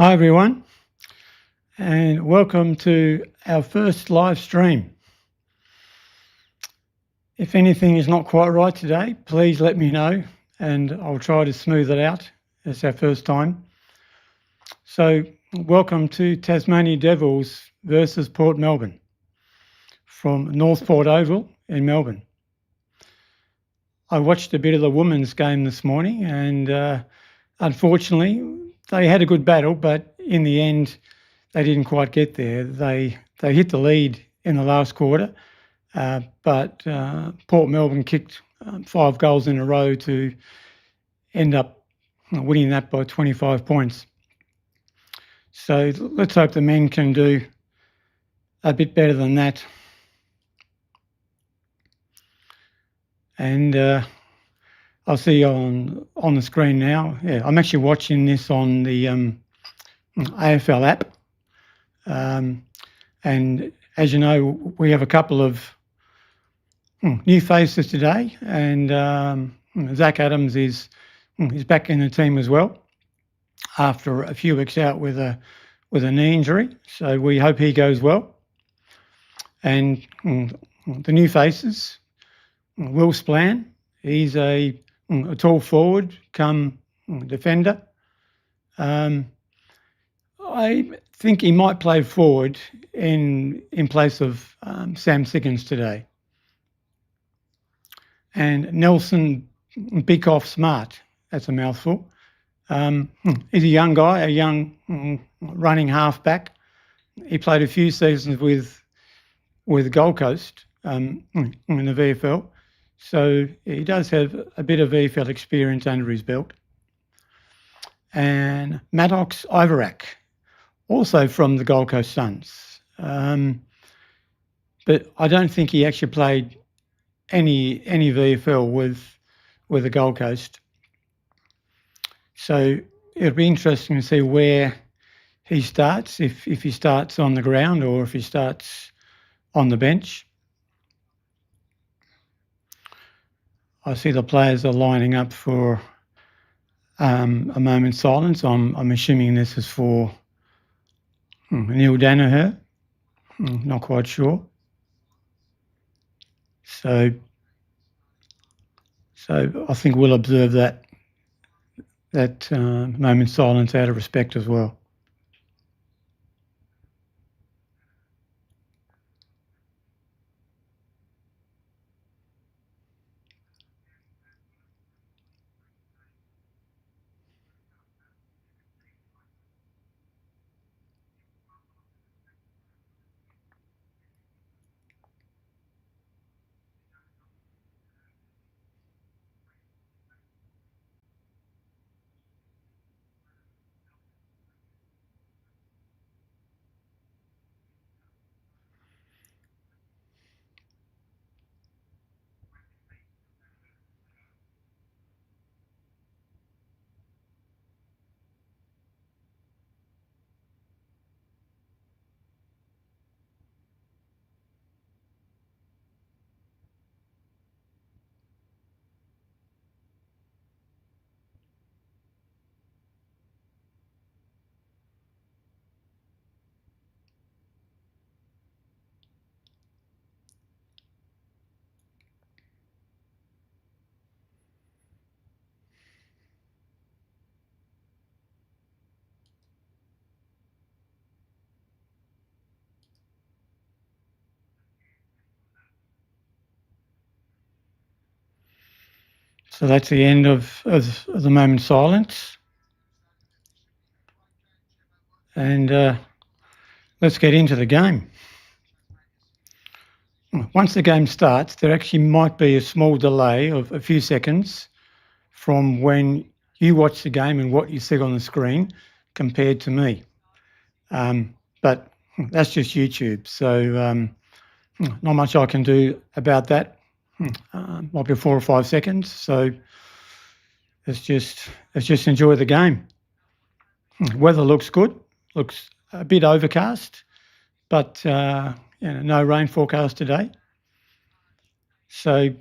Hi everyone, and welcome to our first live stream. If anything is not quite right today, please let me know and I'll try to smooth it out. It's our first time. So welcome to Tasmania Devils versus Port Melbourne from Northport Oval in Melbourne. I watched a bit of the women's game this morning and unfortunately they had a good battle, but in the end they didn't quite get there. They hit the lead in the last quarter, but Port Melbourne kicked 5 goals in a row to end up winning that by 25 points. So let's hope the men can do a bit better than that. And I'll see you on the screen now. Yeah, I'm actually watching this on the AFL app. And as you know, we have a couple of new faces today, and Zach Adams is back in the team as well after a few weeks out with a knee injury. So we hope he goes well. And the new faces, Will Splan, he's a tall forward come defender. I think he might play forward in place of Sam Siggins today. And Nelson Bickoff Smart, that's a mouthful. He's a young guy, a young running halfback. He played a few seasons with Gold Coast in the VFL. So he does have a bit of VFL experience under his belt. And Maddox Ivarak, also from the Gold Coast Suns. But I don't think he actually played any VFL with the Gold Coast. So it'll be interesting to see where he starts, if he starts on the ground or if he starts on the bench. I see the players are lining up for a moment's silence. I'm assuming this is for Neil Danaher. Not quite sure. So I think we'll observe that moment's silence out of respect as well. So that's the end of the moment's silence. And let's get into the game. Once the game starts, there actually might be a small delay of a few seconds from when you watch the game and what you see on the screen compared to me. But that's just YouTube, so not much I can do about that. Might be 4 or 5 seconds, so let's just enjoy the game. Weather looks good, looks a bit overcast, but no rain forecast today. So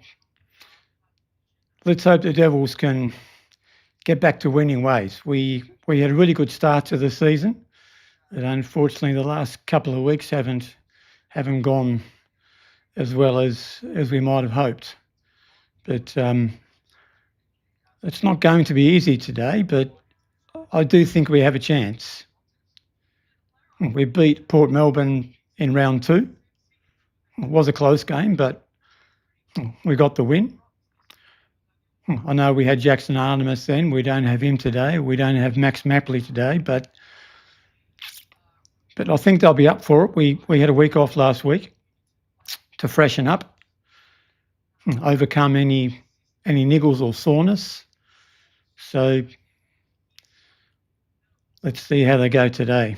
let's hope the Devils can get back to winning ways. We we had a really good start to the season, but unfortunately the last couple of weeks haven't gone as well as we might have hoped. But it's not going to be easy today, but I do think we have a chance. We beat Port Melbourne in round 2. It was a close game, but we got the win. I know we had Jackson Artemis then. We don't have him today. We don't have Max Mapley today, but I think they'll be up for it. We had a week off last week to freshen up, overcome any niggles or soreness. So let's see how they go today.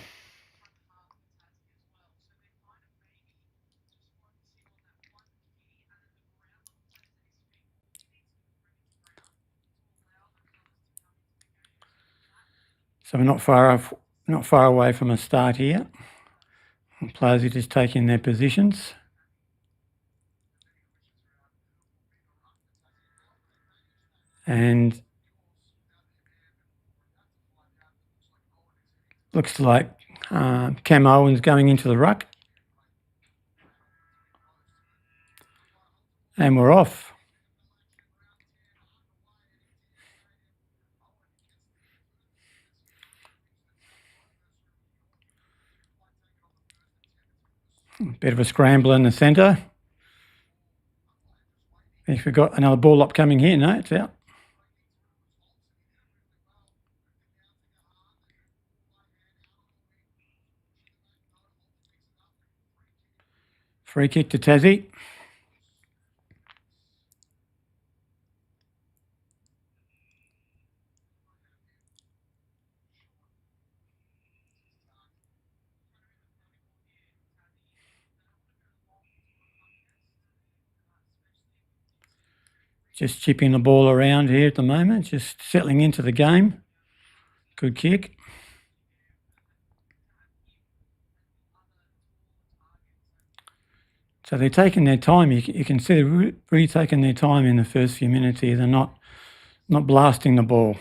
So we're not far away from a start here. Players are just taking their positions. And looks like Cam Owen's going into the ruck. And we're off. Bit of a scramble in the centre. If we've got another ball up coming here, no, it's out. Free kick to Tassie. Just chipping the ball around here at the moment, just settling into the game. Good kick. So they're taking their time. You can see they're really taking their time in the first few minutes here. They're not blasting the ball.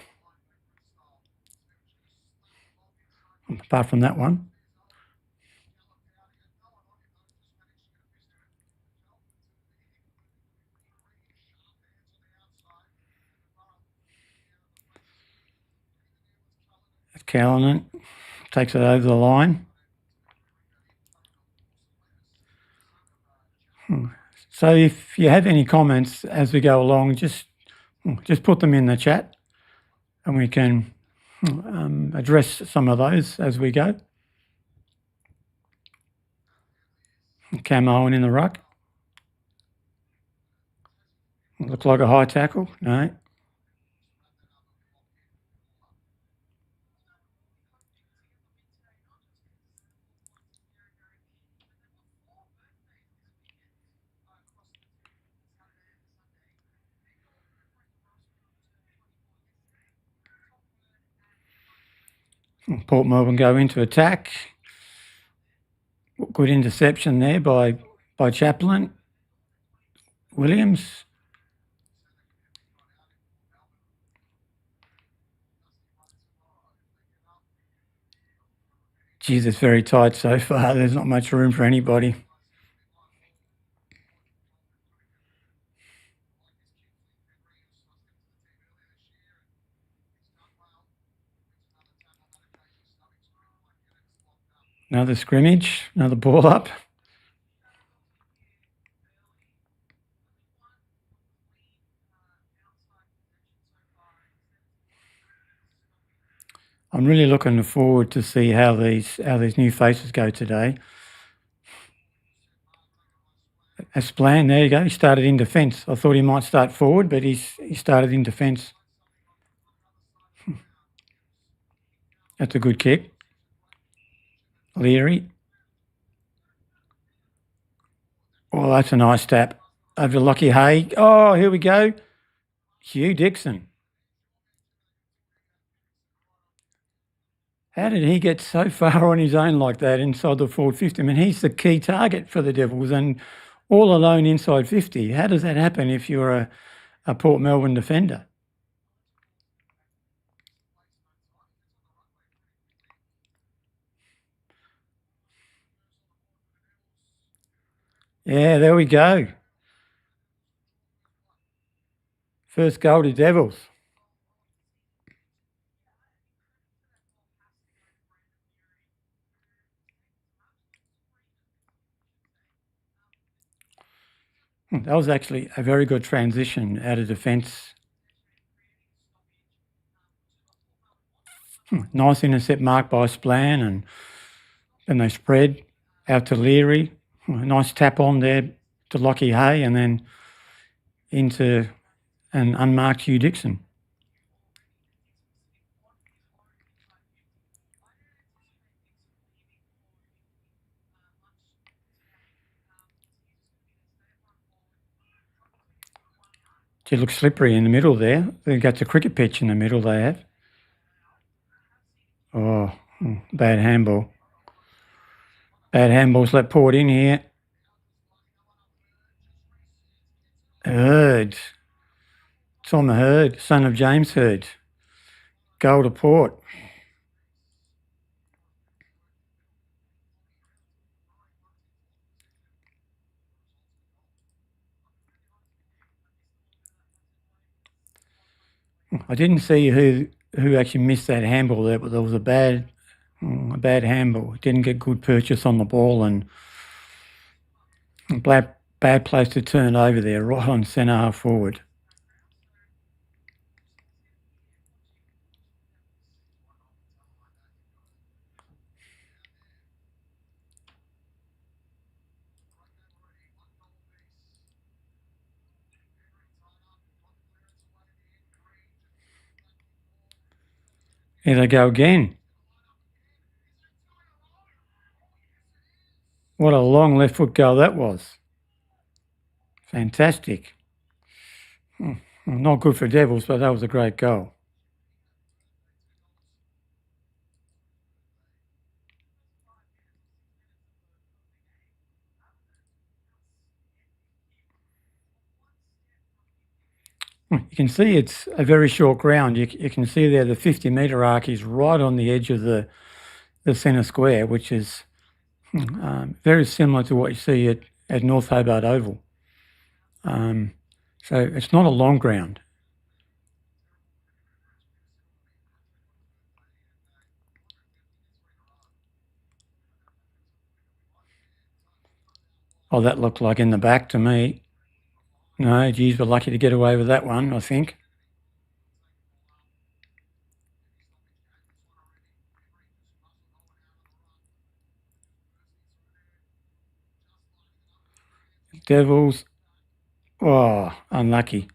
Apart from that one. Callanan takes it over the line. So if you have any comments as we go along, just put them in the chat and we can address some of those as we go. Cam Owen in the ruck. Look like a high tackle. No. Port Melbourne go into attack. Good interception there by Chaplin. Williams. Geez, it's very tight so far. There's not much room for anybody. Another scrimmage, another ball up. I'm really looking forward to see how these new faces go today. Asplan, there you go. He started in defence. I thought he might start forward, but he started in defence. That's a good kick. Leary. Oh, that's a nice tap over Lockie Hay. Oh, here we go. Hugh Dixon. How did he get so far on his own like that inside the forward 50? I mean, he's the key target for the Devils and all alone inside 50. How does that happen if you're a Port Melbourne defender? Yeah, there we go. First goal to Devils. That was actually a very good transition out of defence. Nice intercept mark by Splan, and then they spread out to Leary. Nice tap on there to Lockie Hay, and then into an unmarked Hugh Dixon. It looks slippery in the middle there. They've got a cricket pitch in the middle they have. Oh, bad handball. Bad handballs let Port in here. Hurd. Tom Hurd, son of James Hurd. Goal to Port. I didn't see who actually missed that handball there, but there was a bad handball. Didn't get good purchase on the ball, and bad place to turn over there, right on centre half forward. Here they go again. What a long left foot goal that was. Fantastic. Not good for Devils, but that was a great goal. You can see it's a very short ground. You can see there the 50-metre arc is right on the edge of the centre square, which is very similar to what you see at North Hobart Oval. So it's not a long ground. Oh, that looked like in the back to me. No, geez, we're lucky to get away with that one, I think. Devils. Oh, unlucky.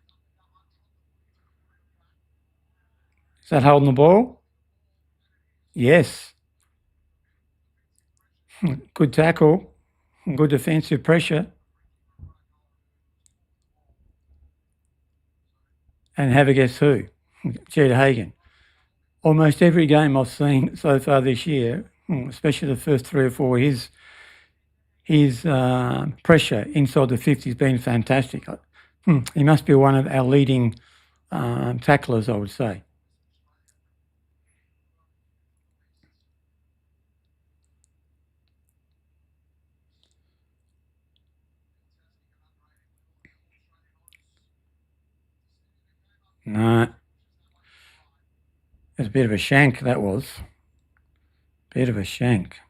Is that holding the ball? Yes. Good tackle. Good defensive pressure. And have a guess who? Jed Hagan. Almost every game I've seen so far this year, especially the first 3 or 4, his pressure inside the 50 has been fantastic. He must be one of our leading tacklers, I would say. No. It was a bit of a shank, that was. Bit of a shank.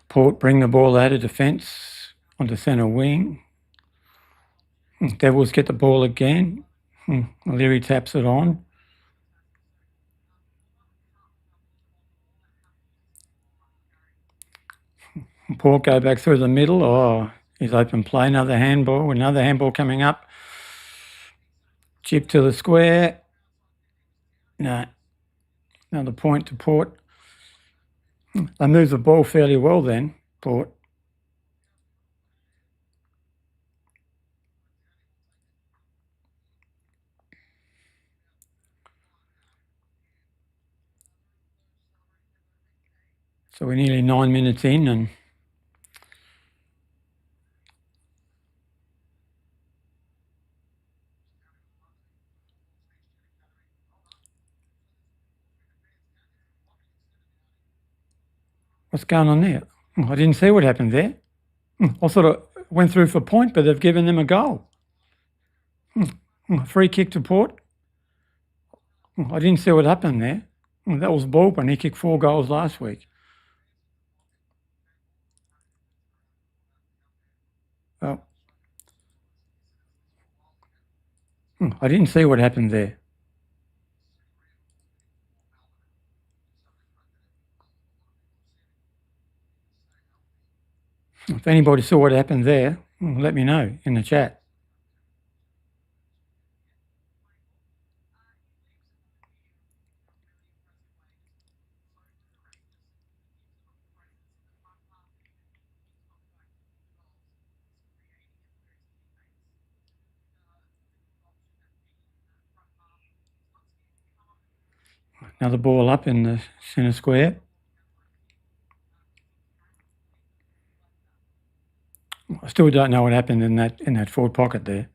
Port bring the ball out of defence onto centre wing. Devils get the ball again. Leary taps it on. Port go back through the middle. Oh, he's open play. Another handball coming up. Chip to the square. No. Another point to Port. They move the ball fairly well then, Port. So we're nearly 9 minutes in, and What's going on there? I didn't see what happened there. I thought it went through for point, but they've given them a goal. Free kick to Port. I didn't see what happened there. That was Melbourne. He kicked 4 goals last week. Well, I didn't see what happened there. If anybody saw what happened there, let me know in the chat. Another ball up in the centre square. I still don't know what happened in that forward pocket there.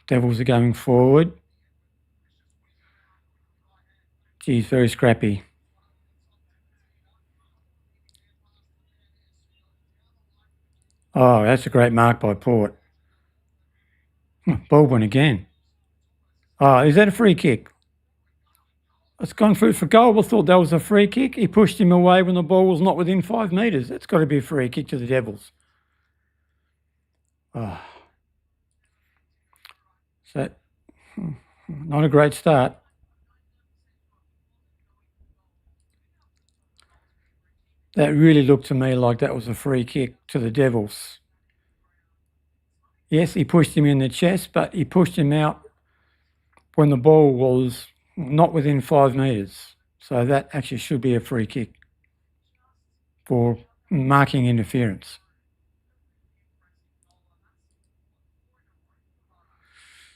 Devils are going forward. Geez, very scrappy. Oh, that's a great mark by Port. Baldwin again. Oh, is that a free kick? It's gone through for goal. I thought that was a free kick. He pushed him away when the ball was not within 5 metres. That's got to be a free kick to the Devils. Oh. So, not a great start. That really looked to me like that was a free kick to the Devils. Yes, he pushed him in the chest, but he pushed him out when the ball was not within 5 metres. So that actually should be a free kick for marking interference.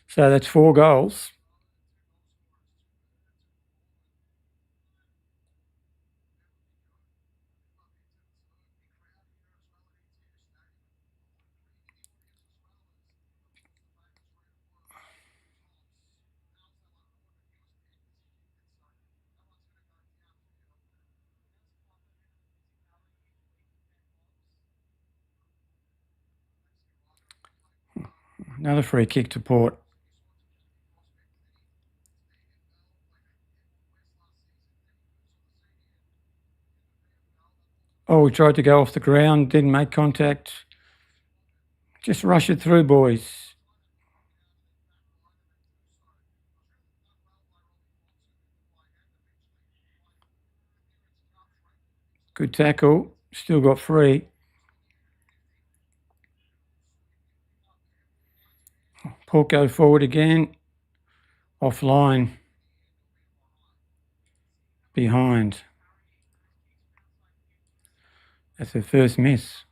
So that's 4 goals. Another free kick to Port. Oh, he tried to go off the ground, didn't make contact. Just rush it through, boys. Good tackle. Still got 3. Port go forward again. Offline. Behind. That's their first miss.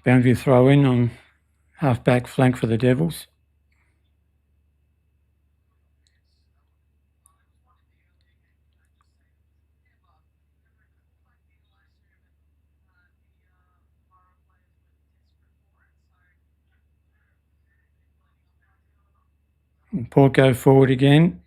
Boundary throw in on half-back flank for the Devils. Port go forward again.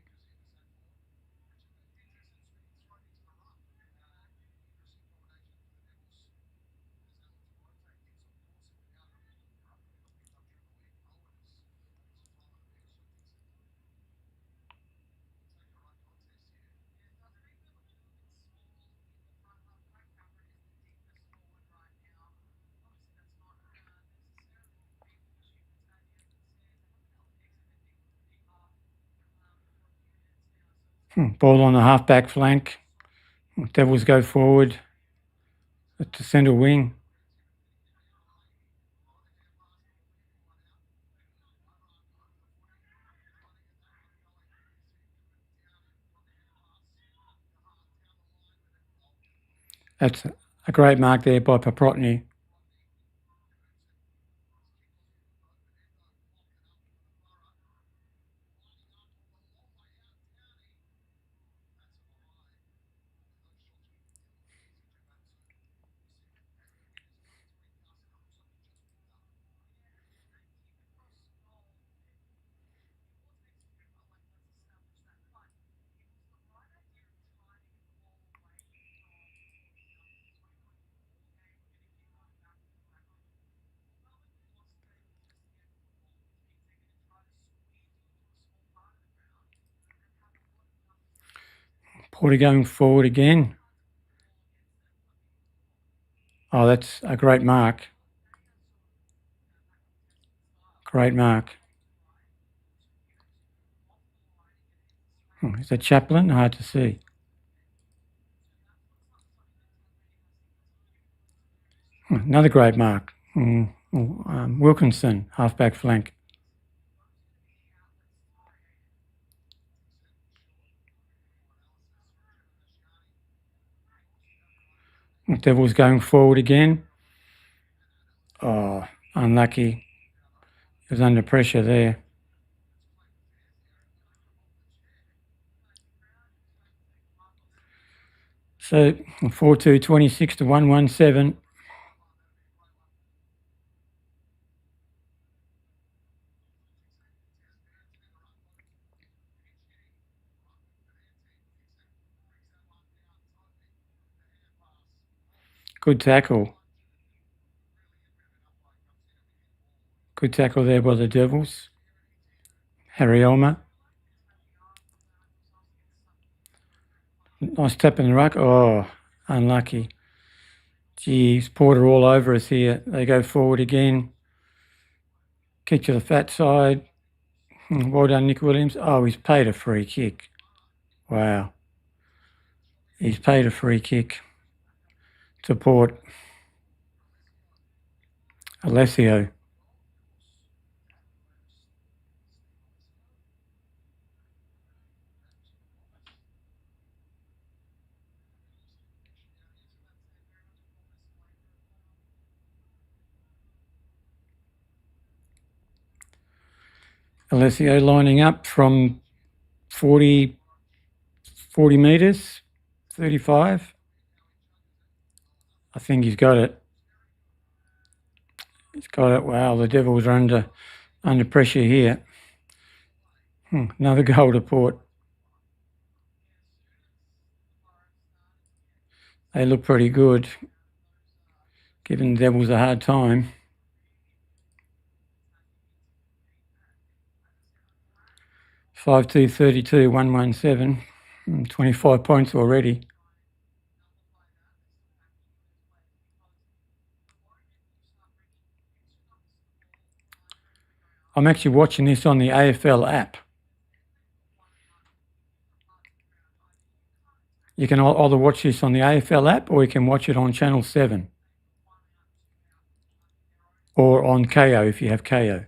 Ball on the half-back flank. Devils go forward at the centre wing. That's a great mark there by Paprotny. Porter going forward again. Oh, that's a great mark. Great mark. Is that Chaplin? Hard to see. Another great mark. Wilkinson, halfback flank. Devils going forward again. Oh, unlucky. He was under pressure there. So 4-2-26 to 1-1-7. Good tackle. Good tackle there by the Devils. Harry Elmer. Nice tap in the ruck. Oh, unlucky. Geez, Porter all over us here. They go forward again. Kick to the fat side. Well done, Nick Williams. Oh, he's paid a free kick. Wow. He's paid a free kick to Port. Alessio. Alessio lining up from 40 metres, 35. I think he's got it. He's got it. Wow, the Devils are under pressure here. Another goal to Port. They look pretty good, giving the Devils a hard time. 5-2-32, 1-1-7. 25 points already. I'm actually watching this on the AFL app. You can either watch this on the AFL app or you can watch it on Channel 7 or on KO if you have KO.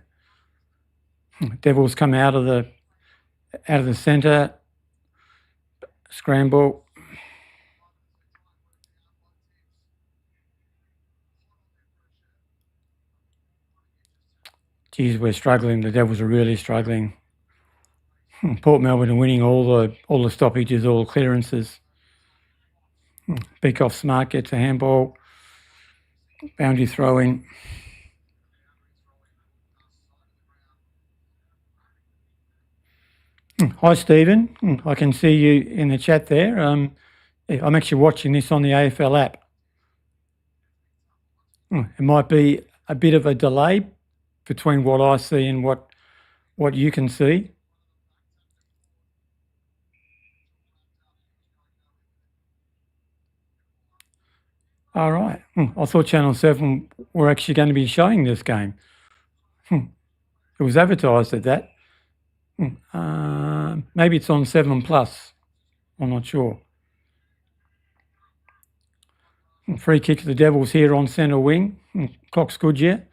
Devils come out of the centre, scramble. Geez, we're struggling. The Devils are really struggling. Port Melbourne are winning all the stoppages, all the clearances. Beakoff Smart gets a handball. Boundary throw in. Hi, Stephen. I can see you in the chat there. I'm actually watching this on the AFL app. It might be a bit of a delay between what I see and what you can see. All right. I thought Channel 7 were actually going to be showing this game. It was advertised at that. Maybe it's on 7 Plus. I'm not sure. Free kick to the Devils here on centre wing. Cox Goodyear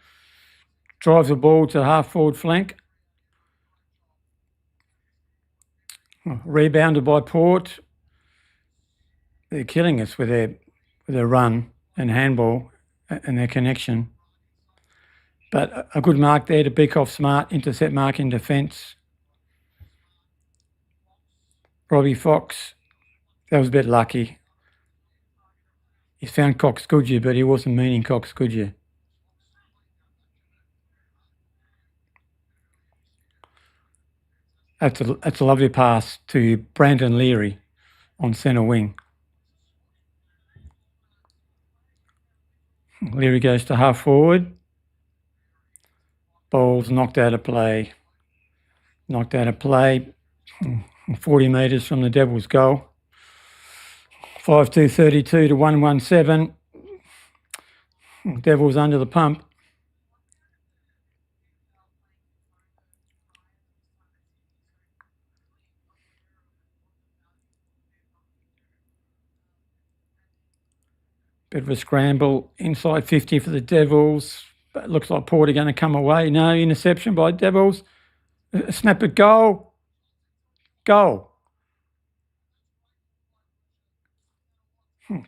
drives the ball to half-forward flank. Rebounded by Port. They're killing us with their run and handball and their connection. But a good mark there to Beakoff Smart, intercept mark in defence. Robbie Fox, that was a bit lucky. He found Cox Goodyear, but he wasn't meaning Cox Goodyear. That's a lovely pass to Brandon Leary on centre wing. Leary goes to half forward. Ball's knocked out of play. 40 metres from the Devils' goal. 5-2-32 to 1-1-7. Devils under the pump. Bit of a scramble, inside 50 for the Devils. But it looks like Port are going to come away. No, interception by Devils. Snap it, goal. Goal.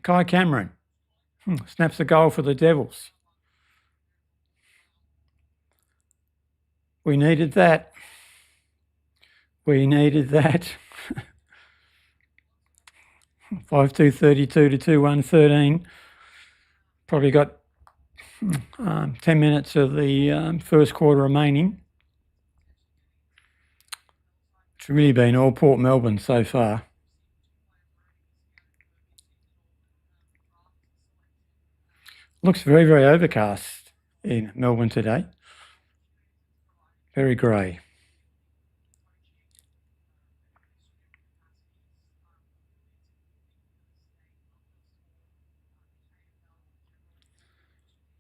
Kai Cameron snaps the goal for the Devils. We needed that. We needed that. 5-2-32 to 2-1-13. Probably got 10 minutes of the first quarter remaining. It's really been all Port Melbourne so far. Looks very, very overcast in Melbourne today. Very grey.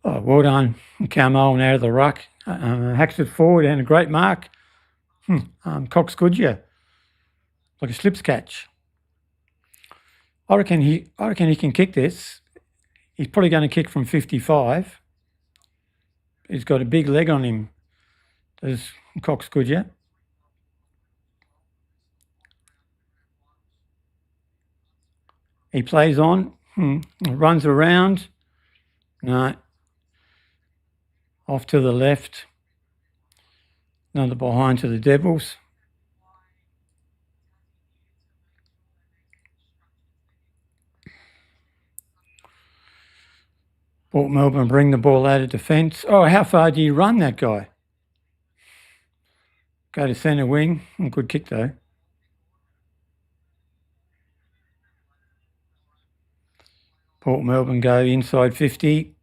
Oh, well done, Carmel, out of the ruck. Hacks it forward and a great mark. Cox Goodyear, like a slips catch. I reckon he can kick this. He's probably going to kick from 55. He's got a big leg on him. There's Cox Goodyear. He plays on, runs around. No. Off to the left. Another behind to the Devils. Port Melbourne bring the ball out of defence. Oh, how far do you run, that guy? Go to centre wing. Good kick, though. Port Melbourne go inside 50.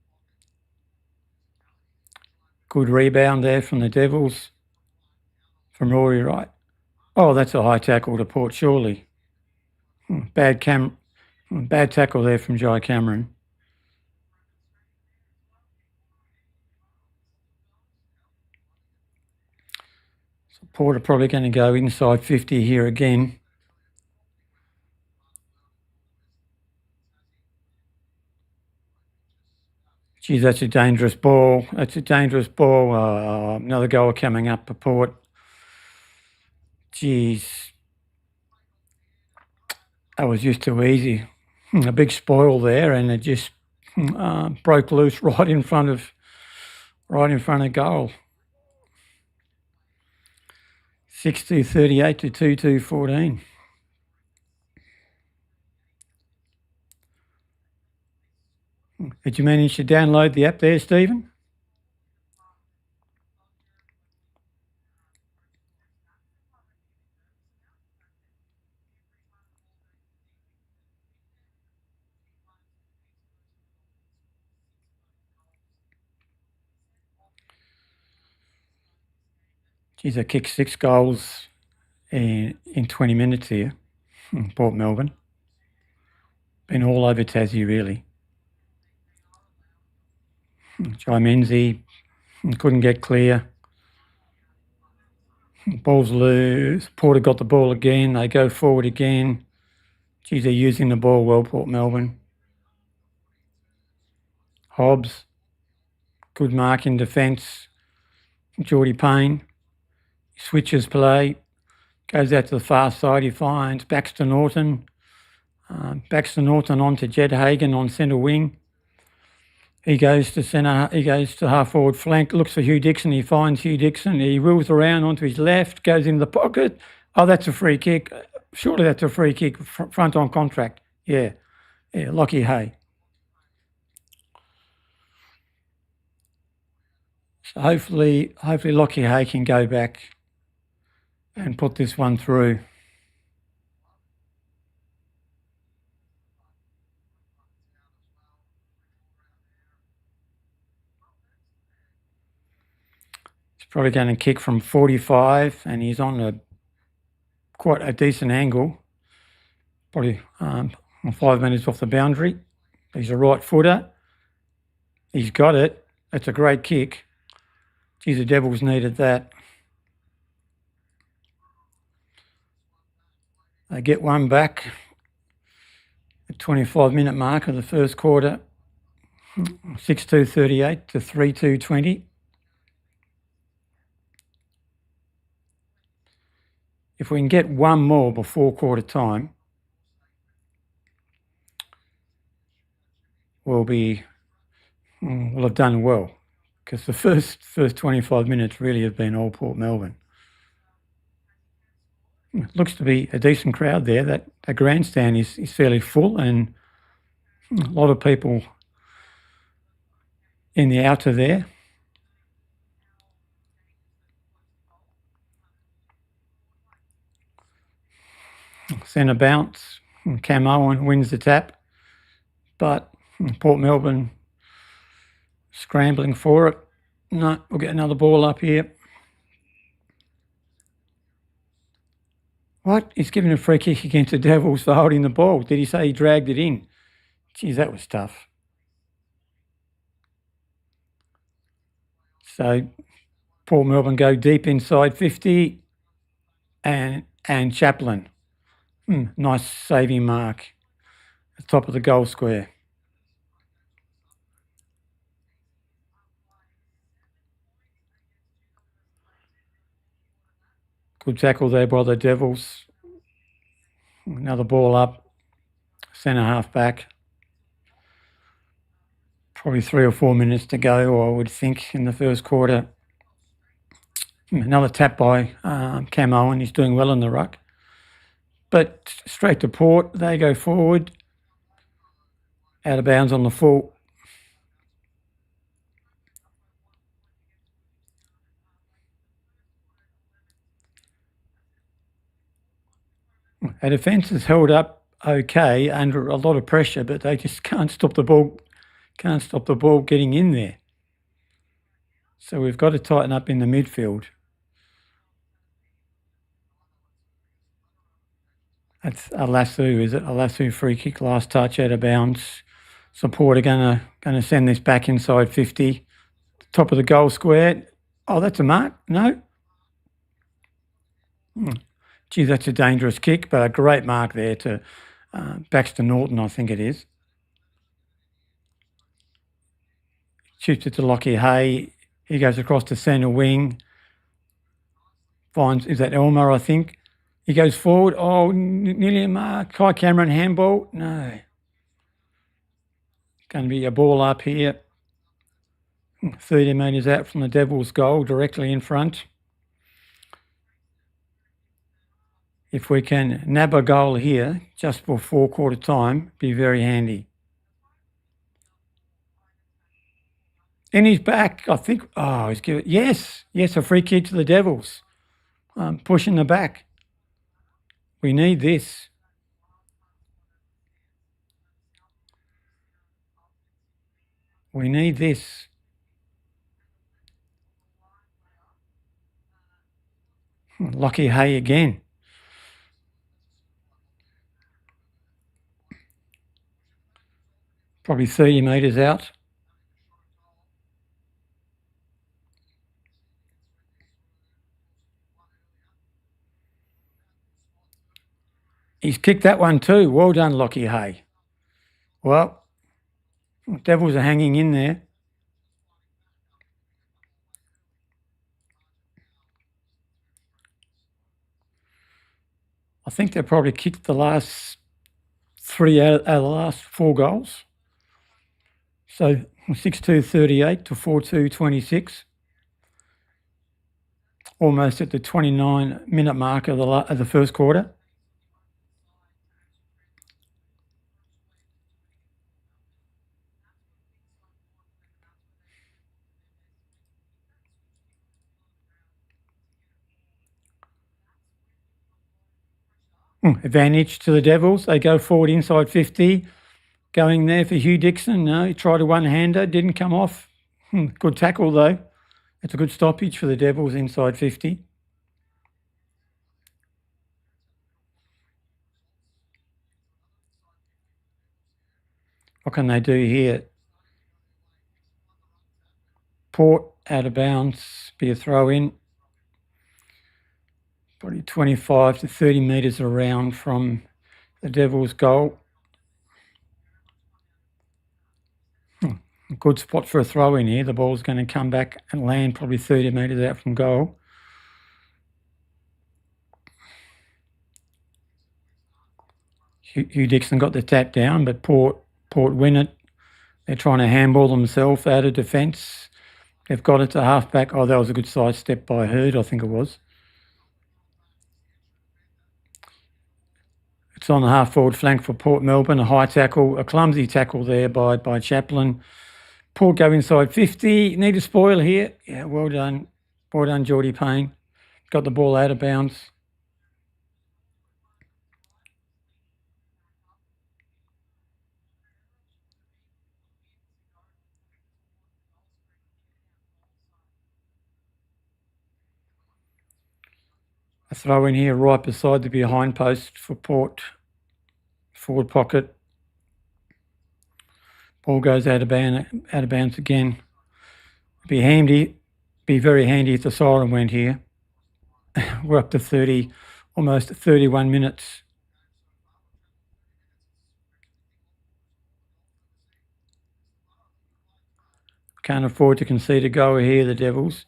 Good rebound there from the Devils. From Rory Wright. Oh, that's a high tackle to Port, surely. Bad tackle there from Jai Cameron. So Port are probably going to go inside 50 here again. Geez, that's a dangerous ball. That's a dangerous ball. Another goal coming up for Port. Geez. That was just too easy. A big spoil there, and it just broke loose right in front of goal. 6-2-38 to 2-2-14. Did you manage to download the app there, Stephen? Geez, I kicked 6 goals in 20 minutes here in Port Melbourne. Been all over Tassie, really. Jai Menzies couldn't get clear. Ball's loose. Porter got the ball again. They go forward again. Geez, they're using the ball well, Port Melbourne. Hobbs. Good mark in defence. Geordie Payne. Switches play. Goes out to the far side. He finds Baxter Norton. Baxter Norton on to Jed Hagan on centre wing. He goes to centre. He goes to half forward flank. Looks for Hugh Dixon. He finds Hugh Dixon. He wheels around onto his left. Goes in the pocket. Oh, that's a free kick. Surely that's a free kick. Front on contract. Yeah. Lockie Hay. So hopefully Lockie Hay can go back and put this one through. He's probably going to kick from 45, and he's on quite a decent angle. Probably 5 metres off the boundary. He's a right footer. He's got it. That's a great kick. Geez, the Devils needed that. They get one back at 25-minute mark of the first quarter. 6-2-38 to 3-2-20. If we can get one more before quarter time, we'll have done well, because the first 25 minutes really have been all Port Melbourne. It looks to be a decent crowd there. That grandstand is fairly full, and a lot of people in the outer there. Centre bounce. Cam Owen wins the tap, but Port Melbourne scrambling for it. No, we'll get another ball up here. What? He's given a free kick against the Devils for holding the ball. Did he say he dragged it in? Geez, that was tough. So Port Melbourne go deep inside 50, and Chaplin. Nice saving mark at the top of the goal square. Good tackle there by the Devils. Another ball up, centre half back. Probably 3 or 4 minutes to go, I would think, in the first quarter. Another tap by Cam Owen. He's doing well in the ruck. But straight to Port, they go forward. Out of bounds on the full. Our defence is held up okay under a lot of pressure, but they just can't stop the ball getting in there. So we've got to tighten up in the midfield. That's a Lasso, is it? A Lasso free kick, last touch out of bounds. Support are gonna send this back inside 50. Top of the goal square. Oh, that's a mark? No? Gee, that's a dangerous kick, but a great mark there to Baxter Norton, I think it is. Shoots it to Lockie Hay. He goes across to centre wing. Finds, is that Elmer, I think? He goes forward. Oh, nearly a mark. Kai Cameron handball. No. Going to be a ball up here. 30 metres out from the Devils' goal, directly in front. If we can nab a goal here just before quarter time, be very handy. In his back, I think. Oh, he's given. Yes, a free kick to the Devils. Pushing the back. We need this. We need this. Lockie Hay again. Probably 30 metres out. He's kicked that one too. Well done, Lockie Hay. Well, Devils are hanging in there. I think they probably kicked the last 3 out of the last 4 goals. So 6-2-38 to 4-2-26. Almost at the 29-minute mark of the first quarter. Advantage to the Devils. They go forward inside 50. Going there for Hugh Dixon. No, he tried a one-hander, didn't come off. Good tackle though. It's a good stoppage for the Devils inside 50. What can they do here? Port out of bounds, be a throw in. Probably 25 to 30 metres around from the Devils' goal. A good spot for a throw in here. The ball's going to come back and land probably 30 metres out from goal. Hugh Dixon got the tap down, but Port win it. They're trying to handball themselves out of defence. They've got it to half-back. Oh, that was a good side step by Hurd, I think it was. It's on the half-forward flank for Port Melbourne. A high tackle, a clumsy tackle there by Chaplin. Port go inside 50. Need a spoil here. Yeah, well done. Well done, Geordie Payne. Got the ball out of bounds. A throw in here right beside the behind post for Port. Forward pocket. Ball goes out of bounds again. Be very handy if the siren went here. We're up to 30, almost 31 minutes. Can't afford to concede a goal here, the Devils.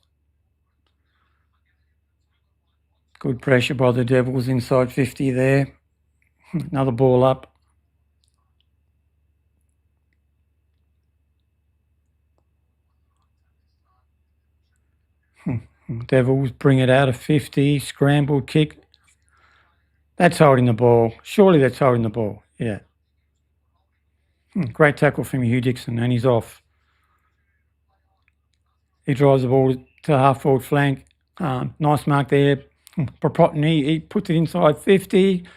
Good pressure by the Devils inside 50 there. Another ball up. Devils bring it out of 50. Scrambled kick. That's holding the ball. Surely that's holding the ball. Yeah. Great tackle from Hugh Dixon, and he's off. He drives the ball to half-forward flank. Nice mark there. Propotny, he puts it inside 50.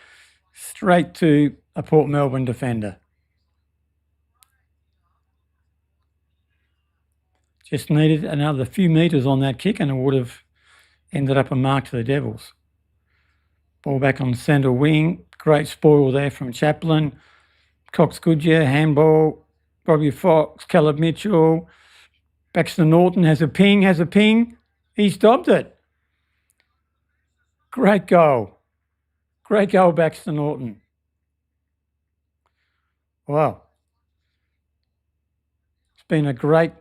Straight to a Port Melbourne defender. Just needed another few metres on that kick and it would have ended up a mark to the Devils. Ball back on centre wing. Great spoil there from Chaplin. Cox Goodyear, handball. Robbie Fox, Caleb Mitchell. Baxter Norton has a ping. He stopped it. Great goal. Great goal, Baxter Norton. Wow. It's been a great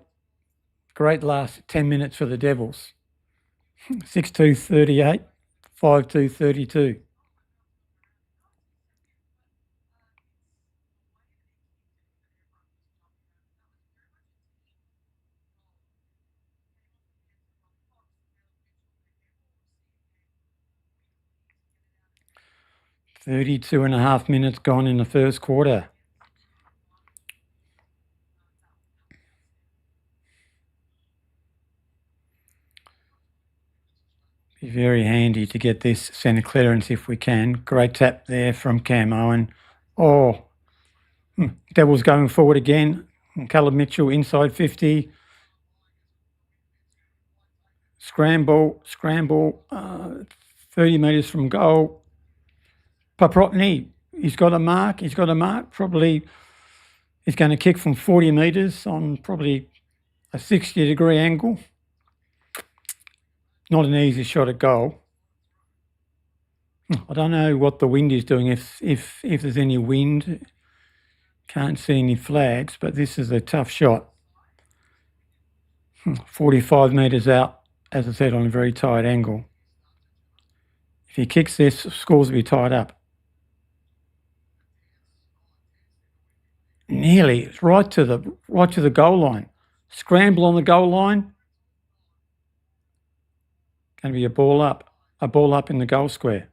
last 10 minutes for the Devils. 6-2-38, 5-2-32. Thirty-two and a half minutes gone in the first quarter. Be very handy to get this centre clearance if we can. Great tap there from Cam Owen. Oh, Devils going forward again. Caleb Mitchell inside 50. Scramble, 30 metres from goal. Paprotny, he's got a mark. Probably he's going to kick from 40 metres on probably a 60-degree angle. Not an easy shot at goal. I don't know what the wind is doing, if there's any wind. Can't see any flags, but this is a tough shot. 45 metres out, as I said, on a very tight angle. If he kicks this, scores will be tied up. Nearly, it's right to the goal line. Scramble on the goal line. Going to be a ball up in the goal square.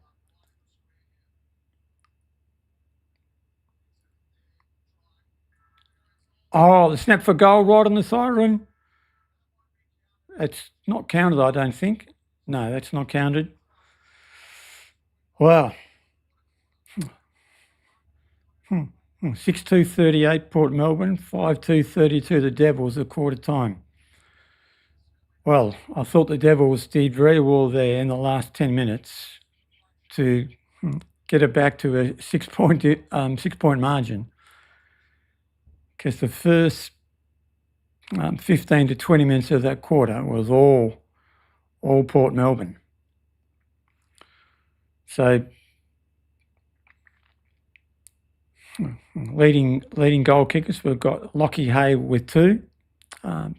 Oh, the snap for goal right on the siren. It's not counted, I don't think. No, that's not counted. Wow. 6-2-38 Port Melbourne, 5-2-32 the Devils at quarter time. Well, I thought the Devils did very well there in the last 10 minutes to get it back to a 6-point margin. because the first 15 to 20 minutes of that quarter was all Port Melbourne. So leading goal kickers, we've got Lockie Hay with 2,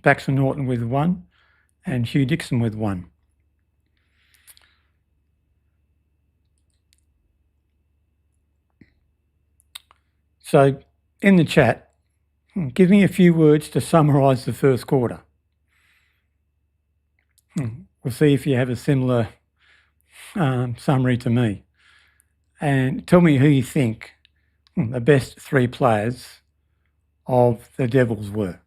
Baxter Norton with 1, and Hugh Dixon with 1. So in the chat, give me a few words to summarise the first quarter. We'll see if you have a similar summary to me. And tell me who you think the best 3 players of the Devils were.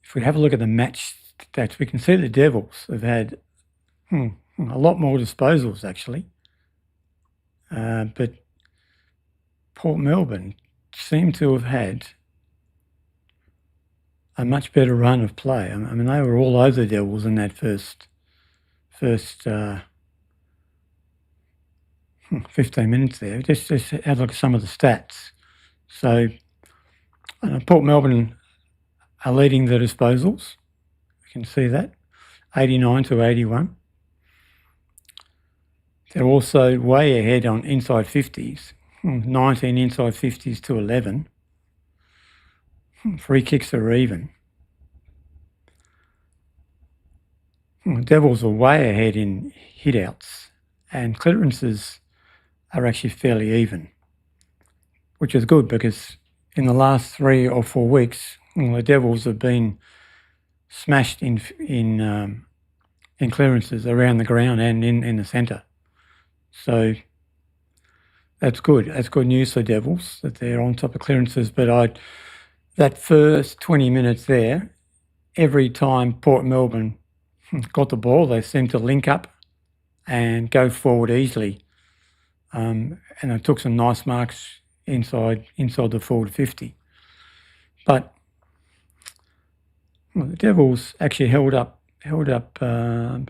If we have a look at the match stats, we can see the Devils have had a lot more disposals, actually. But Port Melbourne seem to have had a much better run of play. I mean, they were all over the Devils in that first 15 minutes there. Just have a look at some of the stats. So Port Melbourne are leading the disposals. You can see that, 89 to 81. They're also way ahead on inside 50s, 19 inside 50s to 11. Free kicks are even. The Devils are way ahead in hit-outs, and clearances are actually fairly even, which is good because in the last 3 or 4 weeks, the Devils have been smashed in clearances around the ground and in the centre. So that's good. That's good news for Devils that they're on top of clearances. But that first 20 minutes there, every time Port Melbourne got the ball, they seemed to link up and go forward easily. And they took some nice marks inside the forward 50. But the Devils actually held up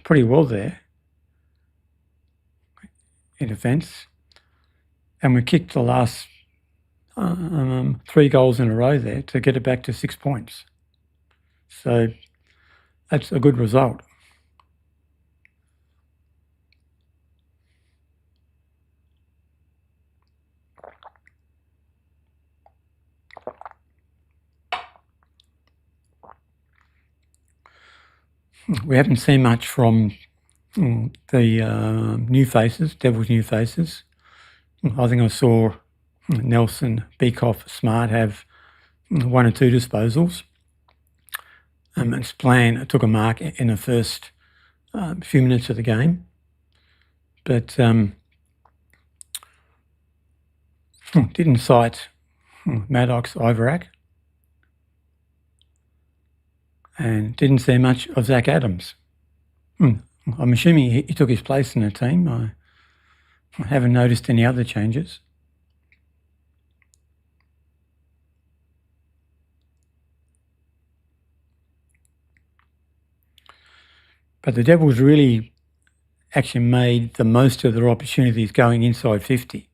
pretty well there in defence, and we kicked the last 3 goals in a row there to get it back to 6 points. So that's a good result. We haven't seen much from the new faces, Devils new faces. I think I saw Nelson, Beekoff, Smart have 1 or 2 disposals. And Spillane took a mark in the first few minutes of the game. But didn't cite Maddox, Iverack, and didn't see much of Zach Adams. I'm assuming he took his place in the team. I haven't noticed any other changes. But the Devils really actually made the most of their opportunities going inside 50.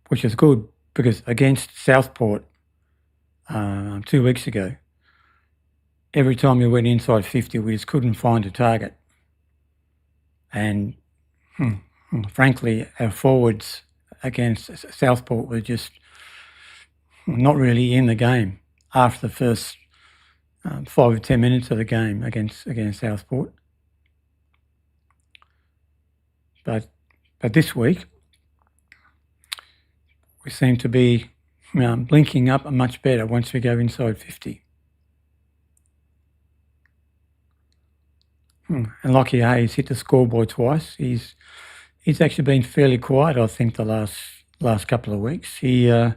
Which is good because against Southport 2 weeks ago, every time we went inside 50, we just couldn't find a target. And frankly, our forwards against Southport were just not really in the game after the first 5 or 10 minutes of the game against Southport. But this week, we seem to be linking up much better once we go inside 50. And Lockie Hayes hit the scoreboard twice. He's actually been fairly quiet, I think, the last couple of weeks. He had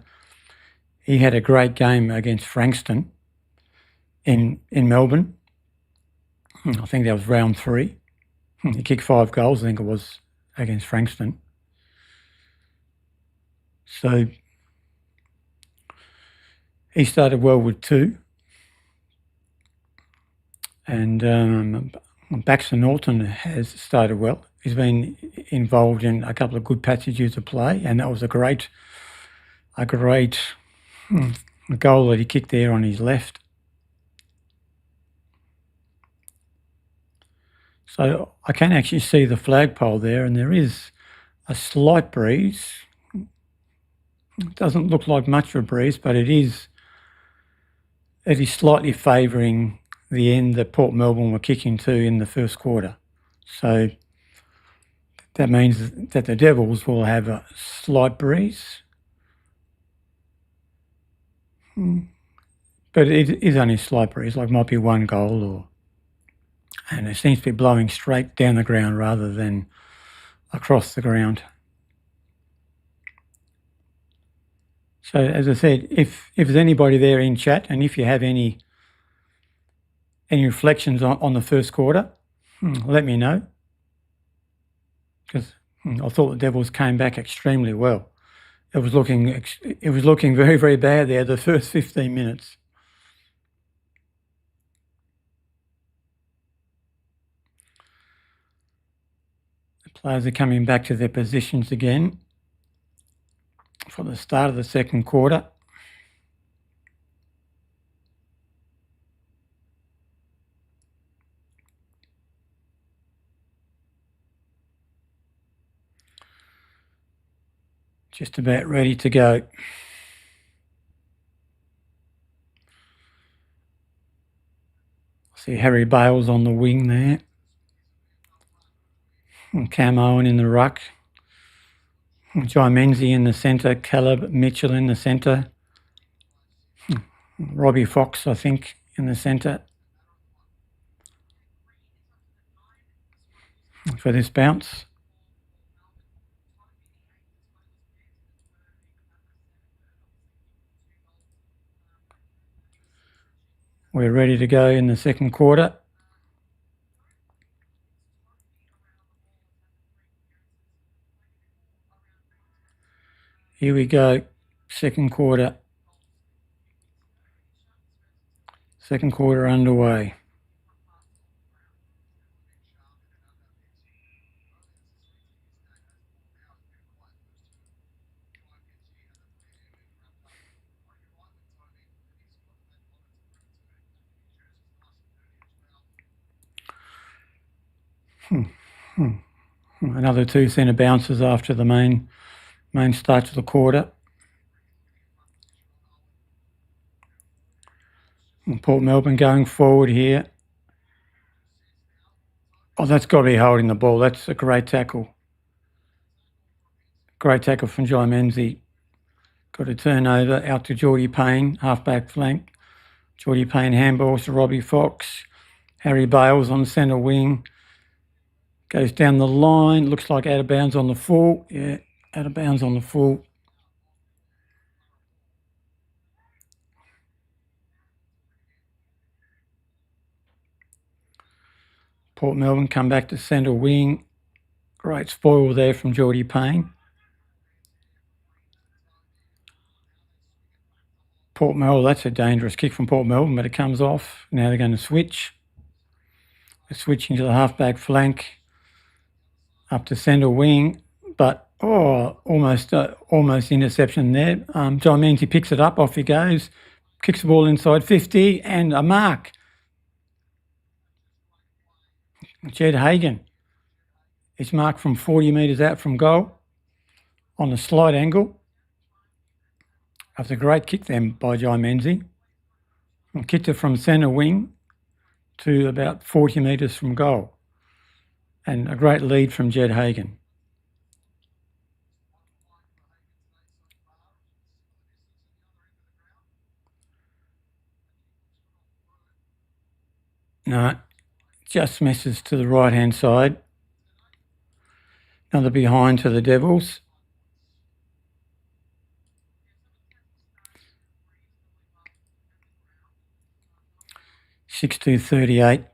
a great game against Frankston in Melbourne. I think that was round 3. He kicked 5 goals, I think it was, against Frankston. So he started well with 2. And Baxter Norton has started well. He's been involved in a couple of good passages of play, and that was a great goal that he kicked there on his left. So I can actually see the flagpole there, and there is a slight breeze. It doesn't look like much of a breeze, but it is slightly favouring the end that Port Melbourne were kicking to in the first quarter. So that means that the Devils will have a slight breeze. But it is only a slight breeze, like might be one goal, and it seems to be blowing straight down the ground rather than across the ground. So as I said, if there's anybody there in chat, and if you have any reflections on the first quarter, let me know, because I thought the Devils came back extremely well. It was looking very, very bad there the first 15 minutes. The players are coming back to their positions again for the start of the second quarter. Just about ready to go. See Harry Bales on the wing there. And Cam Owen in the ruck. Jai Menzies in the centre. Caleb Mitchell in the centre. Robbie Fox, I think, in the centre for this bounce. We're ready to go in the second quarter. Here we go, second quarter. Second quarter underway. Another 2 centre bounces after the main start to the quarter. And Port Melbourne going forward here. Oh, that's got to be holding the ball. That's a great tackle. Great tackle from Jai Menzies. Got a turnover out to Geordie Payne, half-back flank. Geordie Payne handballs to Robbie Fox. Harry Bales on the centre wing. Goes down the line. Looks like out of bounds on the full. Yeah, out of bounds on the full. Port Melbourne come back to centre wing. Great spoil there from Geordie Payne. Port Melbourne, that's a dangerous kick from Port Melbourne, but it comes off. Now they're going to switch. They're switching to the half-back flank. Up to centre wing, but almost interception there. Jai Menzies picks it up, off he goes, kicks the ball inside 50, and a mark. Jed Hagan is marked from 40 metres out from goal on a slight angle. That was a great kick then by Jai Menzies. And kicked it from centre wing to about 40 metres from goal. And a great lead from Jed Hagan. No, just misses to the right-hand side. Another behind to the Devils. (6-2-38),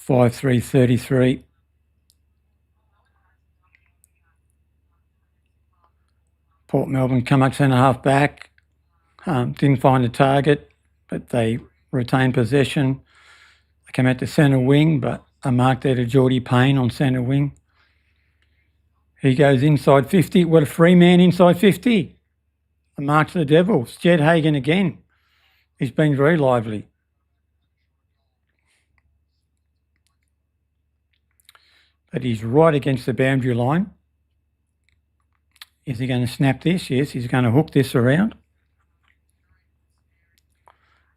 5-3-33. Port Melbourne come up centre half back. Didn't find a target, but they retained possession. They come out to centre wing, but a mark there to Geordie Payne on centre wing. He goes inside 50. What a free man inside 50. A mark to the Devils. Jed Hagan again. He's been very lively. But he's right against the boundary line. Is he going to snap this? Yes, he's going to hook this around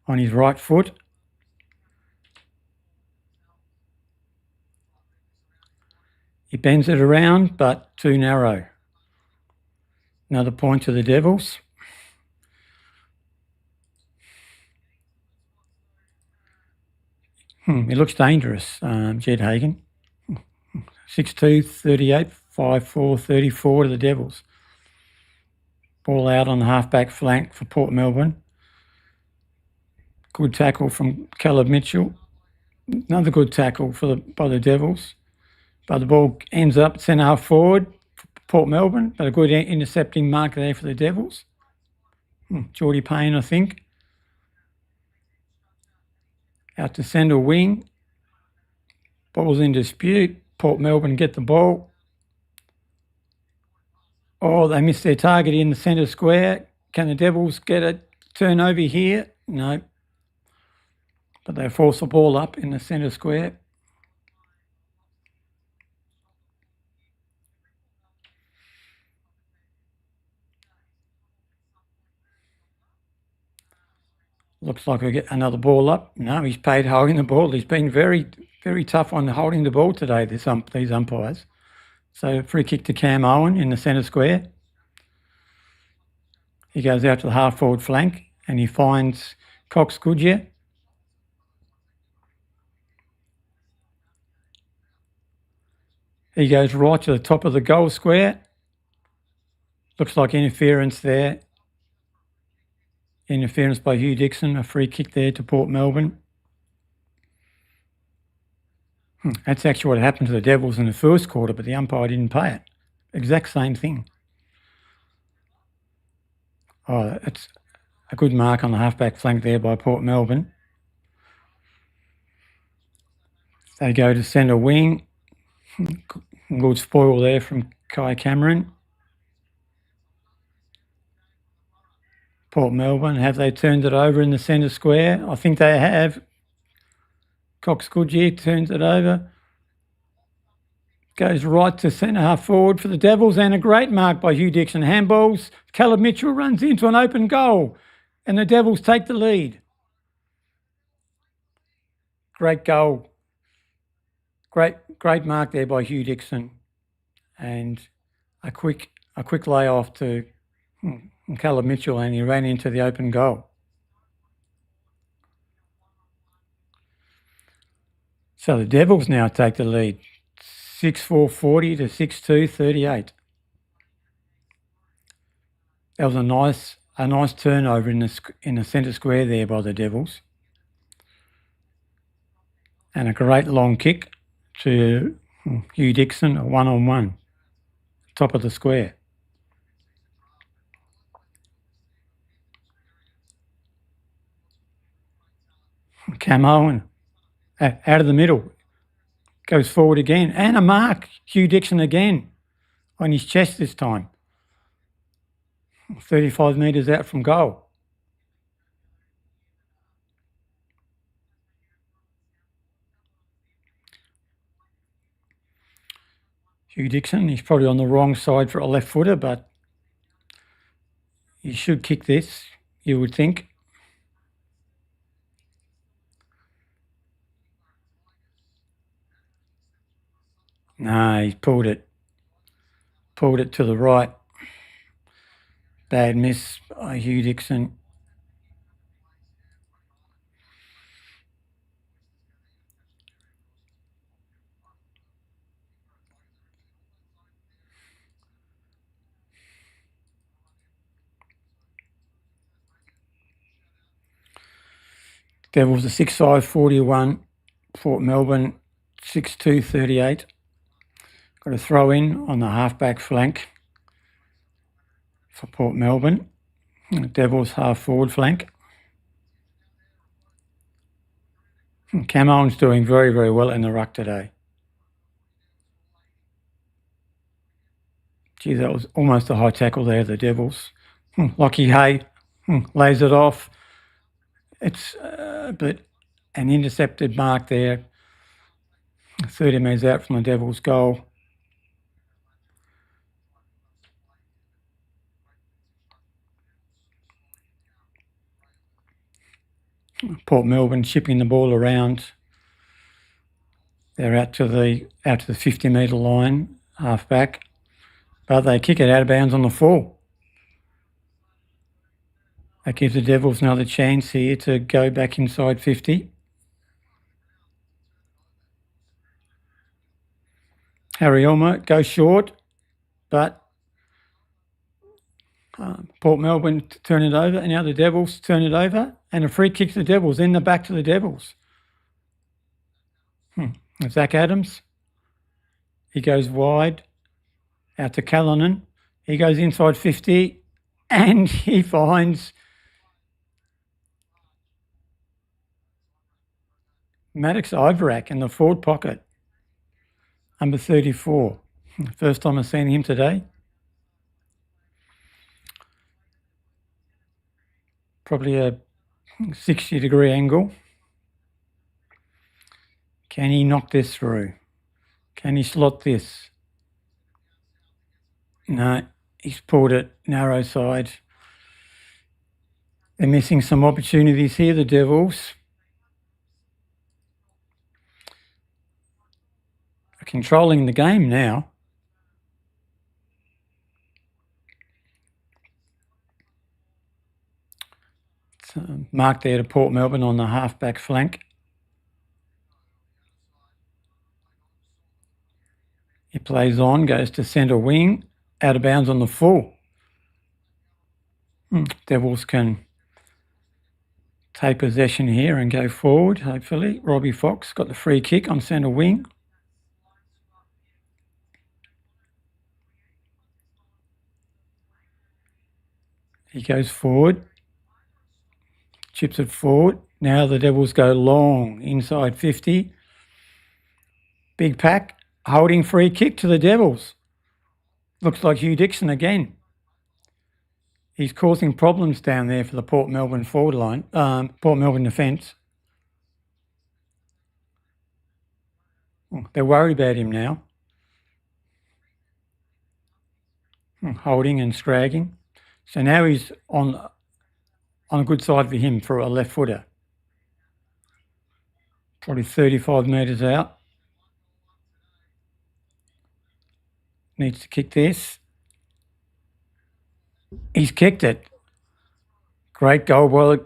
on his right foot. He bends it around, but too narrow. Another point to the Devils. He looks dangerous, Jed Hagan. 6'2", 38, 5'4", 34 to the Devils. Ball out on the half-back flank for Port Melbourne. Good tackle from Caleb Mitchell. Another good tackle by the Devils. But the ball ends up centre half forward for Port Melbourne. But a good intercepting mark there for the Devils. Geordie Payne, I think. Out to centre wing. Ball's in dispute. Port Melbourne get the ball. Oh, they missed their target in the centre square. Can the Devils get a turnover here? No. But they force the ball up in the centre square. Looks like we get another ball up. No, he's paid holding the ball. He's been very, very tough on holding the ball today, these umpires. So free kick to Cam Owen in the centre square. He goes out to the half-forward flank and he finds Cox Goodyear. He goes right to the top of the goal square. Looks like interference there. Interference by Hugh Dixon, a free kick there to Port Melbourne. That's actually what happened to the Devils in the first quarter, but the umpire didn't pay it. Exact same thing. Oh, it's a good mark on the half-back flank there by Port Melbourne. They go to centre wing. Good spoil there from Kai Cameron. Port Melbourne, have they turned it over in the centre square? I think they have. Cox Goodyear turns it over. Goes right to centre half forward for the Devils, and a great mark by Hugh Dixon. Handballs. Caleb Mitchell runs into an open goal and the Devils take the lead. Great goal. Great mark there by Hugh Dixon, and a quick layoff to Caleb Mitchell, and he ran into the open goal. So the Devils now take the lead, 6-4 40 to 6-2 38. That was a nice turnover in the centre square there by the Devils, and a great long kick to Hugh Dixon, a one-on-one, top of the square. Cam Owen, out of the middle, goes forward again, and a mark, Hugh Dixon again, on his chest this time. 35 metres out from goal. Hugh Dixon, he's probably on the wrong side for a left footer, but he should kick this, you would think. No, he's pulled it to the right. Bad miss by Hugh Dixon. Devils are 6-5 41. Port Melbourne 6-2 38. Got a throw in on the half-back flank for Port Melbourne. Devils half-forward flank. Cameron's doing very, very well in the ruck today. Gee, that was almost a high tackle there, the Devils. Lockie Hay lays it off. It's but an intercepted mark there, 30 metres out from the Devils' goal. Port Melbourne chipping the ball around. They're out to the 50-metre line, half back, but they kick it out of bounds on the full. That gives the Devils another chance here to go back inside 50. Harry Elmer goes short, but Port Melbourne turn it over, and now the Devils turn it over, and a free kick to the Devils, in the back to the Devils. Zach Adams, he goes wide, out to Callanan. He goes inside 50, and he finds Maddox Iverack in the forward pocket, number 34. First time I've seen him today. Probably a 60-degree angle. Can he knock this through? Can he slot this? No, he's pulled it narrow side. They're missing some opportunities here, the Devils. They're controlling the game now. It's marked there to Port Melbourne on the half-back flank. He plays on, goes to centre wing, out of bounds on the full. Devils can take possession here and go forward, hopefully. Robbie Fox got the free kick on centre wing. He goes forward, chips it forward. Now the Devils go long, inside 50. Big pack, holding free kick to the Devils. Looks like Hugh Dixon again. He's causing problems down there for the Port Melbourne forward line, Port Melbourne defence. They're worried about him now. Holding and scragging. So now he's on a good side for him for a left footer. Probably 35 metres out. Needs to kick this. He's kicked it. Great goal by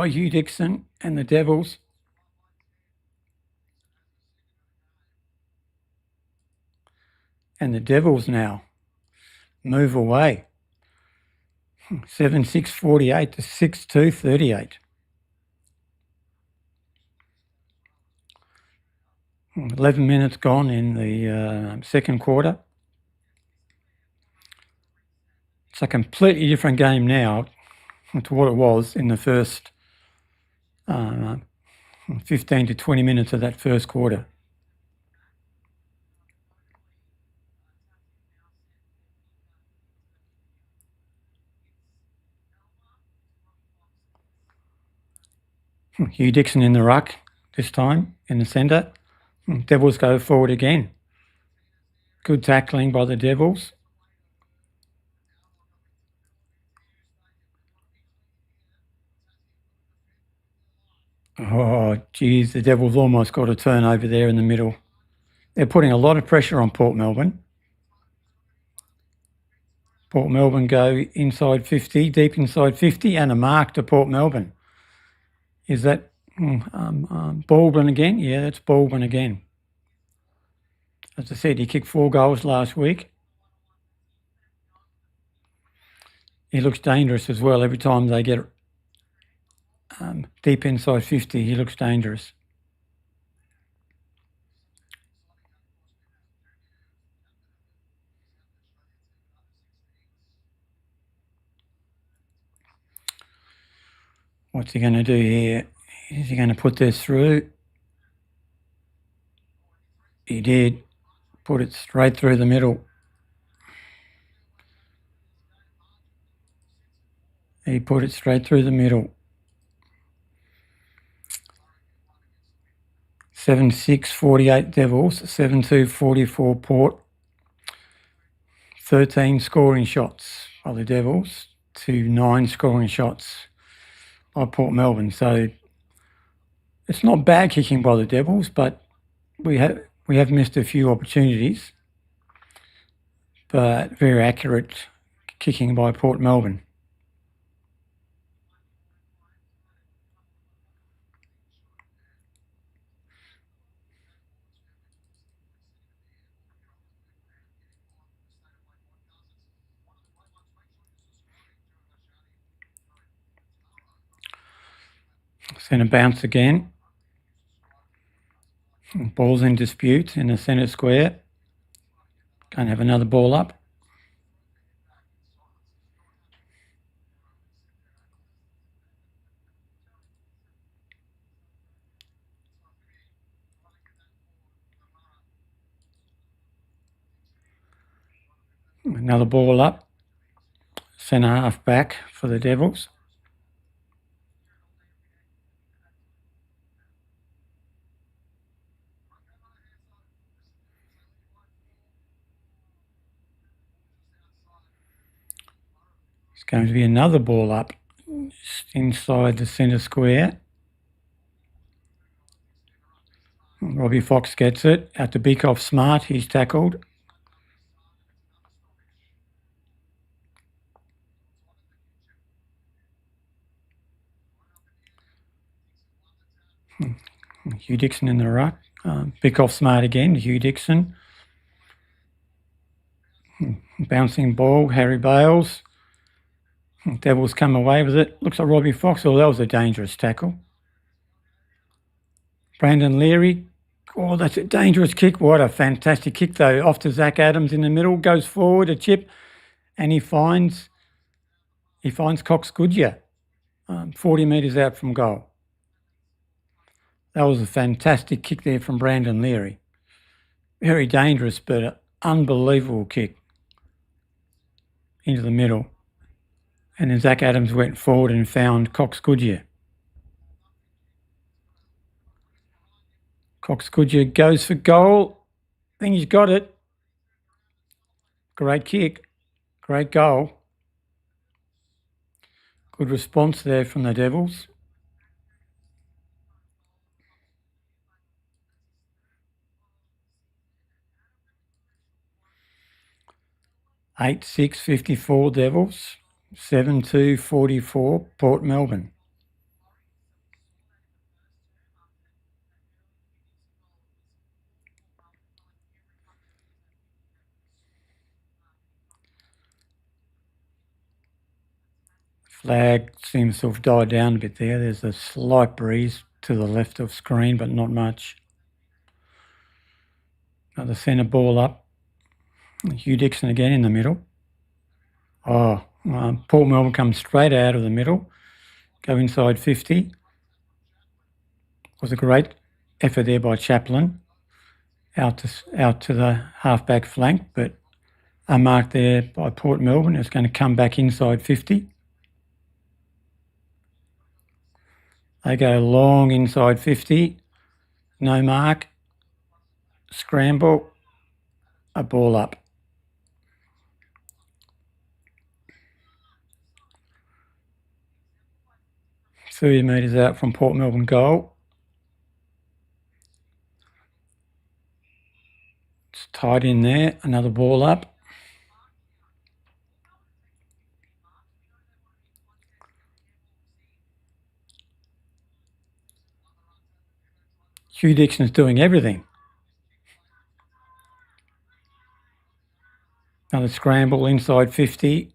Hugh Dixon and the Devils. And the Devils now move away. 7-6-48 to 6-2-38. 11 minutes gone in the second quarter. It's a completely different game now to what it was in the first 15 to 20 minutes of that first quarter. Hugh Dixon in the ruck this time, in the centre. Devils go forward again. Good tackling by the Devils. Oh, geez, the Devils almost got a turn over there in the middle. They're putting a lot of pressure on Port Melbourne. Port Melbourne go inside 50, deep inside 50, and a mark to Port Melbourne. Is that Baldwin again? Yeah, that's Baldwin again. As I said, he kicked 4 goals last week. He looks dangerous as well. Every time they get deep inside 50, he looks dangerous. What's he going to do here? Is he going to put this through? He did. Put it straight through the middle. He put it straight through the middle. 7-6, 48 Devils, 7-2, 44 Port. 13 scoring shots by the Devils to 9 scoring shots by Port Melbourne. So it's not bad kicking by the Devils, but we have missed a few opportunities, but very accurate kicking by Port Melbourne. Centre bounce again. Ball's in dispute in the centre square. Can't have another ball up. Another ball up. Centre half back for the Devils. It's going to be another ball up inside the centre square. Robbie Fox gets it. Out to Beakoff Smart. He's tackled. Hugh Dixon in the ruck. Beakoff Smart again. Hugh Dixon. Bouncing ball. Harry Bales. Devils come away with it. Looks like Robbie Fox. Oh, that was a dangerous tackle. Brandon Leary. Oh, that's a dangerous kick. What a fantastic kick, though. Off to Zach Adams in the middle. Goes forward, a chip, and he finds Cox Goodyear 40 metres out from goal. That was a fantastic kick there from Brandon Leary. Very dangerous, but an unbelievable kick into the middle. And then Zach Adams went forward and found Cox Goodyear. Cox Goodyear goes for goal. I think he's got it. Great kick. Great goal. Good response there from the Devils. Eight 6 54 Devils, 7-2 44 Port Melbourne. Flag seems to have died down a bit there. There's a slight breeze to the left of screen, but not much. Another centre ball up. Hugh Dixon again in the middle. Port Melbourne comes straight out of the middle. Go inside 50. Was a great effort there by Chaplin. Out to the half-back flank, but a mark there by Port Melbourne. It's going to come back inside 50. They go long inside 50. No mark. Scramble. A ball up. .30 metres out from Port Melbourne goal. It's tied in there. Another ball up. Hugh Dixon's doing everything. Another scramble inside 50.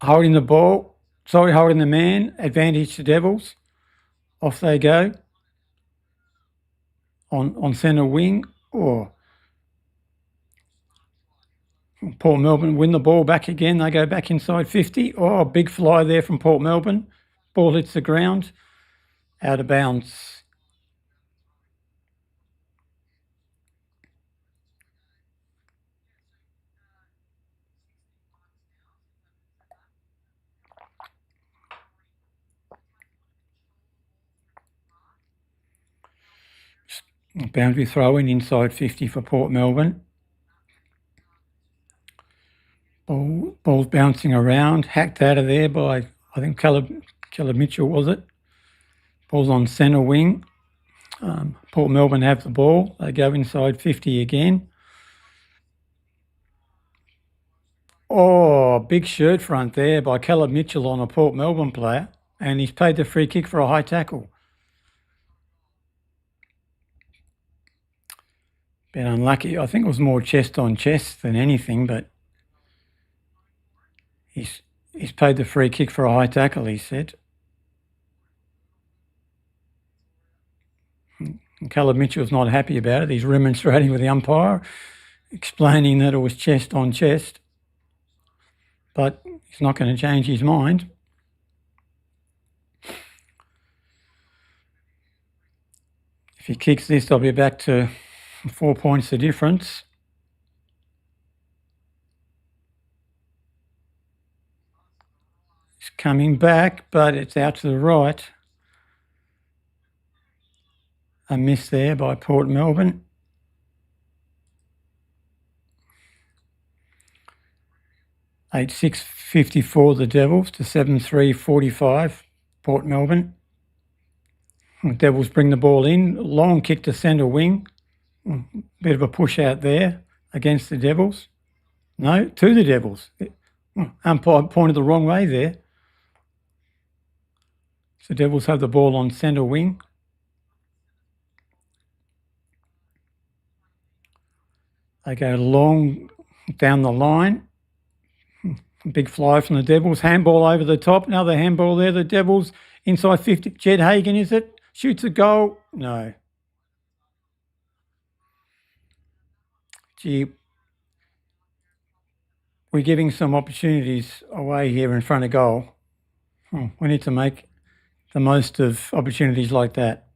Holding the ball. Holding the man. Advantage to Devils. Off they go. On centre wing. Port Melbourne win the ball back again. They go back inside 50. Big fly there from Port Melbourne. Ball hits the ground. out of bounds. Boundary throw in inside 50 for Port Melbourne. Ball's bouncing around, hacked out of there by, I think, Caleb Mitchell, was it? Ball's on centre wing. Port Melbourne have the ball. They go inside 50 again. Oh, big shirt front there by Caleb Mitchell on a Port Melbourne player, and he's paid the free kick for a high tackle. Been unlucky. I think it was more chest on chest than anything, but he's paid the free kick for a high tackle, he said. And Caleb Mitchell's not happy about it. He's remonstrating with the umpire, explaining that it was chest on chest, but he's not going to change his mind. If he kicks this, they'll be back to 4 points the difference. It's coming back, but it's out to the right. A miss there by Port Melbourne. $8-6-54 the Devils to 7-3-45 Port Melbourne. The Devils bring the ball in. Long kick to centre wing. Bit of a push out there against the Devils. No, to the Devils. Umpire pointed the wrong way there. So Devils have the ball on centre wing. They go long down the line. Big fly from the Devils. Handball over the top. Another handball there. The Devils inside 50. Jed Hagan, is it? Shoots a goal. No. Gee, we're giving some opportunities away here in front of goal. We need to make the most of opportunities like that.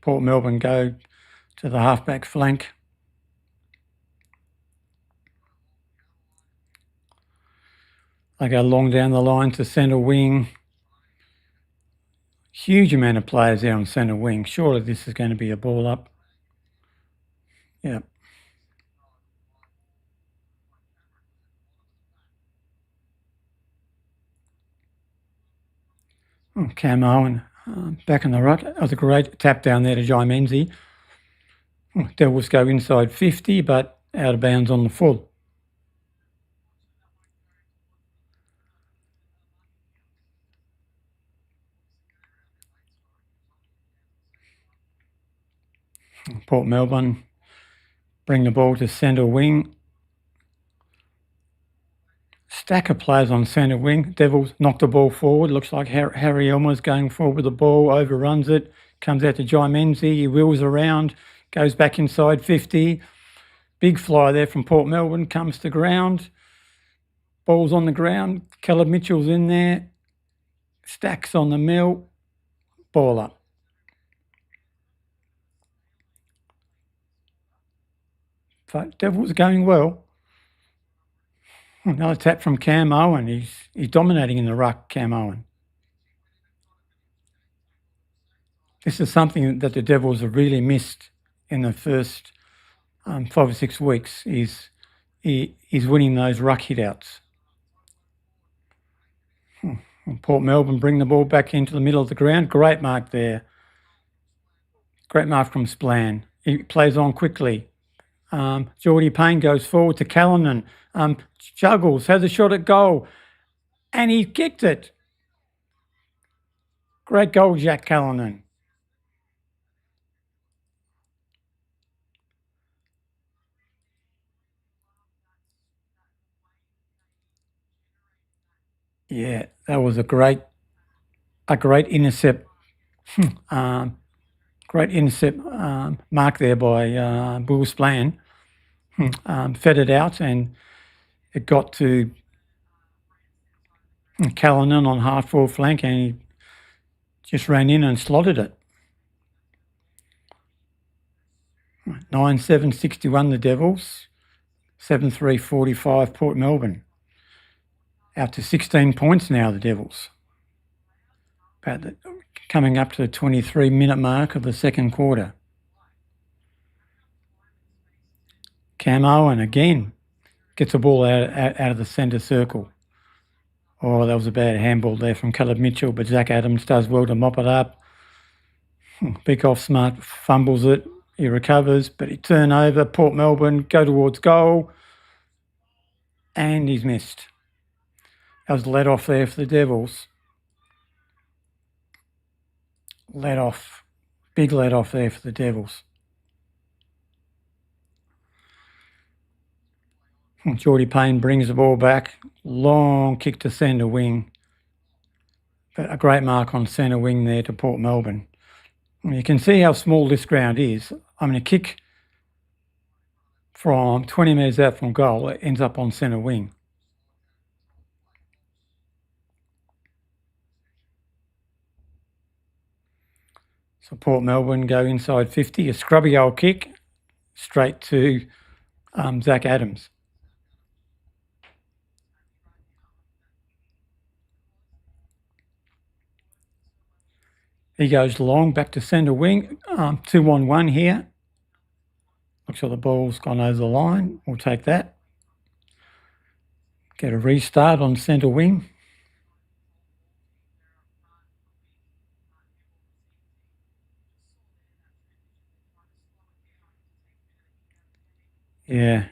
Port Melbourne go to the halfback flank. They go long down the line to centre wing. Huge amount of players there on centre wing. Surely this is going to be a ball up. Yeah. Cam Owen back in the ruck. That was a great tap down there to Jai Menzies. Devils go inside 50, but out of bounds on the full. Port Melbourne bring the ball to centre wing. Stack of players on centre wing. Devils knock the ball forward. Looks like Harry Elmer's going forward with the ball, overruns it, comes out to Jai Menzies. He wheels around, goes back inside 50. Big fly there from Port Melbourne, comes to ground. Ball's on the ground. Caleb Mitchell's in there. Stacks on the mill. Ball up. But Devils going well. Another tap from Cam Owen. He's dominating in the ruck, Cam Owen. This is something that the Devils have really missed in the first 5 or 6 weeks. Is winning those ruck hitouts. Port Melbourne bring the ball back into the middle of the ground. Great mark there. Great mark from Splan. He plays on quickly. Geordie Payne goes forward to Callanan. Juggles, has a shot at goal. And he kicked it. Great goal, Jack Callanan. Yeah, that was a great intercept. Great intercept mark there by Bull Splan. Fed it out and it got to Callanan on half forward flank and he just ran in and slotted it. 9-7-61 the Devils, 7-3-45 Port Melbourne. Out to 16 points now, the Devils. Coming up to the 23-minute mark of the second quarter. Cam Owen again gets the ball out of the centre circle. Oh, that was a bad handball there from Caleb Mitchell, but Zach Adams does well to mop it up. Beekoff Smart fumbles it. He recovers, but he turn over. Port Melbourne go towards goal. And he's missed. That was let off there for the Devils. Let off. Big let off there for the Devils. Geordie Payne brings the ball back. Long kick to centre wing. But a great mark on centre wing there to Port Melbourne. You can see how small this ground is. I'm going to kick from 20 metres out from goal. It ends up on centre wing. So Port Melbourne go inside 50. A scrubby old kick straight to Zach Adams. He goes long, back to centre wing, 2-on-1 here. Looks like the ball's gone over the line. We'll take that. Get a restart on centre wing. Yeah.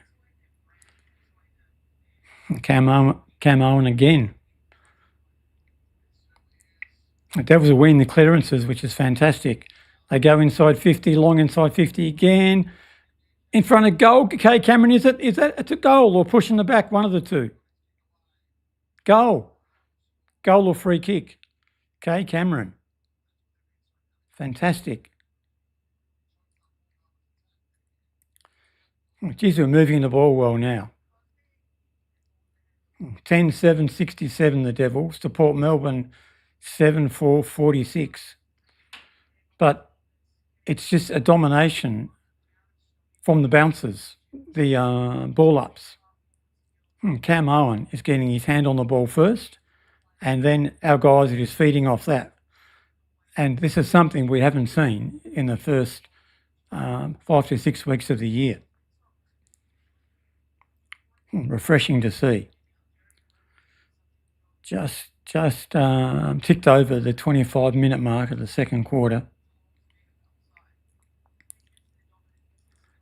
Cam Owen again. The Devils are winning the clearances, which is fantastic. They go inside 50, long inside 50 again. In front of goal. Okay, Cameron, is that it's a goal or pushing the back? One of the two. Goal. Goal or free kick. Okay, Cameron. Fantastic. Geez, we're moving the ball well now. 10-7-67 the Devils to Port Melbourne 7-4-46. But it's just a domination from the bouncers, the ball ups. Cam Owen is getting his hand on the ball first, and then our guys are just feeding off that. And this is something we haven't seen in the first 5 to 6 weeks of the year. Refreshing to see. Just ticked over the 25-minute mark of the second quarter.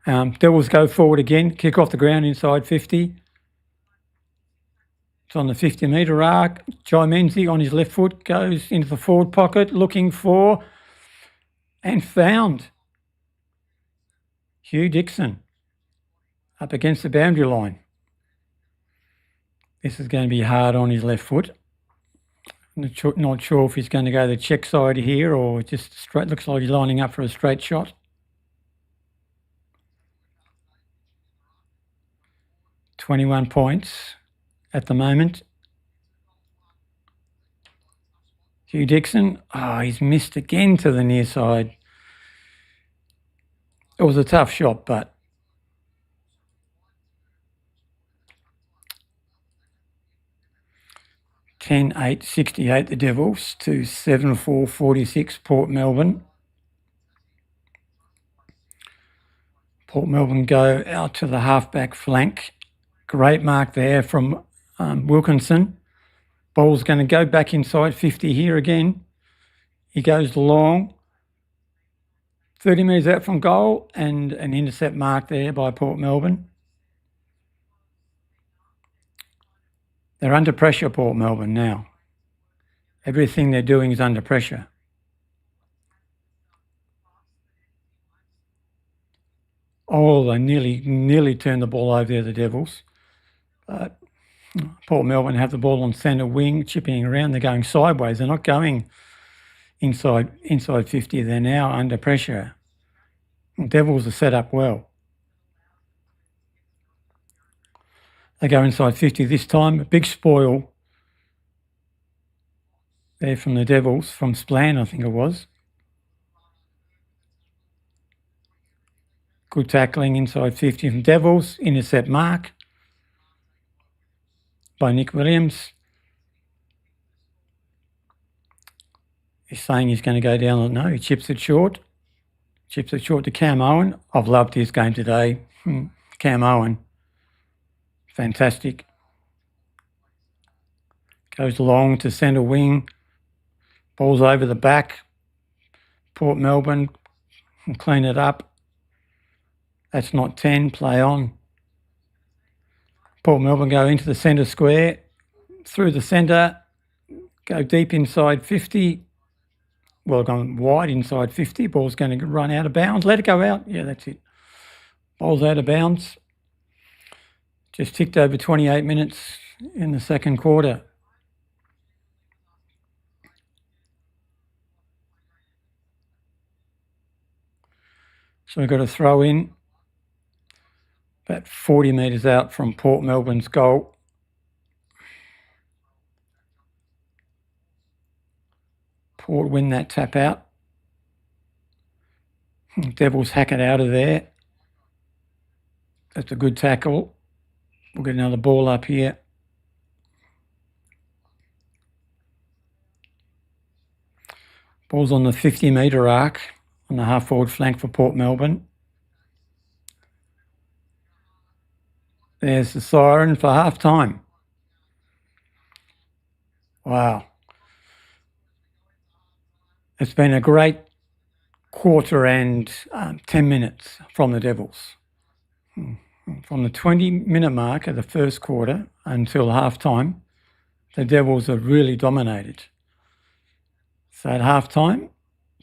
Devils go forward again, kick off the ground inside 50. It's on the 50-metre arc. Jai Menzies on his left foot goes into the forward pocket looking for and found Hugh Dixon up against the boundary line. This is going to be hard on his left foot. Not sure if he's going to go the check side here or just straight. Looks like he's lining up for a straight shot. $21 points at the moment. Hugh Dixon, he's missed again to the near side. It was a tough shot, but $10-8-68 the Devils to 7-4-46 Port Melbourne. Port Melbourne go out to the halfback flank. Great mark there from Wilkinson. Ball's going to go back inside 50 here again. He goes long. 30 metres out from goal and an intercept mark there by Port Melbourne. They're under pressure, Port Melbourne, now. Everything they're doing is under pressure. Oh, they nearly turned the ball over there, the Devils. Port Melbourne have the ball on centre wing, chipping around. They're going sideways. They're not going inside 50. They're now under pressure. The Devils are set up well. They go inside 50 this time. A big spoil there from the Devils, from Splan, I think it was. Good tackling inside 50 from Devils. Intercept mark by Nick Williams. He's saying he's going to go down. No, he chips it short. Chips it short to Cam Owen. I've loved his game today. Cam Owen. Fantastic. Goes long to centre wing. Ball's over the back. Port Melbourne can clean it up. That's not 10. Play on. Port Melbourne go into the centre square. Through the centre. Go deep inside 50. Well, gone wide inside 50. Ball's going to run out of bounds. Let it go out. Yeah, that's it. Ball's out of bounds. Just ticked over 28 minutes in the second quarter. So we've got a throw in about 40 metres out from Port Melbourne's goal. Port win that tap out. Devils hack it out of there. That's a good tackle. We'll get another ball up here. Ball's on the 50-metre arc on the half-forward flank for Port Melbourne. There's the siren for half-time. Wow. It's been a great quarter and 10 minutes from the Devils. From the 20-minute mark of the first quarter until half-time, the Devils have really dominated. So at half-time,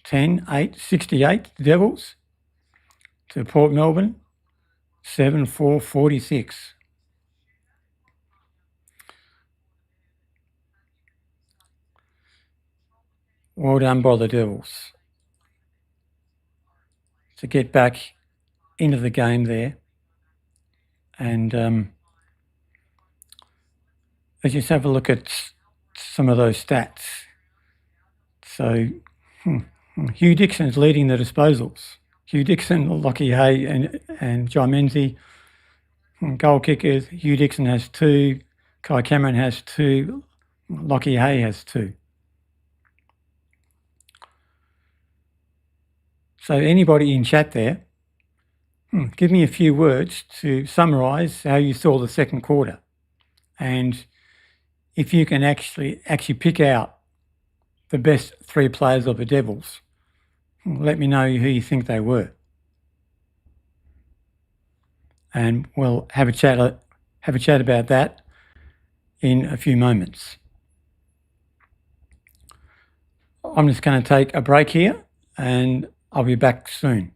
10-8, 68, the Devils, to Port Melbourne, 7-4, 46. Well done by the Devils to get back into the game there. And let's just have a look at some of those stats. So Hugh Dixon's leading the disposals. Hugh Dixon, Lockie Hay and Jai Menzies. Goal kickers, Hugh Dixon has 2, Kai Cameron has 2, Lockie Hay has 2. So anybody in chat there, give me a few words to summarise how you saw the second quarter. And if you can actually pick out the best 3 players of the Devils, let me know who you think they were. And we'll have a chat about that in a few moments. I'm just going to take a break here and I'll be back soon.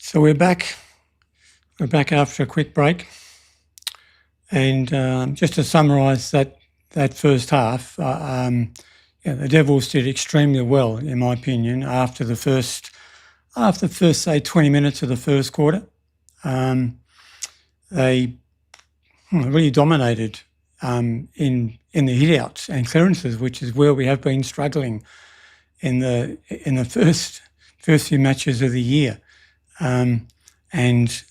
So we're back. We're back after a quick break. And just to summarise that first half, the Devils did extremely well, in my opinion, after the first, say, 20 minutes of the first quarter. They really dominated in the hitouts and clearances, which is where we have been struggling in the first few matches of the year. And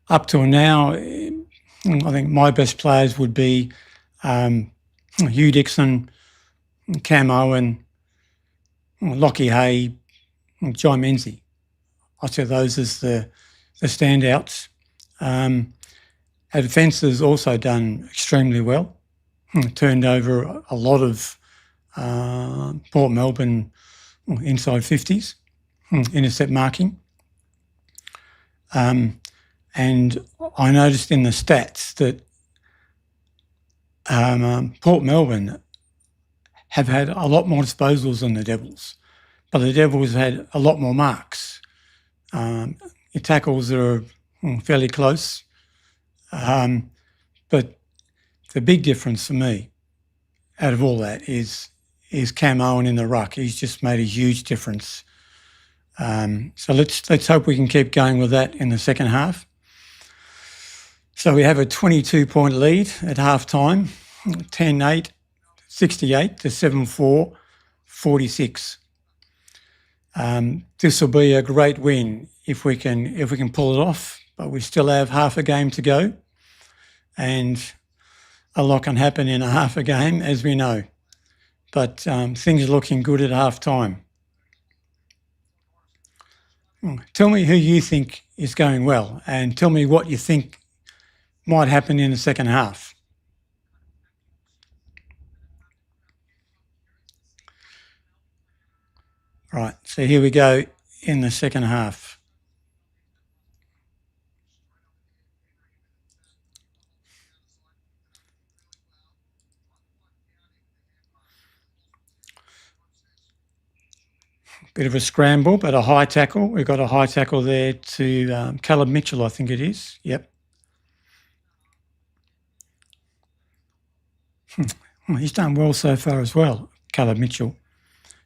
up till now, I think my best players would be Hugh Dixon, Cam Owen, Lockie Hay, John Menzies. I see those as the standouts. Our defence has also done extremely well. Turned over a lot of Port Melbourne inside 50s, intercept marking. And I noticed in the stats that Port Melbourne have had a lot more disposals than the Devils, but the Devils had a lot more marks. Your tackles are fairly close, but the big difference for me out of all that is Cam Owen in the ruck. He's just made a huge difference. So let's hope we can keep going with that in the second half. So we have a 22-point lead at half-time, 10-8, 68 to 7-4, 46. This will be a great win if we can pull it off, but we still have half a game to go, and a lot can happen in a half a game, as we know. But things are looking good at half-time. Tell me who you think is going well, and tell me what you think might happen in the second half. Right, so here we go in the second half. Bit of a scramble, but a high tackle. We've got a high tackle there to Caleb Mitchell, I think it is. Yep. He's done well so far as well, Caleb Mitchell.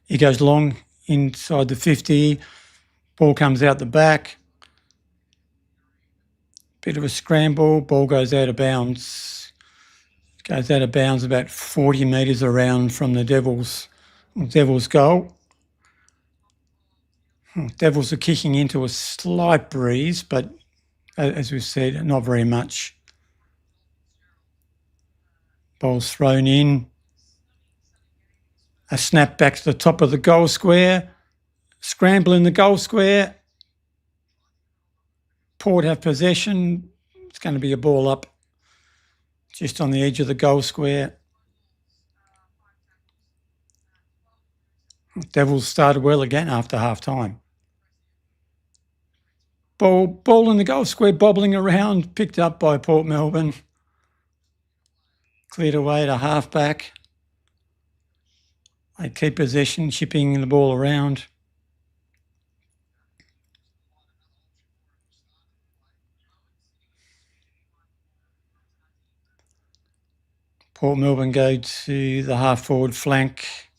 He goes long inside the 50. Ball comes out the back. Bit of a scramble. Ball goes out of bounds. Goes out of bounds about 40 metres around from the Devils goal. Devils are kicking into a slight breeze, but as we've said, not very much. Ball's thrown in. A snap back to the top of the goal square. Scramble in the goal square. Port have possession. It's going to be a ball up just on the edge of the goal square. Devils started well again after half-time. Ball in the goal square, bobbling around, picked up by Port Melbourne. Cleared away to half-back. They keep possession, chipping the ball around. Port Melbourne go to the half-forward flank.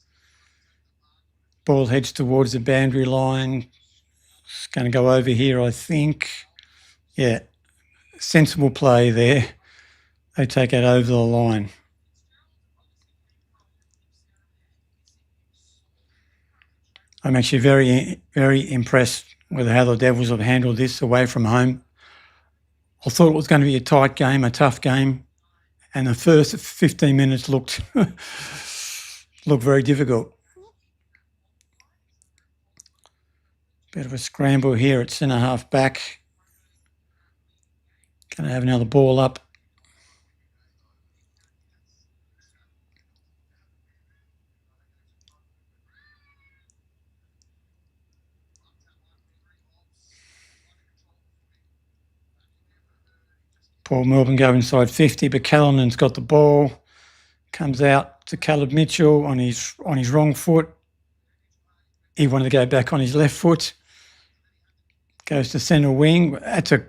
Ball heads towards the boundary line. It's going to go over here, I think. Yeah, sensible play there. They take it over the line. I'm actually very, very impressed with how the Devils have handled this away from home. I thought it was going to be a tight game, a tough game, and the first 15 minutes looked very difficult. Bit of a scramble here at centre half back. Going to have another ball up. Port Melbourne go inside 50, but Callanan's got the ball. Comes out to Caleb Mitchell on his wrong foot. He wanted to go back on his left foot. goes to centre wing. That's a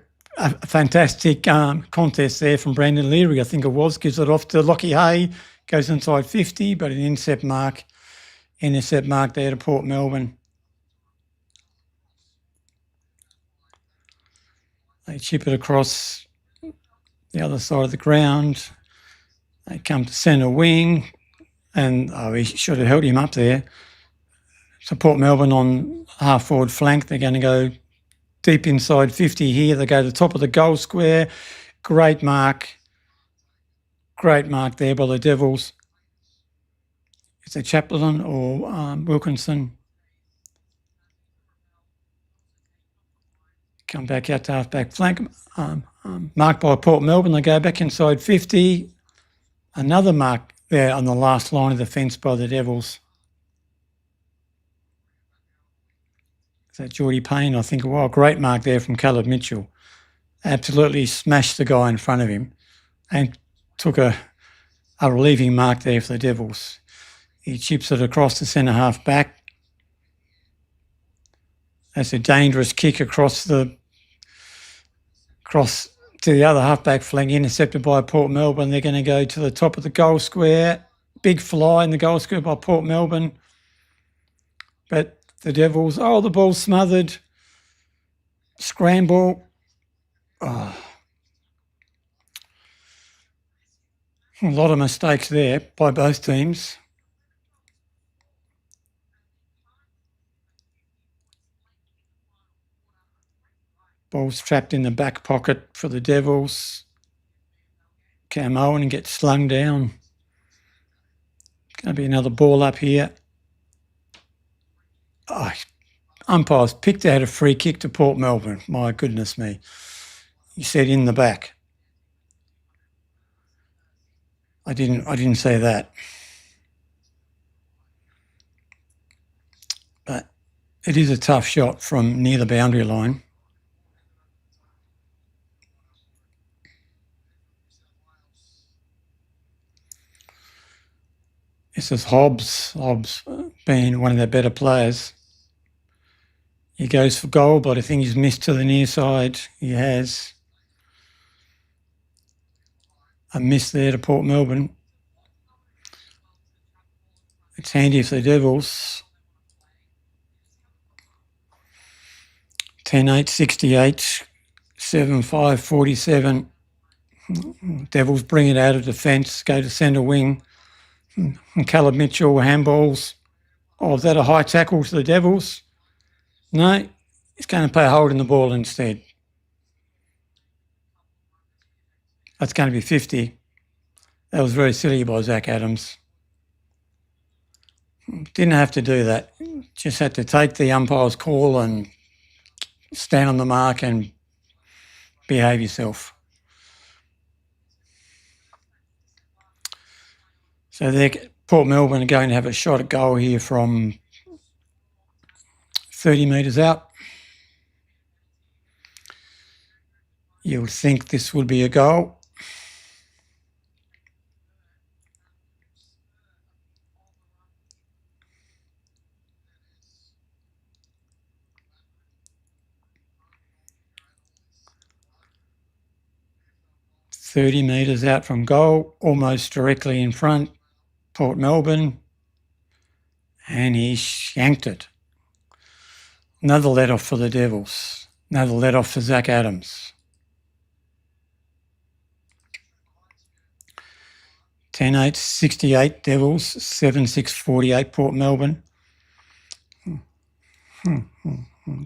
fantastic contest there from Brandon Leary, I think it was. Gives it off to Lockie Hay, goes inside 50, but an intercept mark there to Port Melbourne. They chip it across the other side of the ground. They come to centre wing, and he should have held him up there. So Port Melbourne on half-forward flank, they're going to go deep inside 50 here. They go to the top of the goal square. Great mark there by the Devils. Is it Chaplin or Wilkinson? Come back out to half-back flank. Marked by Port Melbourne. They go back inside 50. Another mark there on the last line of the fence by the Devils. Is that Geordie Payne? I think, well, great mark there from Caleb Mitchell. Absolutely smashed the guy in front of him and took a relieving mark there for the Devils. He chips it across the centre half back. That's a dangerous kick across to the other half-back flank, intercepted by Port Melbourne. They're going to go to the top of the goal square. Big fly in the goal square by Port Melbourne. But the Devils, the ball's smothered. Scramble. A lot of mistakes there by both teams. Ball's trapped in the back pocket for the Devils. Cam Owen gets slung down. Going to be another ball up here. Umpires picked out a free kick to Port Melbourne. My goodness me. He said in the back. I didn't say that. But it is a tough shot from near the boundary line. This is Hobbs. Hobbs being one of their better players. He goes for goal, but I think he's missed to the near side. He has. A miss there to Port Melbourne. It's handy for the Devils. 10-8, 68, 7-5, 47. Devils bring it out of defence, go to centre wing. And Caleb Mitchell handballs. Is that a high tackle to the Devils? No, he's going to play holding the ball instead. That's going to be 50. That was very silly by Zach Adams. Didn't have to do that. Just had to take the umpire's call and stand on the mark and behave yourself. So Port Melbourne are going to have a shot at goal here from 30 metres out. You would think this would be a goal. .30 metres out from goal, almost directly in front. Port Melbourne, and he shanked it. Another let-off for the Devils. Another let-off for Zach Adams. 10-8, 68 Devils, 7-6, 48 Port Melbourne.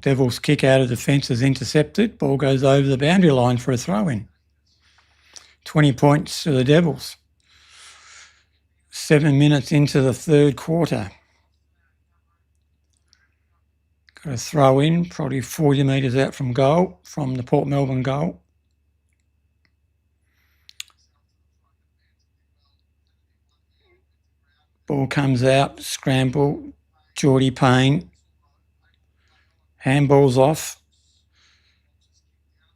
Devils kick out of defence is intercepted. Ball goes over the boundary line for a throw-in. 20 points to the Devils. 7 minutes into the third quarter. Got a throw in, probably 40 metres out from goal, from the Port Melbourne goal. Ball comes out, scramble, Geordie Payne. Handball's off.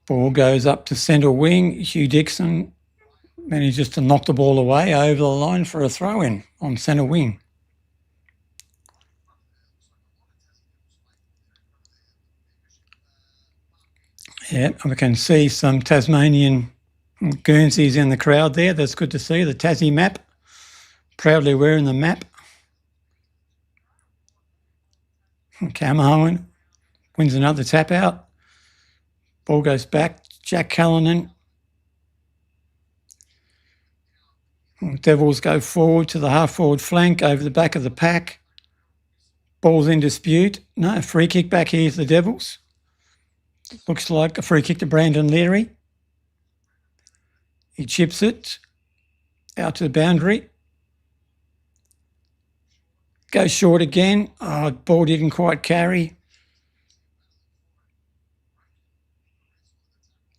Ball goes up to centre wing, Hugh Dixon manages to knock the ball away over the line for a throw-in on centre wing. Yeah, we can see some Tasmanian Guernseys in the crowd there. That's good to see. The Tassie map, proudly wearing the map. Camahoan wins another tap out. Ball goes back. Jack Callanan. Devils go forward to the half-forward flank over the back of the pack. Ball's in dispute. No, free kick back here to the Devils. Looks like a free kick to Brandon Leary. He chips it out to the boundary. Goes short again. Oh, ball didn't quite carry.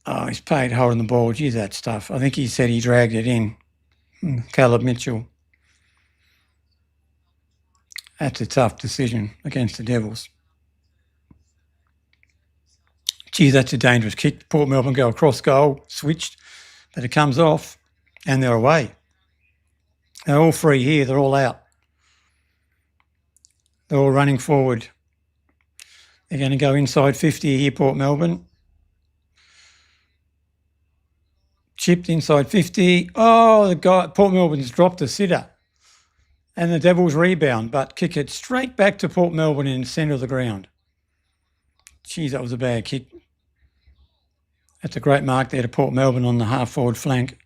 Oh, he's paid holding the ball. Geez, that stuff. I think he said he dragged it in. Caleb Mitchell. That's a tough decision against the Devils. Geez, that's a dangerous kick. Port Melbourne go across goal, switched, but it comes off and they're away. They're all free here. They're all out. They're all running forward. They're going to go inside 50 here, Port Melbourne. Chipped inside 50. Oh, the guy, Port Melbourne's dropped a sitter. And the Devils rebound, but kick it straight back to Port Melbourne in the centre of the ground. Geez, that was a bad kick. That's a great mark there to Port Melbourne on the half-forward flank.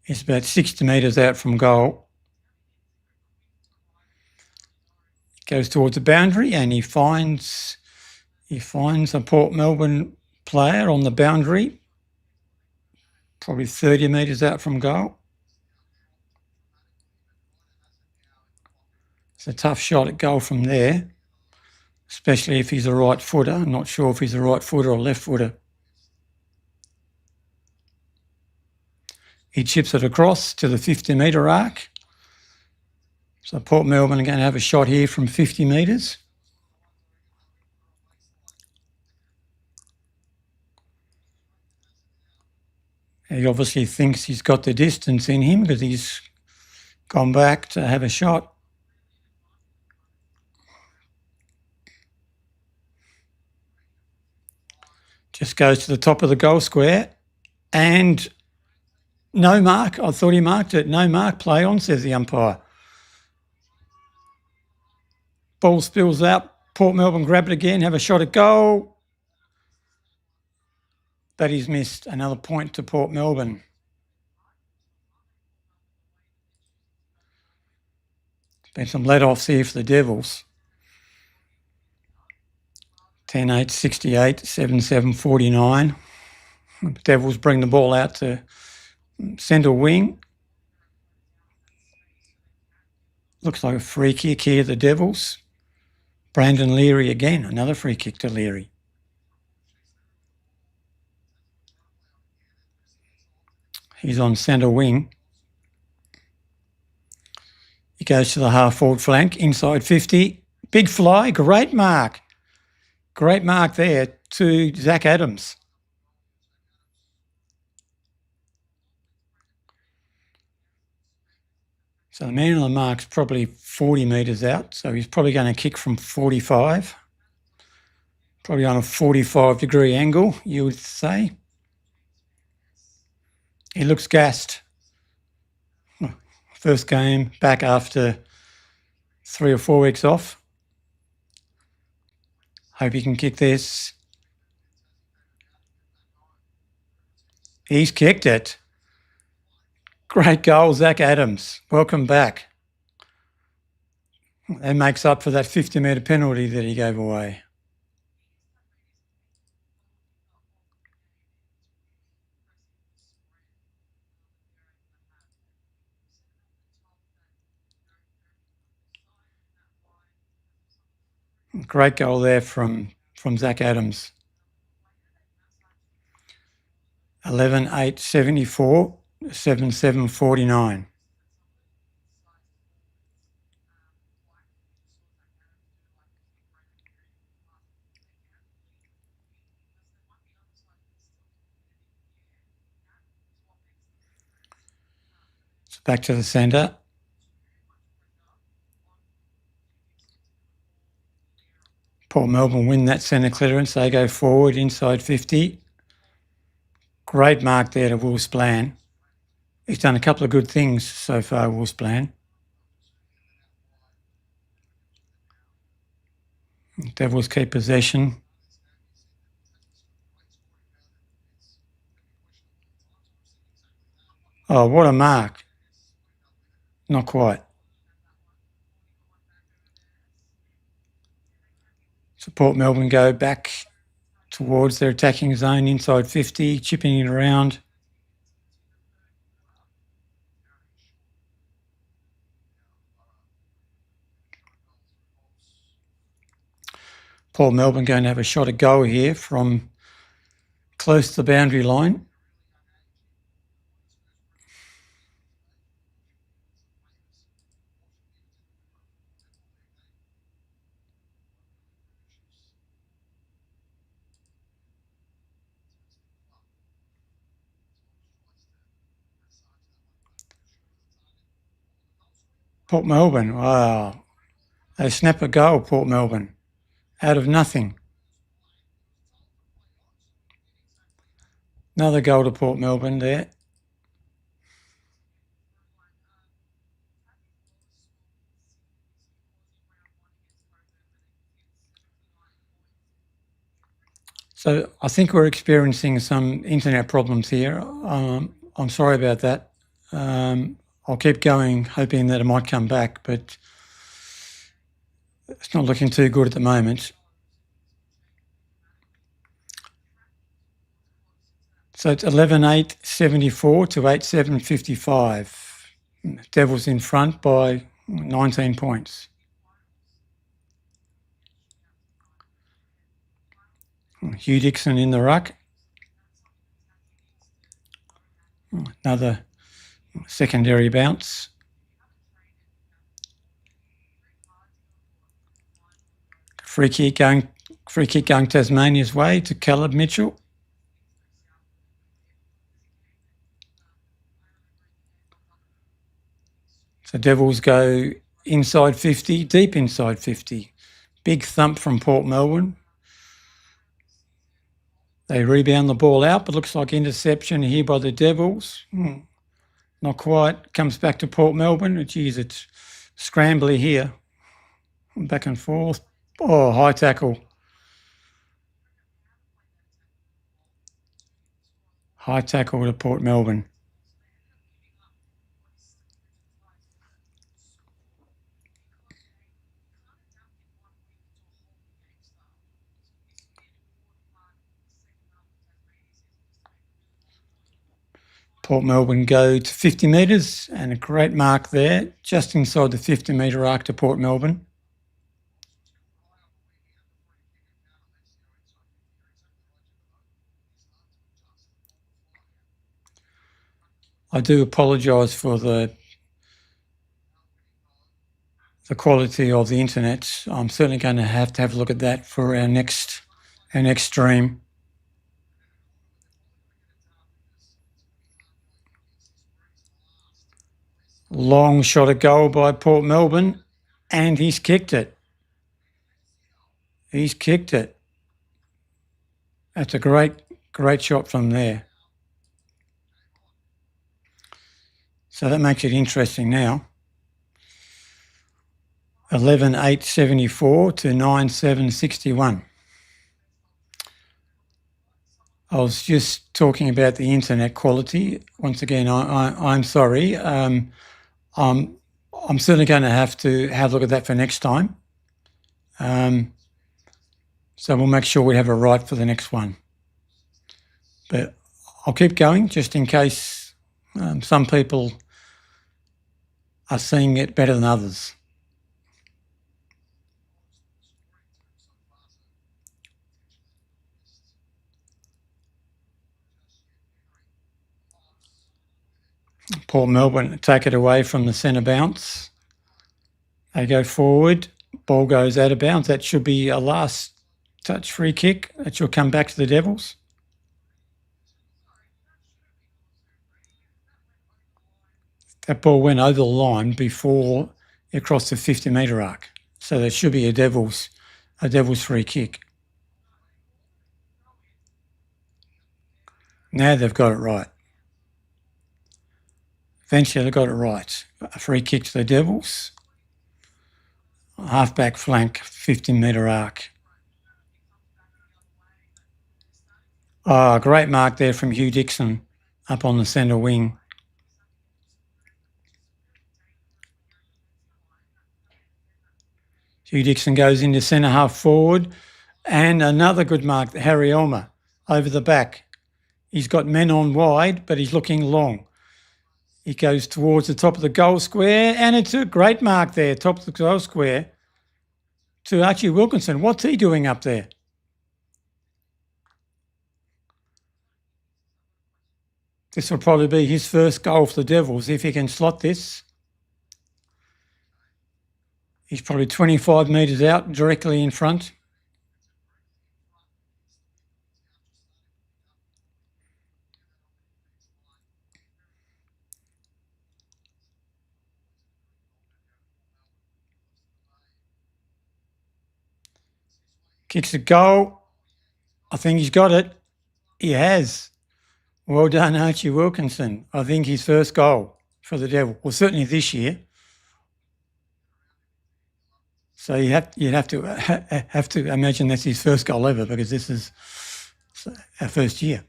It's about 60 metres out from goal. Goes towards the boundary and he finds a Port Melbourne player on the boundary, probably 30 metres out from goal. It's a tough shot at goal from there, especially if he's a right footer. I'm not sure if he's a right footer or left footer. He chips it across to the 50-metre arc. So Port Melbourne are going to have a shot here from 50 metres. He obviously thinks he's got the distance in him because he's gone back to have a shot. Just goes to the top of the goal square and no mark. I thought he marked it. No mark, play on, says the umpire. Ball spills out. Port Melbourne grab it again, have a shot at goal. But he's missed. Another point to Port Melbourne. Been some let-offs here for the Devils. 10-8, 68, 7-7, 49. Devils bring the ball out to centre wing. Looks like a free kick here, the Devils. Brandon Leary again, another free kick to Leary. He's on centre wing. He goes to the half-forward flank, inside 50. Big fly, great mark. Great mark there to Zach Adams. So the man on the mark's probably 40 metres out, so he's probably going to kick from 45. Probably on a 45-degree angle, you would say. He looks gassed. First game back after 3 or 4 weeks off. Hope he can kick this. He's kicked it. Great goal, Zach Adams. Welcome back. That makes up for that 50-metre penalty that he gave away. Great goal there from Zach Adams. 11-8, 74, 7-7, 49. So back to the centre. Port Melbourne win that centre clearance. They go forward inside 50. Great mark there to Will Splan. He's done a couple of good things so far, Will Splan. Devils keep possession. Oh, what a mark. Not quite. So Port Melbourne go back towards their attacking zone inside 50, chipping it around. Port Melbourne going to have a shot at goal here from close to the boundary line. Port Melbourne, wow. They snap a goal, Port Melbourne, out of nothing. Another goal to Port Melbourne there. So I think we're experiencing some internet problems here. I'm sorry about that. I'll keep going, hoping that it might come back, but it's not looking too good at the moment. So it's 11-8-74 to 8-7-55. Devils in front by 19 points. Hugh Dixon in the ruck. Another secondary bounce. Free kick going Tasmania's way to Caleb Mitchell. So Devils go inside 50, deep inside 50. Big thump from Port Melbourne. They rebound the ball out, but looks like interception here by the Devils. Not quite. Comes back to Port Melbourne. Geez, it's scrambly here. Back and forth. Oh, high tackle. High tackle to Port Melbourne. Port Melbourne go to 50 metres and a great mark there, just inside the 50-metre arc to Port Melbourne. I do apologise for the quality of the internet. I'm certainly going to have a look at that for our next stream. Long shot at goal by Port Melbourne, and he's kicked it. He's kicked it. That's a great shot from there. So that makes it interesting now. 11-8-74 to 9-7-61. I was just talking about the internet quality. Once again, I'm sorry. I'm certainly going to have a look at that for next time. So we'll make sure we have it right for the next one. But I'll keep going just in case some people are seeing it better than others. Port Melbourne take it away from the centre bounce. They go forward. Ball goes out of bounds. That should be a last touch free kick. That should come back to the Devils. That ball went over the line before it crossed the 50-metre arc. So there should be a Devils a Devils free kick. Now they've got it right. Eventually they got it right. A free kick to the Devils. Half-back flank, 50-metre arc. Oh, great mark there from Hugh Dixon up on the centre wing. Hugh Dixon goes into centre half forward. And another good mark, Harry Elmer, over the back. He's got men on wide, but he's looking long. He goes towards the top of the goal square, and it's a great mark there, top of the goal square, to Archie Wilkinson. What's he doing up there? This will probably be his first goal for the Devils if he can slot this. He's probably 25 metres out, directly in front. Kicks a goal. I think he's got it. He has. Well done, Archie Wilkinson. I think his first goal for the Devil. Well, certainly this year. So you'd have to imagine that's his first goal ever, because this is our first year.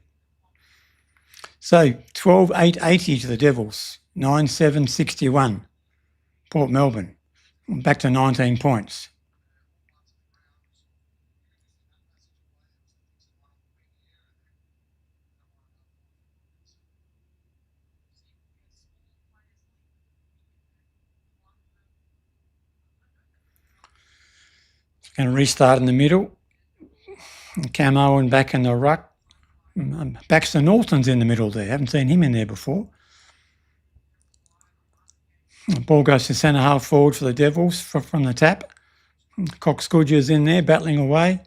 So 12,880 to the Devils, 9,761. Port Melbourne, back to 19 points. Going to restart in the middle. Cam Owen back in the ruck. Baxter Norton's in the middle there. Haven't seen him in there before. The ball goes to centre half forward for the Devils from the tap. Cox Goodger's in there battling away.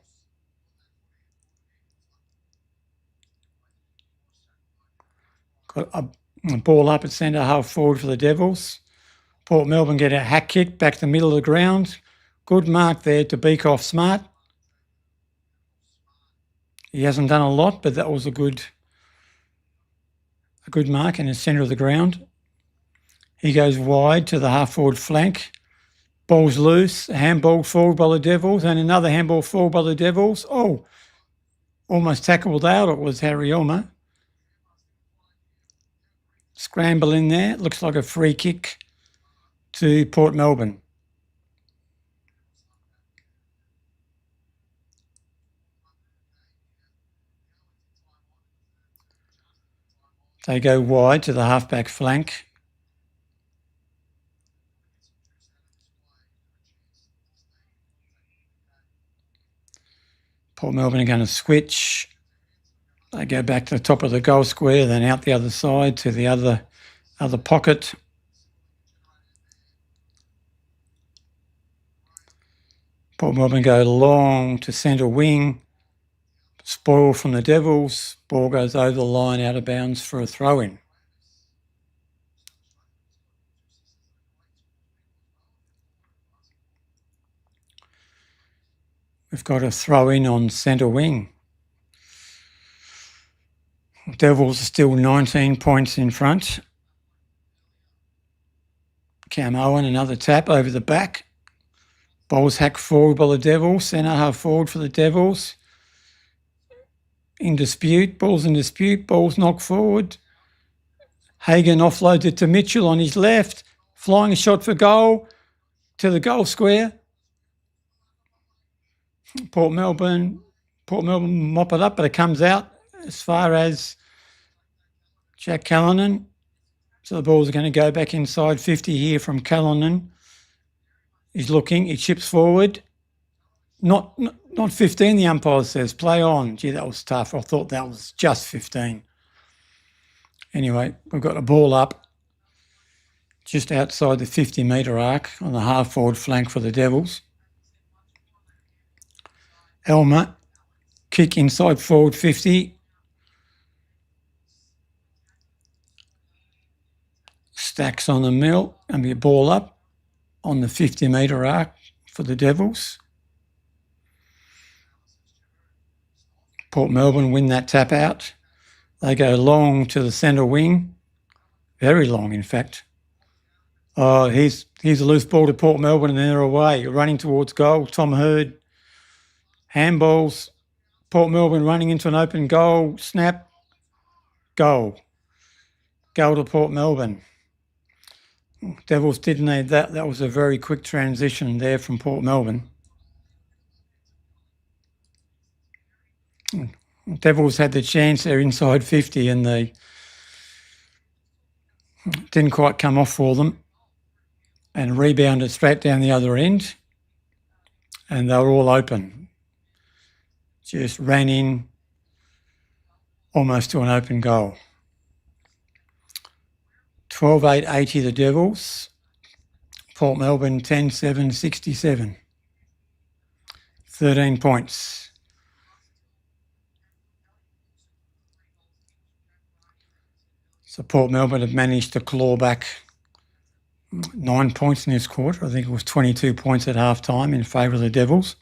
Got a ball up at centre half forward for the Devils. Port Melbourne get a hack kick back to the middle of the ground. Good mark there to Beekoff Smart. He hasn't done a lot, but that was a good mark in the centre of the ground. He goes wide to the half-forward flank. Ball's loose, handball forward by the Devils, and another handball forward by the Devils. Oh, almost tackled out. It was Harry Elmer. Scramble in there. Looks like a free kick to Port Melbourne. They go wide to the half-back flank. Port Melbourne are going to switch. They go back to the top of the goal square, then out the other side to the other pocket. Port Melbourne go long to centre wing. Spoil from the Devils. Ball goes over the line out of bounds for a throw-in. We've got a throw-in on centre wing. Devils are still 19 points in front. Cam Owen, another tap over the back. Ball's hacked forward by the Devils. Centre half forward for the Devils. In dispute. Ball's in dispute. Ball's knocked forward. Hagan offloads it to Mitchell on his left. Flying shot for goal to the goal square. Port Melbourne mop it up, but it comes out as far as Jack Callanan. So the ball's going to go back inside 50 here from Callanan. He's looking. He chips forward. Not 15, the umpire says. Play on. Gee, that was tough. I thought that was just 15. Anyway, we've got a ball up just outside the 50-metre arc on the half-forward flank for the Devils. Elmer, kick inside forward 50. Stacks on the mill and be a ball up on the 50-metre arc for the Devils. Port Melbourne win that tap out. They go long to the centre wing, very long in fact. Oh, here's a loose ball to Port Melbourne and they're away, running towards goal. Tom Hurd, handballs, Port Melbourne running into an open goal, snap, goal. Goal to Port Melbourne. Devils didn't need that. That was a very quick transition there from Port Melbourne. Devils had the chance there inside 50 and they didn't quite come off for them and rebounded straight down the other end and they were all open. Just ran in almost to an open goal. 12-8-80 the Devils. Port Melbourne 10-7-67. 13 points. So Port Melbourne have managed to claw back 9 points in this quarter. I think it was 22 points at half-time in favour of the Devils.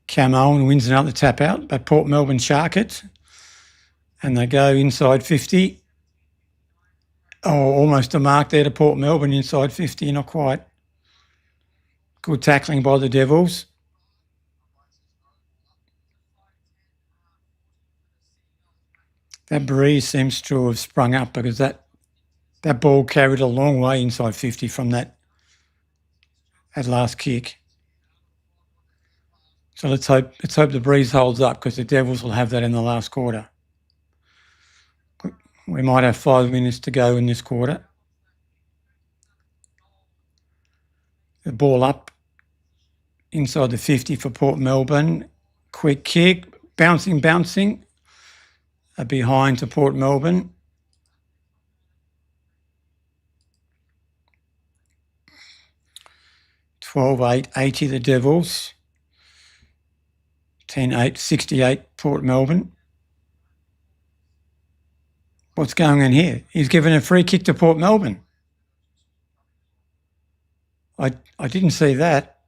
Cam Owen wins another tap out, but Port Melbourne shark it and they go inside 50. Oh, almost a mark there to Port Melbourne inside 50, not quite. Good tackling by the Devils. That breeze seems to have sprung up because that ball carried a long way inside 50 from that last kick. So let's hope the breeze holds up because the Devils will have that in the last quarter. We might have 5 minutes to go in this quarter. The ball up inside the 50 for Port Melbourne. Quick kick, bouncing. A behind to Port Melbourne. (12-8-80 the Devils. 10-8-68 Port Melbourne. What's going on here? He's given a free kick to Port Melbourne. I didn't see that.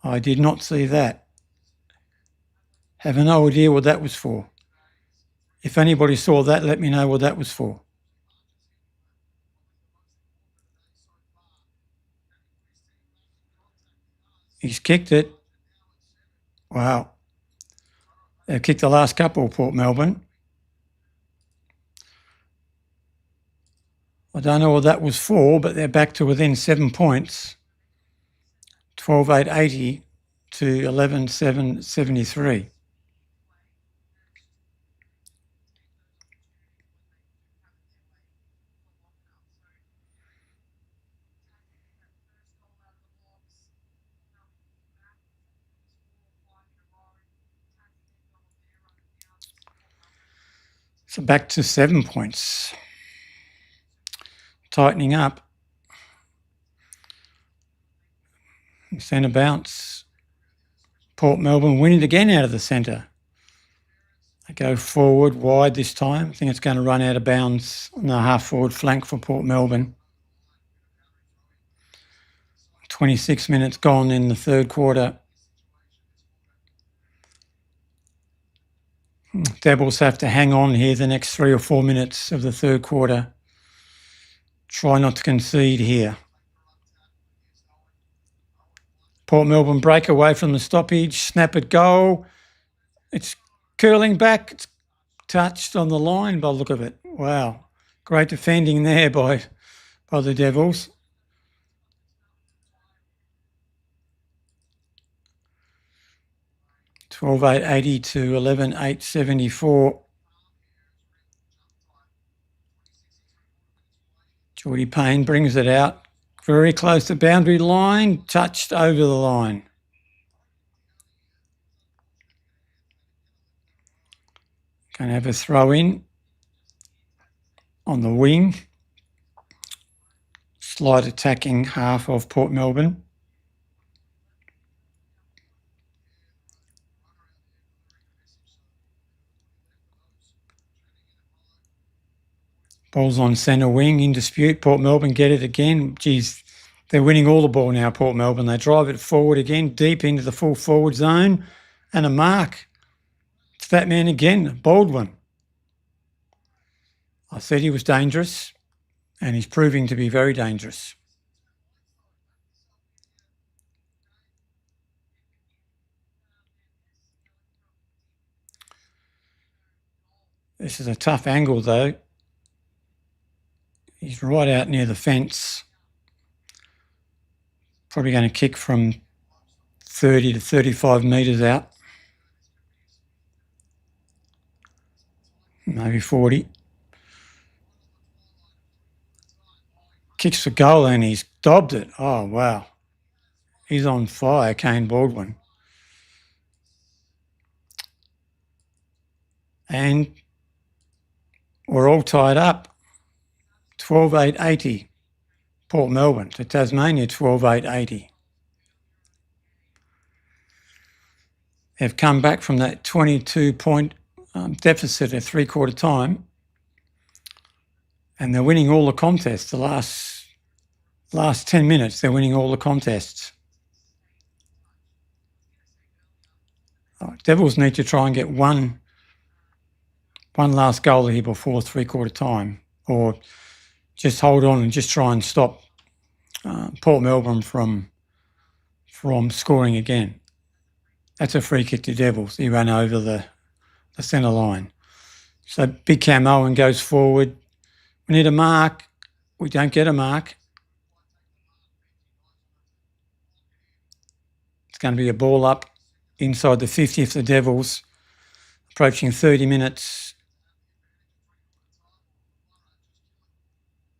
I did not see that. Have no idea what that was for. If anybody saw that, let me know what that was for. He's kicked it. Wow. They've kicked the last couple, Port Melbourne. I don't know what that was for, but they're back to within 7 points. 12-8-80 to 11-7-73. So back to 7 points. Tightening up. Centre bounce. Port Melbourne win it again out of the centre. They go forward wide this time. I think it's going to run out of bounds on the half-forward flank for Port Melbourne. 26 minutes gone in the third quarter. Devils have to hang on here the next 3 or 4 minutes of the third quarter. Try not to concede here. Port Melbourne break away from the stoppage, snap at goal. It's curling back. It's touched on the line by the look of it. Wow. Great defending there by the Devils. (12-8-80 to 11-8-74. Geordie Payne brings it out. Very close to boundary line, touched over the line. Going to have a throw in on the wing. Slight attacking half of Port Melbourne. Ball's on centre wing, in dispute. Port Melbourne get it again. Geez, They're winning all the ball now, Port Melbourne. They drive it forward again, deep into the full forward zone, and a mark. It's that man again, Baldwin. I said he was dangerous, and he's proving to be very dangerous. This is a tough angle, though. He's right out near the fence. Probably going to kick from 30 to 35 metres out. Maybe 40. Kicks for goal and he's dobbed it. Oh, wow. He's on fire, Kane Baldwin. And we're all tied up. 12-8-80. Port Melbourne to Tasmania, 12-8-80. They've come back from that 22-point deficit at three-quarter time, and they're winning all the contests. The last 10 minutes, they're winning all the contests. Devils need to try and get one last goal here before three-quarter time, or just hold on and just try and stop Port Melbourne from scoring again. That's a free kick to Devils. He ran over the centre line. So Big Cam Owen goes forward. We need a mark. We don't get a mark. It's going to be a ball up inside the 50th, the Devils, approaching 30 minutes.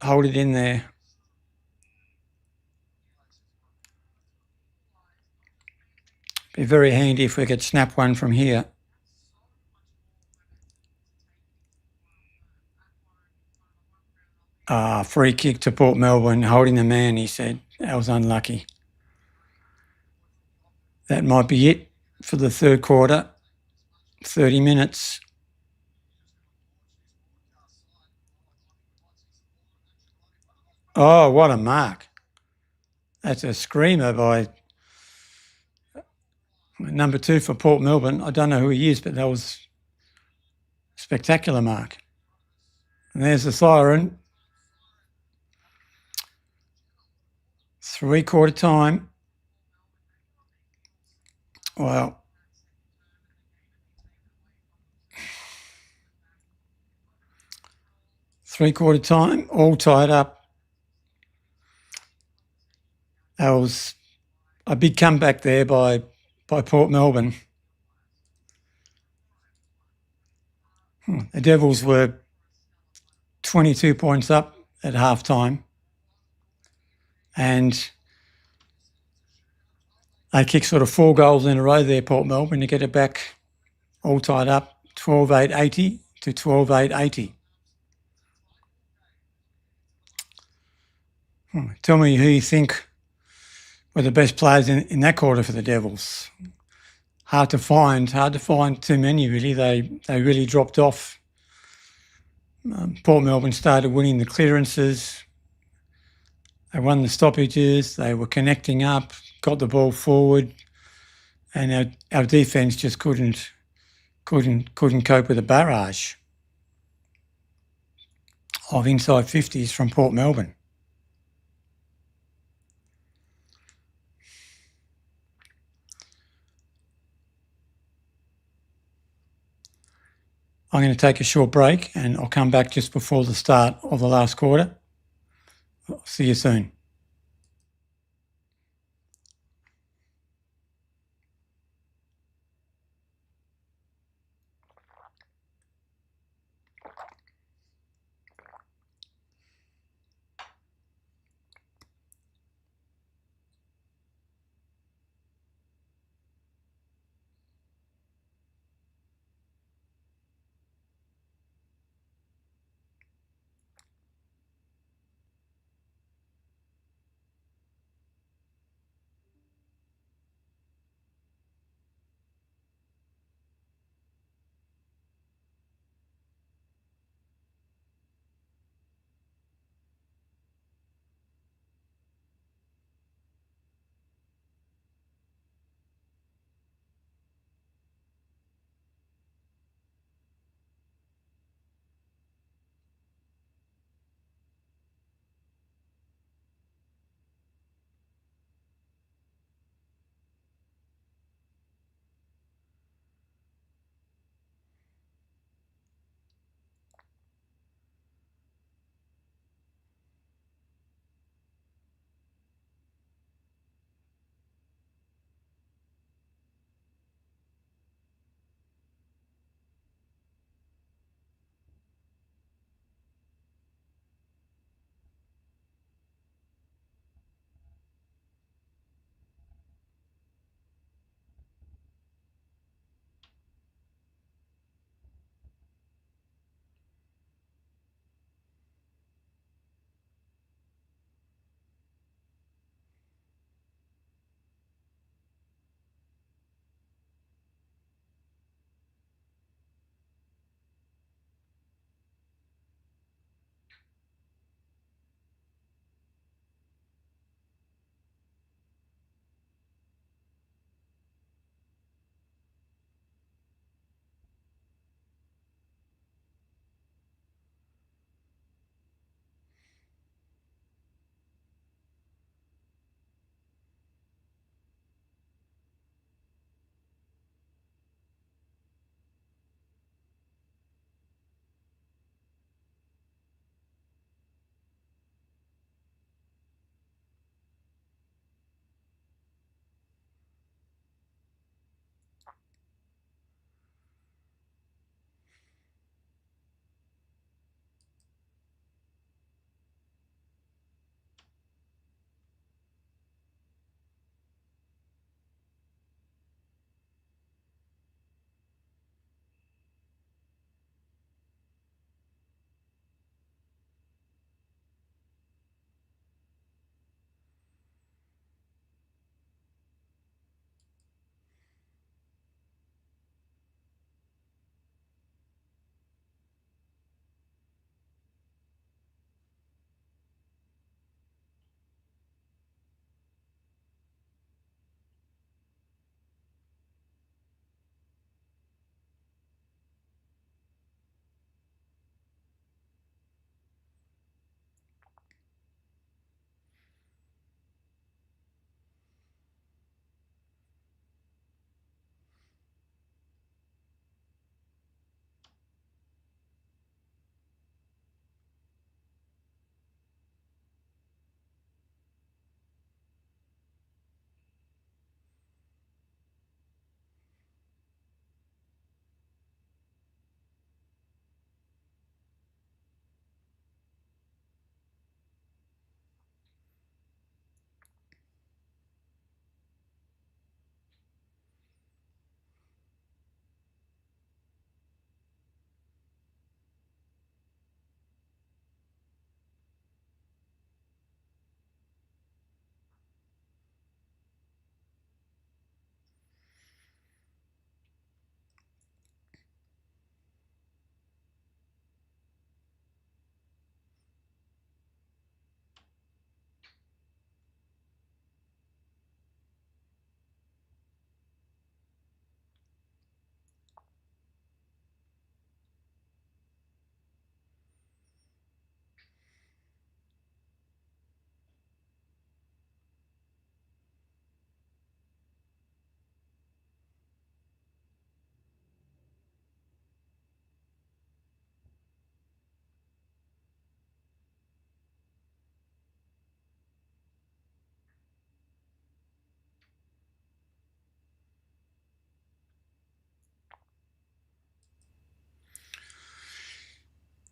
Hold it in there. Be very handy if we could snap one from here. Free kick to Port Melbourne, holding the man, he said. That was unlucky. That might be it for the third quarter. 30 minutes. Oh, what a mark. That's a screamer by number 2 for Port Melbourne. I don't know who he is, but that was a spectacular mark. And there's the siren. Three-quarter time. Well, three-quarter time, all tied up. That was a big comeback there by Port Melbourne. The Devils were 22 points up at half-time, and they kicked sort of 4 goals in a row there, Port Melbourne, to get it back all tied up, 12-8-80 to 12-8-80. Tell me who you think were the best players in that quarter for the Devils. Hard to find too many, really. They really dropped off. Port Melbourne started winning the clearances. They won the stoppages. They were connecting up, got the ball forward, and our defence just couldn't cope with the barrage of inside 50s from Port Melbourne. I'm going to take a short break and I'll come back just before the start of the last quarter. I'll see you soon.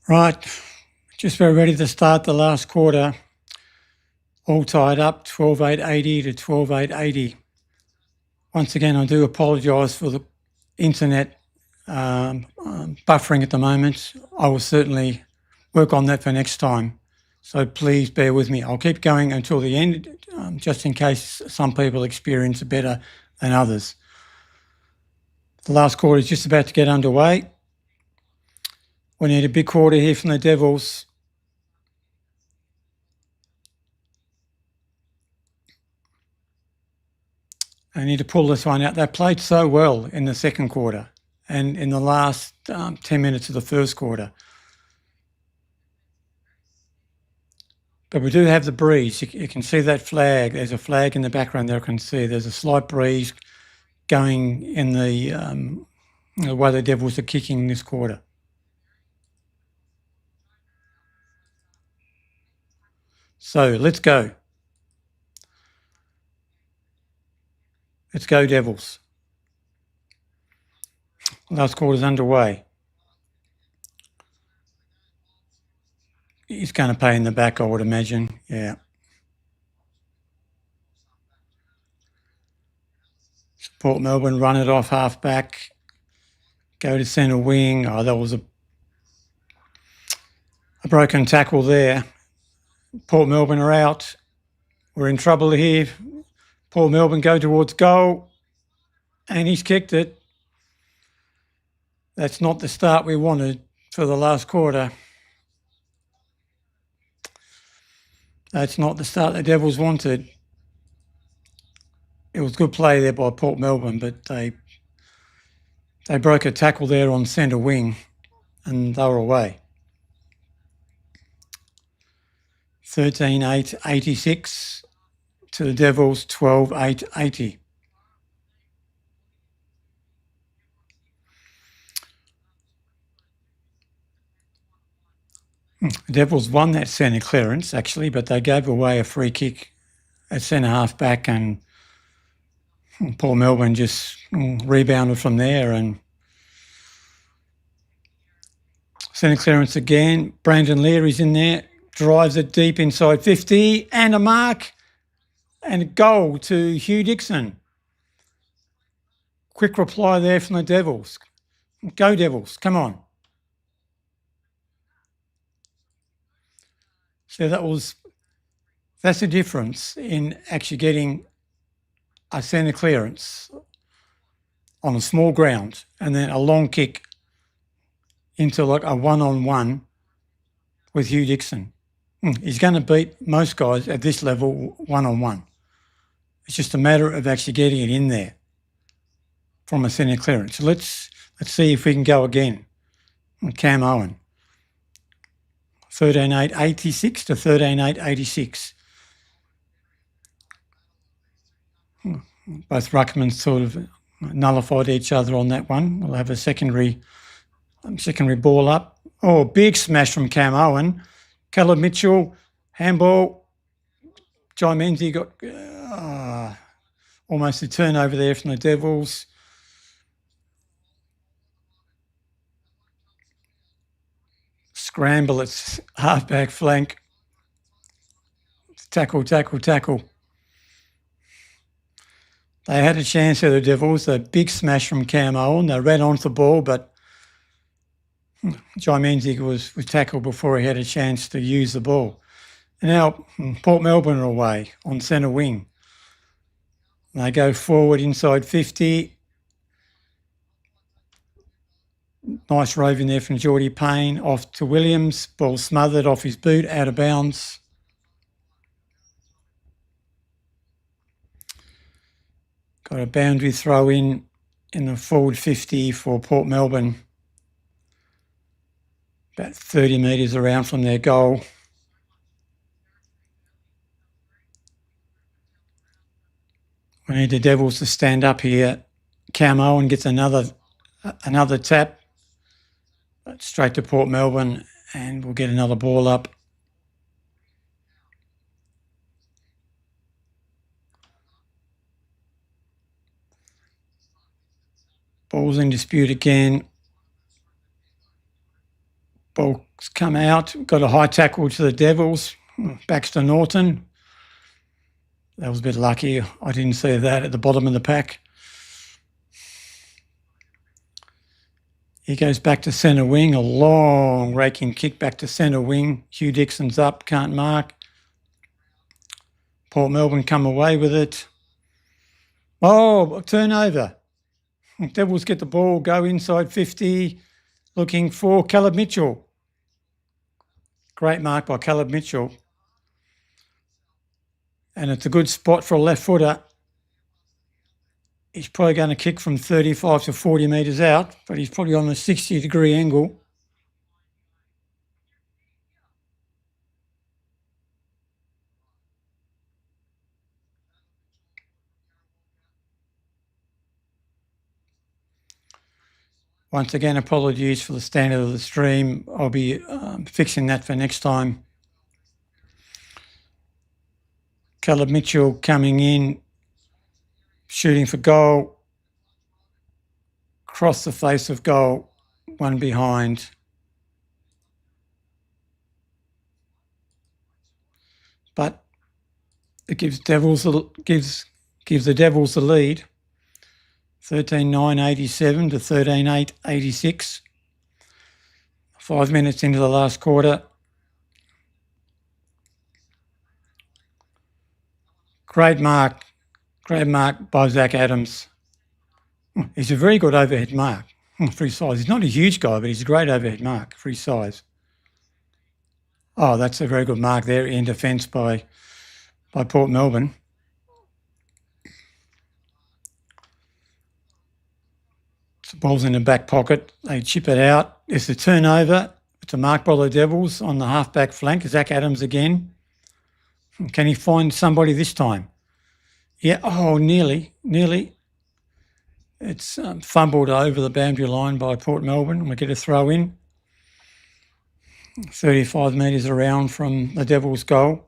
Right, just about ready to start the last quarter. All tied up, 12,880 to 12,880. Once again, I do apologise for the internet buffering at the moment. I will certainly work on that for next time. So please bear with me. I'll keep going until the end, just in case some people experience it better than others. The last quarter is just about to get underway. We need a big quarter here from the Devils. They need to pull this one out. They played so well in the second quarter and in the last 10 minutes of the first quarter. But we do have the breeze. You can see that flag. There's a flag in the background there. I can see there's a slight breeze going in the way the Devils are kicking this quarter. So let's go. Let's go, Devils. Last quarter's underway. He's going to pay in the back, I would imagine. Yeah. Port Melbourne run it off half back. Go to centre wing. Oh, that was a broken tackle there. Port Melbourne are out. We're in trouble here. Port Melbourne go towards goal. And he's kicked it. That's not the start we wanted for the last quarter. That's not the start the Devils wanted. It was good play there by Port Melbourne, but they broke a tackle there on centre wing and they were away. 13-8-86 to the Devils, 12-8-80. The Devils won that centre clearance, actually, but they gave away a free kick at centre half back and Port Melbourne just rebounded from there and centre clearance again. Brandon Leary's in there, drives it deep inside 50 and a mark and a goal to Hugh Dixon. Quick reply there from the Devils. Go Devils, come on. So that's the difference in actually getting a centre clearance on a small ground and then a long kick into like a one-on-one with Hugh Dixon. He's going to beat most guys at this level one-on-one. It's just a matter of actually getting it in there from a centre clearance. So let's see if we can go again. Cam Owen. 13-8-86 to 13-8-86. Both ruckmans sort of nullified each other on that one. We'll have a secondary ball up. Oh, big smash from Cam Owen. Caleb Mitchell, handball. Jai Menzies got almost a turnover there from the Devils. Scramble, it's half-back flank. Tackle. They had a chance for the Devils, a big smash from Cam Owen. They ran onto the ball, but Jai Menzies was tackled before he had a chance to use the ball. And now Port Melbourne are away on centre wing. They go forward inside 50. Nice roving there from Geordie Payne. Off to Williams. Ball smothered off his boot, out of bounds. Got a boundary throw in the forward 50 for Port Melbourne. About 30 metres around from their goal. We need the Devils to stand up here. Cam Owen gets another tap. Straight to Port Melbourne and we'll get another ball up. Ball's in dispute again. Ball's come out, got a high tackle to the Devils. Baxter Norton. That was a bit lucky. I didn't see that at the bottom of the pack. He goes back to centre wing, a long raking kick back to centre wing. Hugh Dixon's up, can't mark. Port Melbourne come away with it. Oh, turnover. Devils get the ball, go inside 50, looking for Caleb Mitchell. Great mark by Caleb Mitchell. And it's a good spot for a left footer. He's probably going to kick from 35 to 40 metres out, but he's probably on a 60-degree angle. Once again, apologies for the standard of the stream. I'll be fixing that for next time. Caleb Mitchell coming in, shooting for goal. Cross the face of goal, one behind. But it gives the Devils the lead. 13-9-87 to 13-8-86. 5 minutes into the last quarter. Great mark by Zach Adams. He's a very good overhead mark for his size. He's not a huge guy, but he's a great overhead mark for his size. Oh, that's a very good mark there in defence by Port Melbourne. The ball's in the back pocket. They chip it out. It's a turnover. It's a mark by the Devils on the half-back flank. Zach Adams again. Can he find somebody this time? Yeah, oh, nearly. It's fumbled over the boundary line by Port Melbourne. We get a throw in. 35 metres around from the Devils' goal.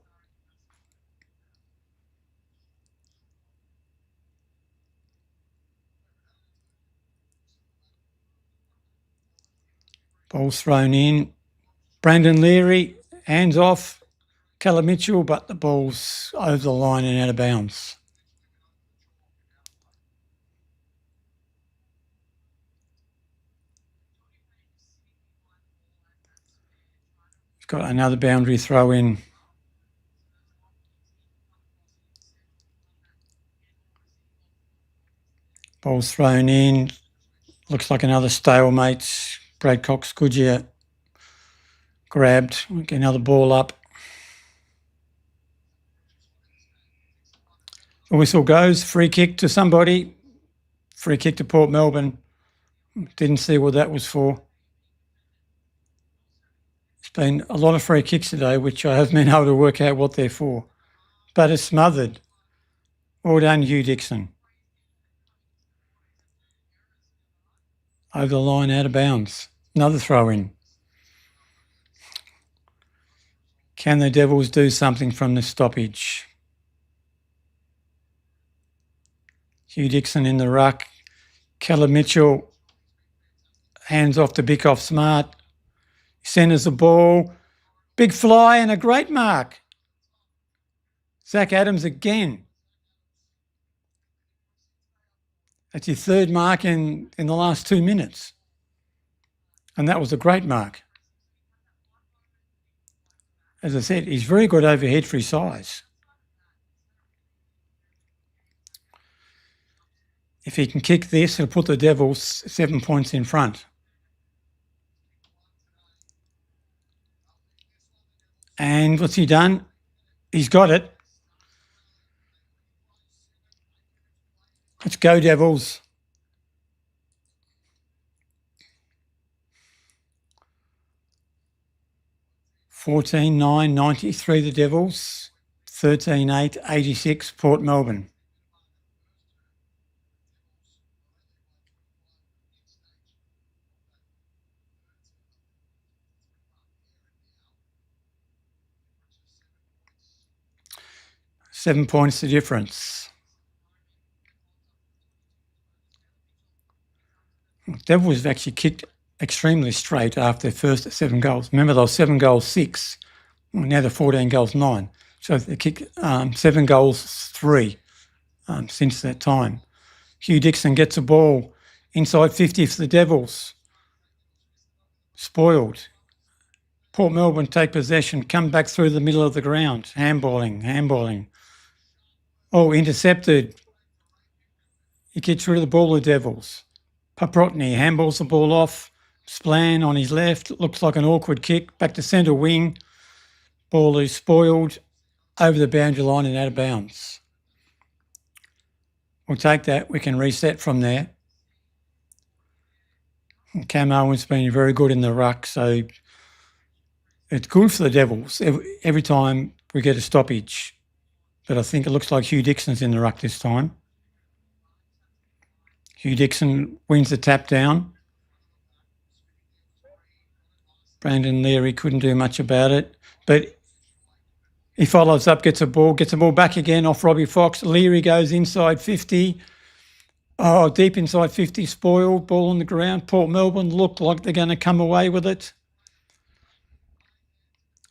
Ball's thrown in. Brandon Leary, hands off. Caleb Mitchell, but the ball's over the line and out of bounds. He's got another boundary throw in. Ball's thrown in. Looks like another stalemate. Brad Cox-Goodyear grabbed. Get another ball up. The whistle goes. Free kick to somebody. Free kick to Port Melbourne. Didn't see what that was for. It's been a lot of free kicks today, which I haven't been able to work out what they're for. But it's smothered. Well done, Hugh Dixon. Over the line, out of bounds. Another throw in. Can the Devils do something from the stoppage? Hugh Dixon in the ruck. Caleb Mitchell, hands off to Bickoff Smart. Centres the ball. Big fly and a great mark. Zach Adams again. That's your third mark in the last 2 minutes. And that was a great mark. As I said, he's very good overhead for his size. If he can kick this, he'll put the Devils 7 points in front. And what's he done? He's got it. Let's go, Devils. $14-9-93 the Devils. 13-8-86 Port Melbourne. Seven points the difference. Devils have actually kicked extremely straight after their first 7 goals. Remember, they were 7 goals 6. Well, now they're 14 goals 9. So they kicked 7 goals 3 since that time. Hugh Dixon gets a ball inside 50 for the Devils. Spoiled. Port Melbourne take possession, come back through the middle of the ground. Handballing. Oh, intercepted. He gets rid of the ball, the Devils. Paprotny handballs the ball off. Splan on his left. Looks like an awkward kick. Back to centre wing. Ball is spoiled. Over the boundary line and out of bounds. We'll take that. We can reset from there. Cam Owen's been very good in the ruck, so it's good for the Devils every time we get a stoppage. But I think it looks like Hugh Dixon's in the ruck this time. Hugh Dixon wins the tap down. Brandon Leary couldn't do much about it, but he follows up, gets the ball back again off Robbie Fox. Leary goes inside 50. Oh, deep inside 50, spoiled, ball on the ground. Port Melbourne look like they're going to come away with it.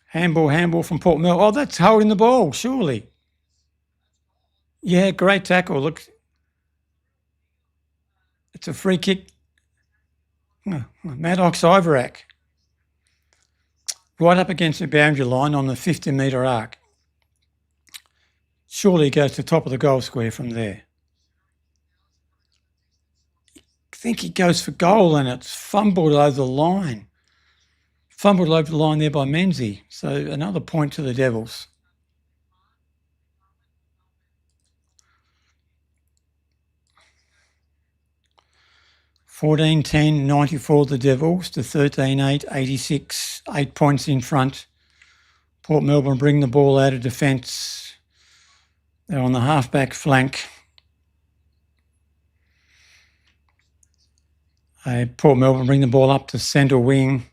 Handball from Port Melbourne. Oh, that's holding the ball, surely. Yeah, great tackle. Look, it's a free kick. Maddox Iverack. Right up against the boundary line on the 50-metre arc. Surely he goes to the top of the goal square from there. I think he goes for goal and it's fumbled over the line. Fumbled over the line there by Menzies. So another point to the Devils. $14-10-94 the Devils to 13-8-86. 8 points in front. Port Melbourne bring the ball out of defence. They're on the half-back flank. Port Melbourne bring the ball up to centre wing.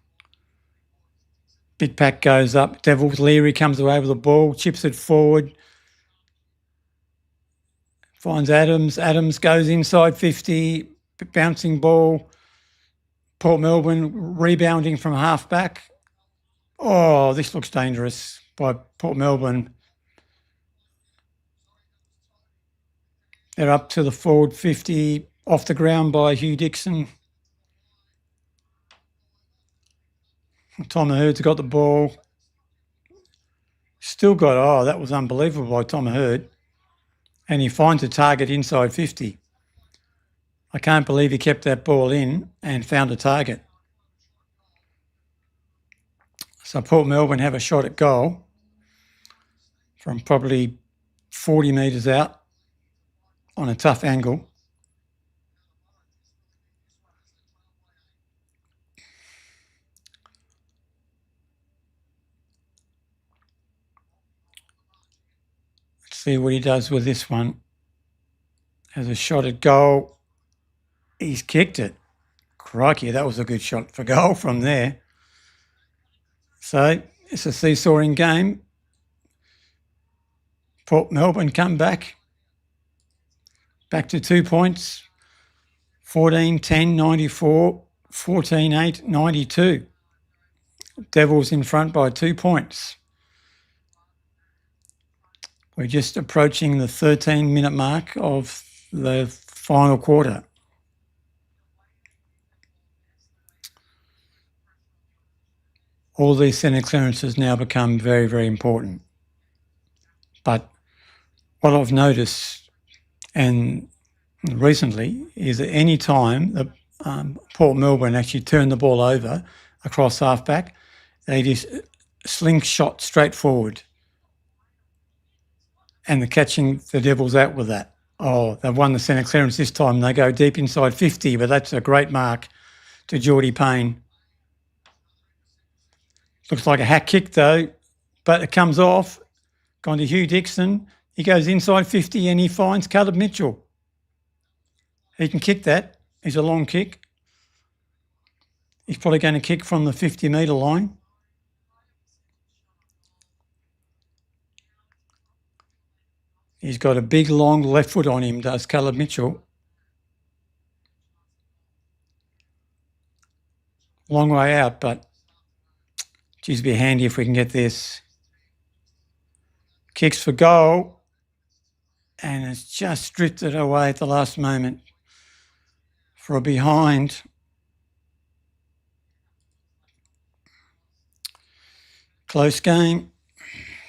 Big pack goes up. Devils, Leary comes away with the ball, chips it forward. Finds Adams. Adams goes inside 50. Bouncing ball. Port Melbourne rebounding from half-back. Oh, this looks dangerous by Port Melbourne. They're up to the forward 50, off the ground by Hugh Dixon. Tom Hurd's got the ball. Still got, that was unbelievable by Tom Hurd. And he finds a target inside 50. I can't believe he kept that ball in and found a target. So Port Melbourne have a shot at goal from probably 40 metres out on a tough angle. Let's see what he does with this one. Has a shot at goal. He's kicked it. Crikey, that was a good shot for goal from there. So it's a seesawing game. Port Melbourne come back to 2 points. 14-10-94, 14-8-92. Devils in front by 2 points. We're just approaching the 13-minute mark of the final quarter. All these centre clearances now become very, very important. But what I've noticed and recently is that any time that Port Melbourne actually turn the ball over across half-back, they just slingshot straight forward. And they're catching the Devils out with that. Oh, they've won the centre clearance this time. They go deep inside 50, but that's a great mark to Geordie Payne. Looks like a hack kick though, but it comes off. Gone to Hugh Dixon. He goes inside 50 and he finds Caleb Mitchell. He can kick that. It's a long kick. He's probably going to kick from the 50-metre line. He's got a big, long left foot on him, does Caleb Mitchell. Long way out, but geez, it'd be handy if we can get this. Kicks for goal, and it's just drifted away at the last moment for a behind. Close game,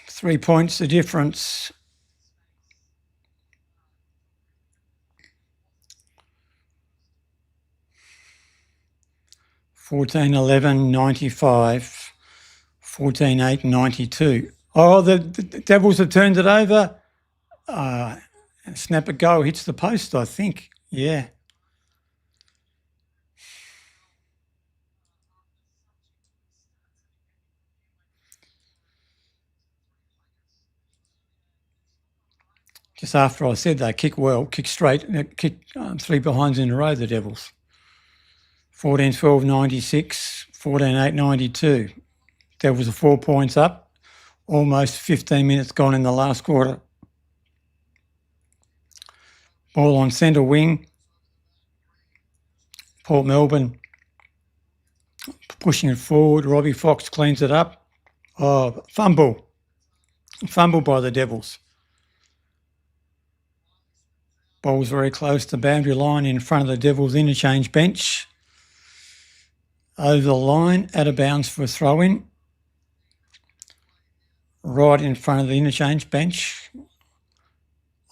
3 points the difference. $14.11.95, 14.8.92. Oh, the Devils have turned it over. Snap a goal, hits the post, I think. Yeah. Just after I said they kick well, kick straight, kick 3 behinds in a row, the Devils. 14.12.96, 14.8.92. Devils are 4 points up, almost 15 minutes gone in the last quarter. Ball on centre wing. Port Melbourne pushing it forward. Robbie Fox cleans it up. Oh, fumble. Fumble by the Devils. Ball's very close to the boundary line in front of the Devils interchange bench. Over the line, out of bounds for a throw-in. Right in front of the interchange bench.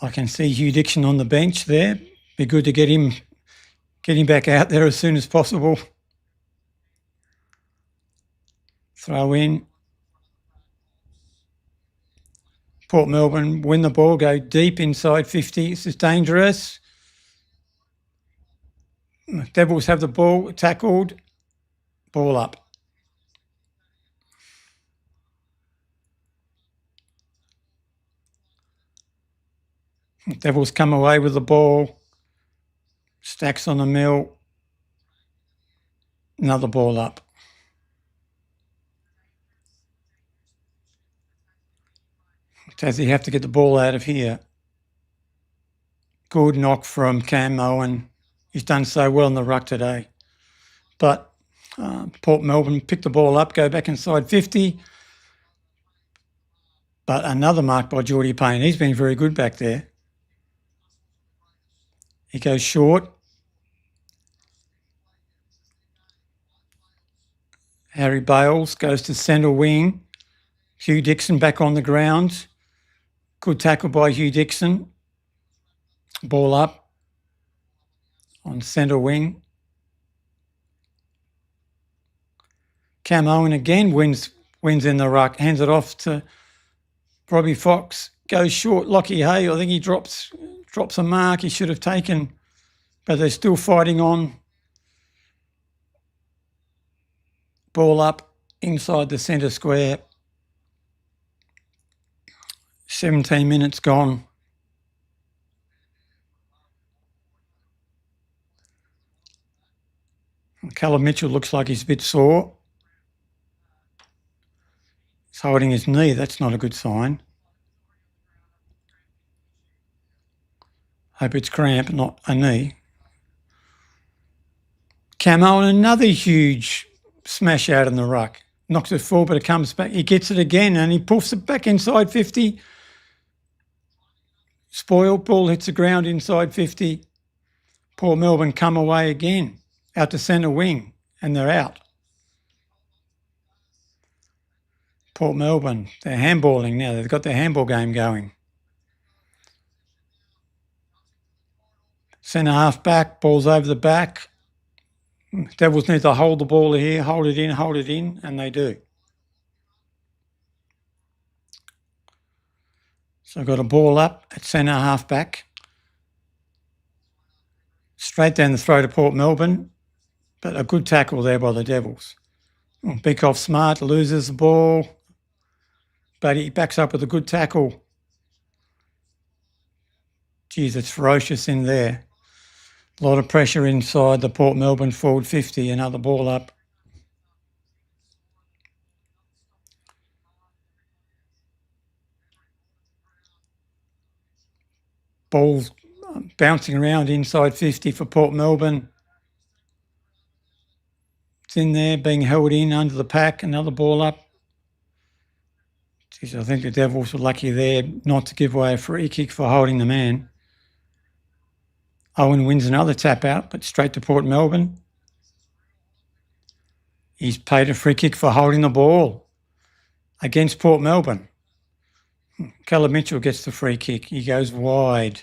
I can see Hugh Dixon on the bench there. Be good to get him back out there as soon as possible. Throw in. Port Melbourne win the ball, go deep inside 50. This is dangerous. Devils have the ball, tackled. Ball up. Devils come away with the ball. Stacks on the mill. Another ball up. Tassie have to get the ball out of here. Good knock from Cam Owen. He's done so well in the ruck today. But Port Melbourne pick the ball up, go back inside 50. But another mark by Geordie Payne. He's been very good back there. He goes short. Harry Bales goes to centre wing. Hugh Dixon back on the ground. Good tackle by Hugh Dixon. Ball up on centre wing. Cam Owen again wins in the ruck. Hands it off to Robbie Fox. Goes short. Lockie Hay, I think he drops a mark he should have taken. But they're still fighting on. Ball up inside the centre square. 17 minutes gone. Callum Mitchell looks like he's a bit sore. He's holding his knee. That's not a good sign. Hope it's cramp, not a knee. Camo and another huge smash out in the ruck. Knocks it forward, but it comes back. He gets it again and he poofs it back inside 50. Spoiled. Ball hits the ground inside 50. Port Melbourne come away again out to centre wing and they're out. Port Melbourne, they're handballing now. They've got their handball game going. Centre half back, ball's over the back. Devils need to hold the ball here, hold it in, and they do. So I've got a ball up at centre half back. Straight down the throat of Port Melbourne, but a good tackle there by the Devils. Beekoff smart, loses the ball, but he backs up with a good tackle. Geez, it's ferocious in there. A lot of pressure inside the Port Melbourne forward 50, another ball up. Ball's bouncing around inside 50 for Port Melbourne. It's in there, being held in under the pack. Another ball up. Jeez, I think the Devils were lucky there not to give away a free kick for holding the man. Owen wins another tap out, but straight to Port Melbourne. He's paid a free kick for holding the ball against Port Melbourne. Callum Mitchell gets the free kick. He goes wide.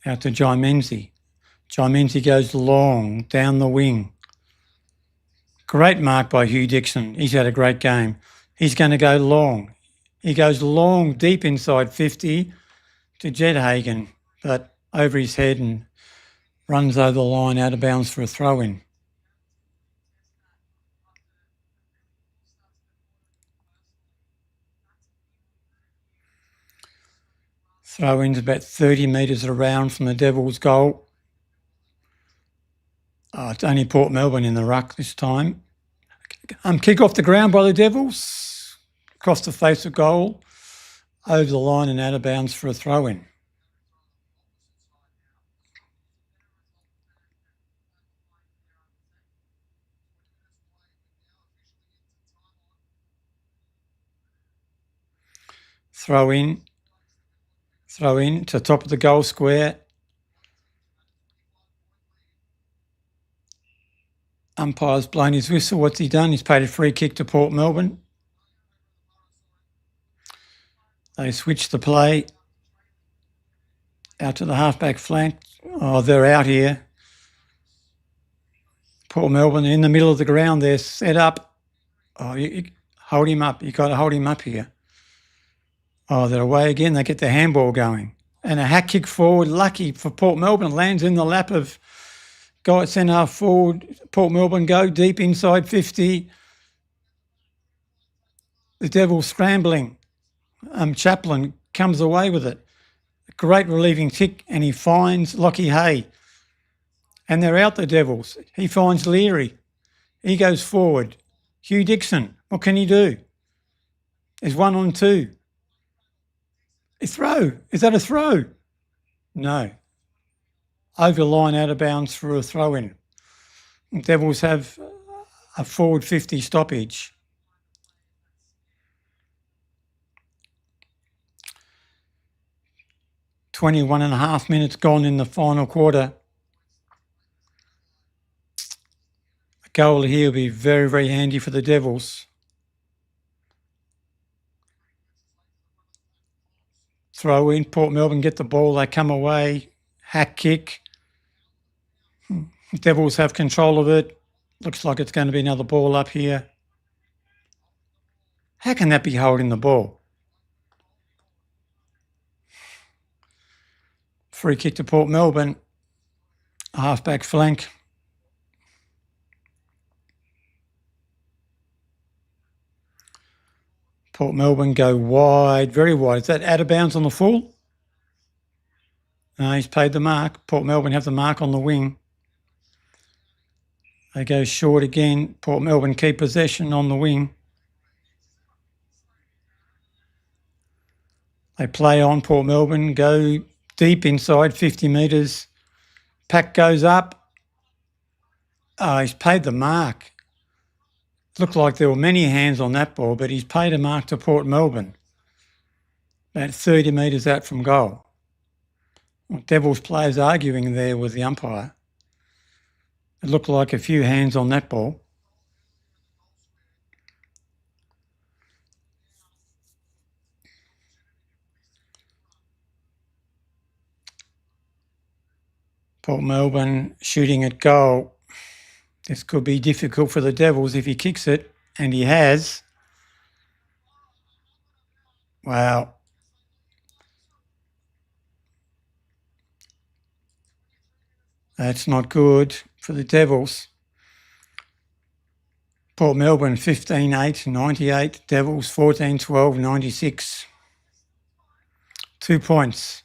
Out to Jai Menzies. Jai Menzies goes long, down the wing. Great mark by Hugh Dixon. He's had a great game. He's going to go long. He goes long, deep inside 50 to Jed Hagan, but over his head and runs over the line out of bounds for a throw-in. Throw-in's about 30 metres around from the Devils' goal. It's only Port Melbourne in the ruck this time. Kick off the ground by the Devils. Across the face of goal. Over the line and out of bounds for a throw-in. Throw in to top of the goal square. Umpire's blown his whistle. What's he done? He's paid a free kick to Port Melbourne. They switch the play out to the halfback flank. Oh, they're out here. Port Melbourne in the middle of the ground. They're set up. Oh, you hold him up. You've got to hold him up here. Oh, they're away again. They get the handball going. And a hack kick forward, lucky for Port Melbourne, lands in the lap of guy at centre half forward. Port Melbourne go deep inside 50. The Devils scrambling. Chaplin comes away with it. Great relieving kick, and he finds Lockie Hay. And they're out, the Devils. He finds Leary. He goes forward. Hugh Dixon, what can he do? There's 1 on 2. A throw. Is that a throw? No. Over the line, out of bounds for a throw-in. Devils have a forward 50 stoppage. .21.5 minutes gone in the final quarter. A goal here will be very, very handy for the Devils. Throw in, Port Melbourne get the ball, they come away, hack kick. Devils have control of it. Looks like it's going to be another ball up here. How can that be holding the ball? Free kick to Port Melbourne. Halfback flank. Port Melbourne go wide, very wide. Is that out of bounds on the full? No, he's paid the mark. Port Melbourne have the mark on the wing. They go short again. Port Melbourne keep possession on the wing. They play on. Port Melbourne go deep inside 50 metres. Pack goes up. Oh, he's paid the mark. Looked like there were many hands on that ball, but he's paid a mark to Port Melbourne. About 30 metres out from goal. Devils players arguing there with the umpire. It looked like a few hands on that ball. Port Melbourne shooting at goal. This could be difficult for the Devils if he kicks it, and he has. Wow. That's not good for the Devils. Port Melbourne 15-8, 98. Devils 14-12, 96. 2 points.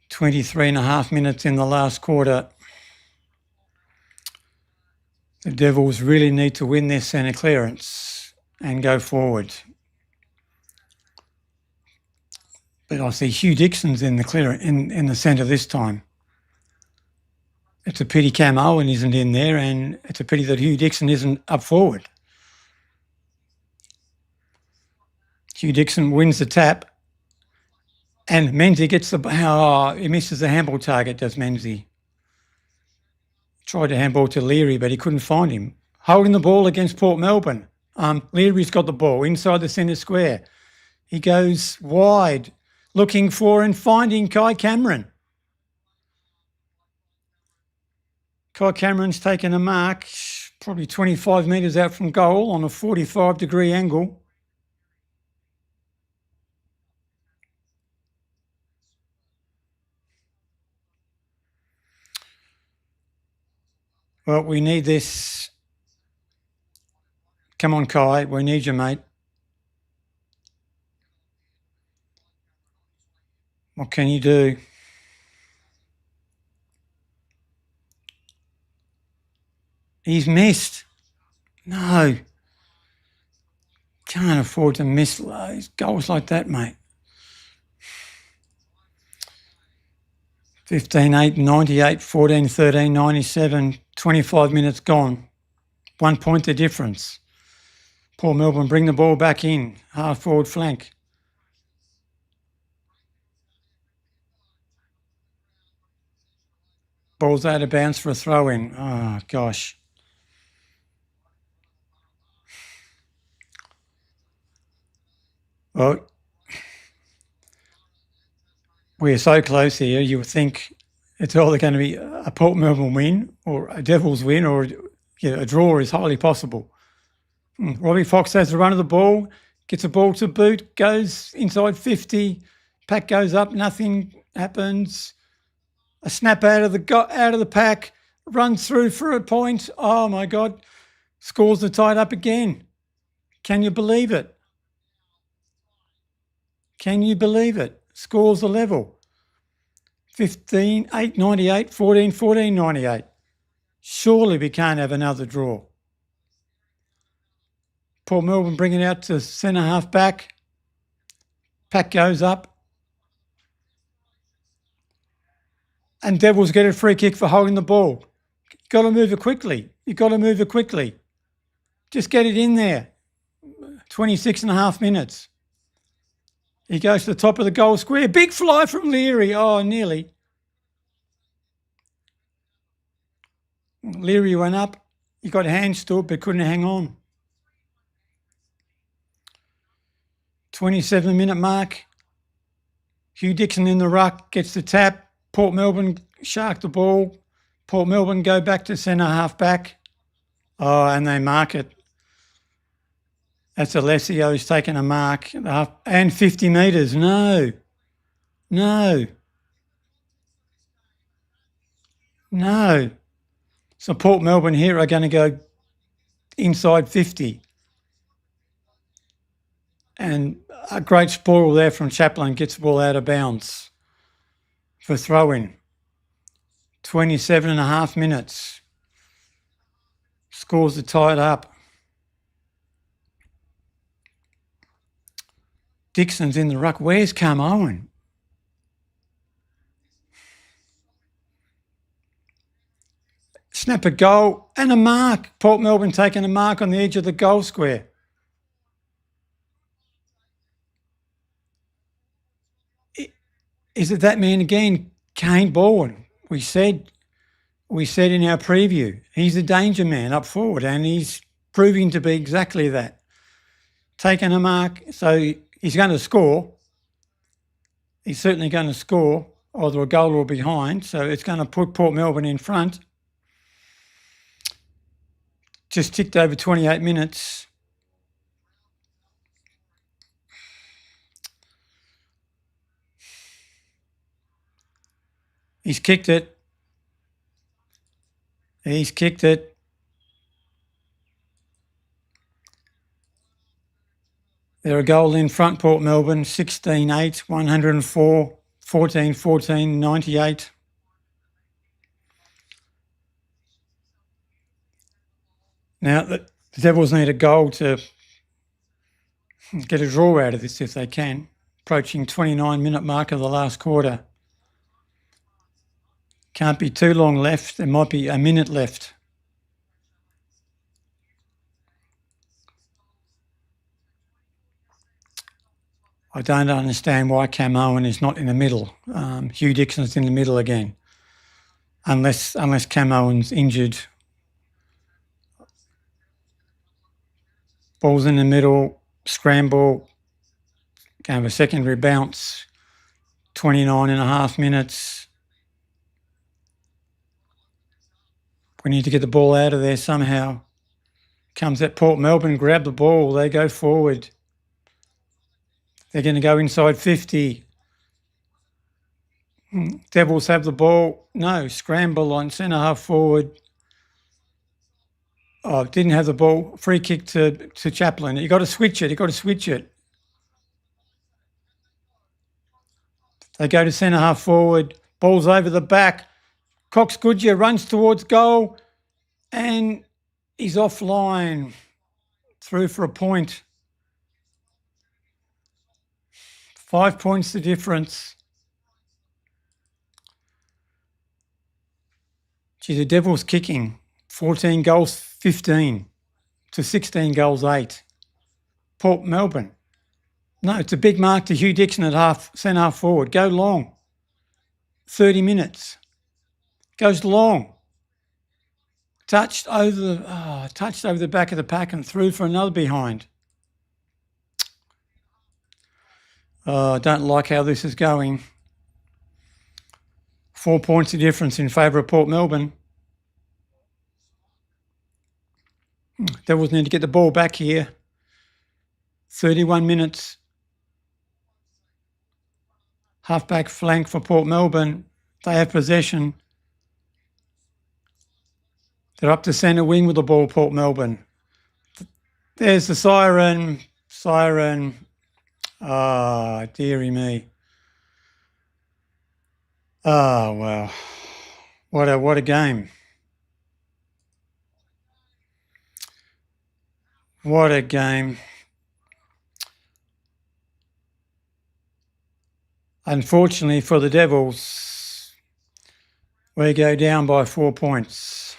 23.5 minutes in the last quarter. The Devils really need to win this centre clearance and go forward. But I see Hugh Dixon's in the clear in the centre this time. It's a pity Cam Owen isn't in there, and it's a pity that Hugh Dixon isn't up forward. Hugh Dixon wins the tap, and Menzies gets he misses the handball target, does Menzies. Tried to handball to Leary, but he couldn't find him. Holding the ball against Port Melbourne. Leary's got the ball inside the centre square. He goes wide, looking for and finding Kai Cameron. Kai Cameron's taken a mark, probably 25 metres out from goal on a 45-degree angle. Well, we need this. Come on, Kai, we need you, mate. What can you do? He's missed. No. Can't afford to miss goals like that, mate. 15-8, 98, 14-13, 97, 25 minutes gone. 1 point the difference. Port Melbourne bring the ball back in, half forward flank. Ball's out of bounds for a throw in. Oh, gosh. Well, we're so close here, you would think it's either going to be a Port Melbourne win or a Devils win, or a draw is highly possible. Robbie Fox has the run of the ball, gets a ball to boot, goes inside 50, pack goes up, nothing happens. A snap out of the pack, runs through for a point. Oh, my God. Scores are tied up again. Can you believe it? Can you believe it? Scores are level. 15-8, 98, 14-14, 98. Surely we can't have another draw. Port Melbourne bring it out to centre half back. Pack goes up. And Devils get a free kick for holding the ball. You've got to move it quickly. Just get it in there. 26 and a half minutes. He goes to the top of the goal square. Big fly from Leary. Oh, nearly. Leary went up. He got hands to it, but couldn't hang on. 27-minute mark. Hugh Dixon in the ruck, gets the tap. Port Melbourne shark the ball. Port Melbourne go back to centre half back. Oh, and they mark it. That's Alessio who's taken a mark. And 50 metres. No. So Port Melbourne here are going to go inside 50. And a great spoil there from Chaplin, gets the ball out of bounds for throw-in. 27 and a half minutes. Scores are tied up. Dixon's in the ruck. Where's Cam Owen? Snap a goal and a mark. Port Melbourne taking a mark on the edge of the goal square. Is it that man again, Kane Baldwin? We said in our preview, he's a danger man up forward, and he's proving to be exactly that. Taking a mark, so he's going to score. He's certainly going to score, either a goal or behind, so it's going to put Port Melbourne in front. Just ticked over 28 minutes. He's kicked it. They're a goal in front, Port Melbourne, 16-8, 104, 14-14, 98. Now, the Devils need a goal to get a draw out of this if they can. approaching 29-minute mark of the last quarter. Can't be too long left. There might be a minute left. I don't understand why Cam Owen is not in the middle. Hugh Dixon's in the middle again, unless Cam Owen's injured. Ball's in the middle, scramble, can have a secondary bounce, 29.5 minutes. We need to get the ball out of there somehow. Comes at Port Melbourne, grab the ball, they go forward. They're going to go inside 50. Devils have the ball. No, scramble on centre half forward. Oh, didn't have the ball. Free kick to Chaplin. You got to switch it. They go to centre half forward. Ball's over the back. Cox Goodyear runs towards goal and he's offline. Through for a point. 5 points the difference. Gee, the Devils kicking. 14 goals, 15 to 16 goals, 8. Port Melbourne. No, it's a big mark to Hugh Dixon at centre half forward. Go long. 30 minutes. Goes long. Touched over the back of the pack and through for another behind. I don't like how this is going. 4 points of difference in favour of Port Melbourne. Devils need to get the ball back here. 31 minutes. Half-back flank for Port Melbourne. They have possession. They're up to centre wing with the ball, Port Melbourne. There's the siren. Ah, dearie me. Oh, well. What a game. What a game. Unfortunately for the Devils, we go down by 4 points.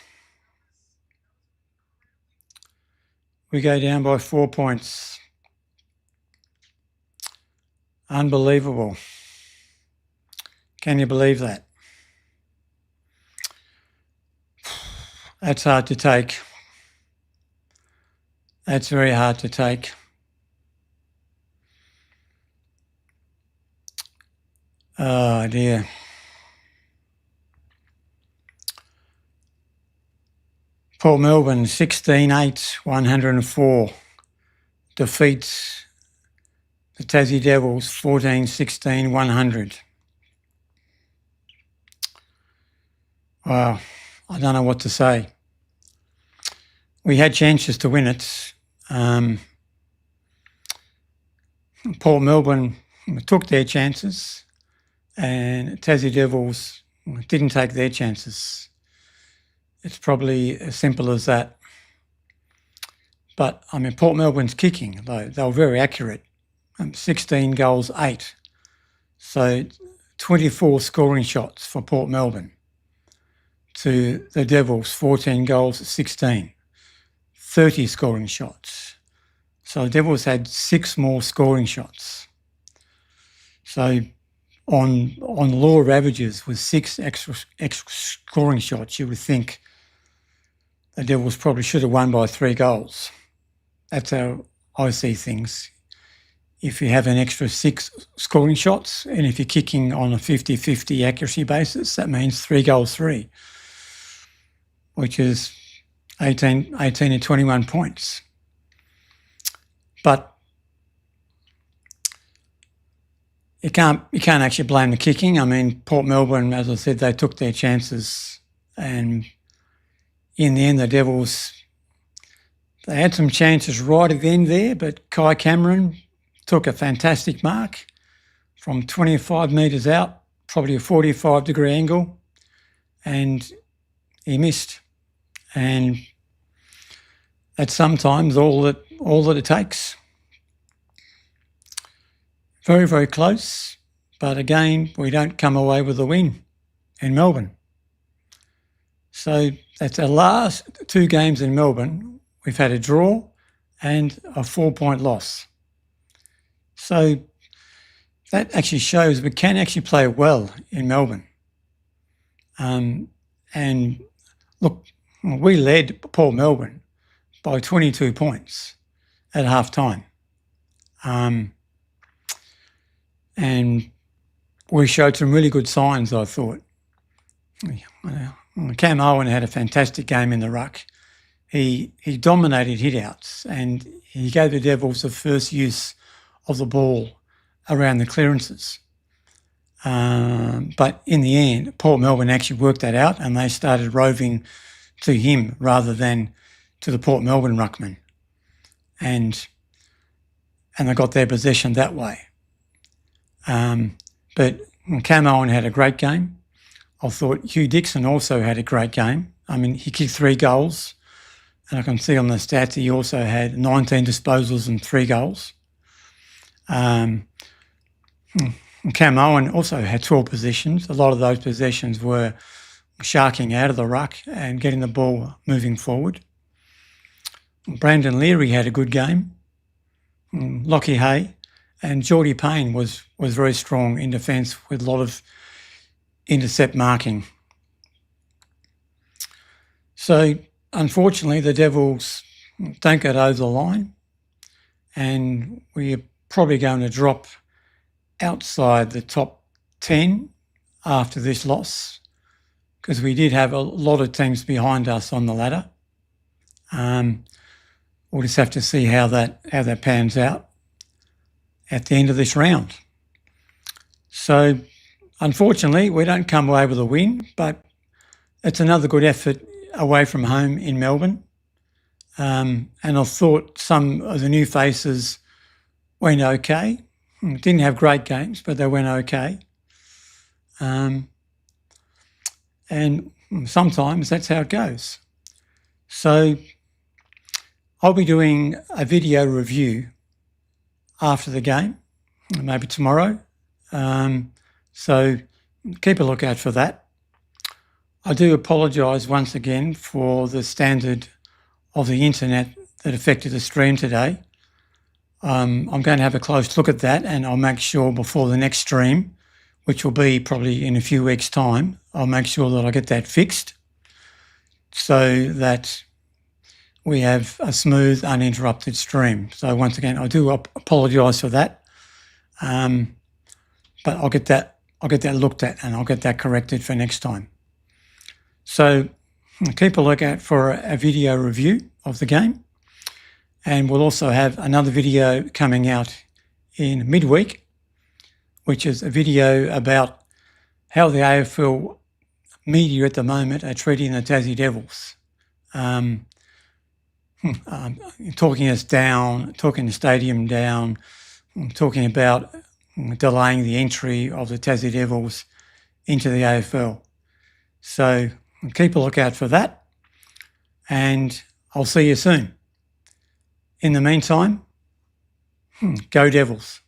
We go down by 4 points. Unbelievable. Can you believe that? That's hard to take. That's very hard to take. Oh, dear. Port Melbourne, 16-8, 104. Defeats the Tassie Devils, 14-16, 100. Wow, I don't know what to say. We had chances to win it. Port Melbourne took their chances and Tassie Devils didn't take their chances. It's probably as simple as that. But, I mean, Port Melbourne's kicking, though, they were very accurate. 16 goals, 8. So 24 scoring shots for Port Melbourne to the Devils, 14 goals, 16. 30 scoring shots. So the Devils had 6 more scoring shots. So on law of averages, with 6 extra scoring shots, you would think the Devils probably should have won by 3 goals. That's how I see things. If you have an extra 6 scoring shots and if you're kicking on a 50-50 accuracy basis, that means 3 goals 3, which is 18 to 21 points. But you can't actually blame the kicking. I mean, Port Melbourne, as I said, they took their chances, and in the end, the Devils, they had some chances right at the end there, but Kai Cameron took a fantastic mark from 25 metres out, probably a 45-degree angle, and he missed. And that's sometimes all that it takes. Very, very close, but again, we don't come away with a win in Melbourne. So that's our last 2 games in Melbourne. We've had a draw and a 4-point loss. So that actually shows we can actually play well in Melbourne. And look, we led Port Melbourne by 22 points at half time. And we showed some really good signs, I thought. Cam Owen had a fantastic game in the ruck. He dominated hit-outs and he gave the Devils the first use of the ball around the clearances. But in the end, Port Melbourne actually worked that out and they started roving to him rather than to the Port Melbourne ruckman. And they got their possession that way. But Cam Owen had a great game. I thought Hugh Dixon also had a great game. I mean, he kicked 3 goals. And I can see on the stats he also had 19 disposals and 3 goals. Cam Owen also had 12 possessions. A lot of those possessions were sharking out of the ruck and getting the ball moving forward. Brandon Leary had a good game. Lockie Hay and Geordie Payne was very strong in defence with a lot of intercept marking. So unfortunately, the Devils don't get over the line and we're probably going to drop outside the top 10 after this loss because we did have a lot of teams behind us on the ladder. We'll just have to see how that pans out at the end of this round. So unfortunately, we don't come away with a win, but it's another good effort away from home in Melbourne. And I thought some of the new faces went okay. Didn't have great games, but they went okay. And sometimes that's how it goes. So I'll be doing a video review after the game, maybe tomorrow. So keep a lookout for that. I do apologise once again for the standard of the internet that affected the stream today. I'm going to have a close look at that and I'll make sure before the next stream, which will be probably in a few weeks' time, I'll make sure that I get that fixed so that we have a smooth, uninterrupted stream. So once again, I do apologise for that, but I'll get that looked at and I'll get that corrected for next time. So keep a lookout for a video review of the game. And we'll also have another video coming out in midweek, which is a video about how the AFL media at the moment are treating the Tassie Devils. Talking us down, talking the stadium down, talking about delaying the entry of the Tassie Devils into the AFL. So keep a lookout for that and I'll see you soon. In the meantime, go Devils.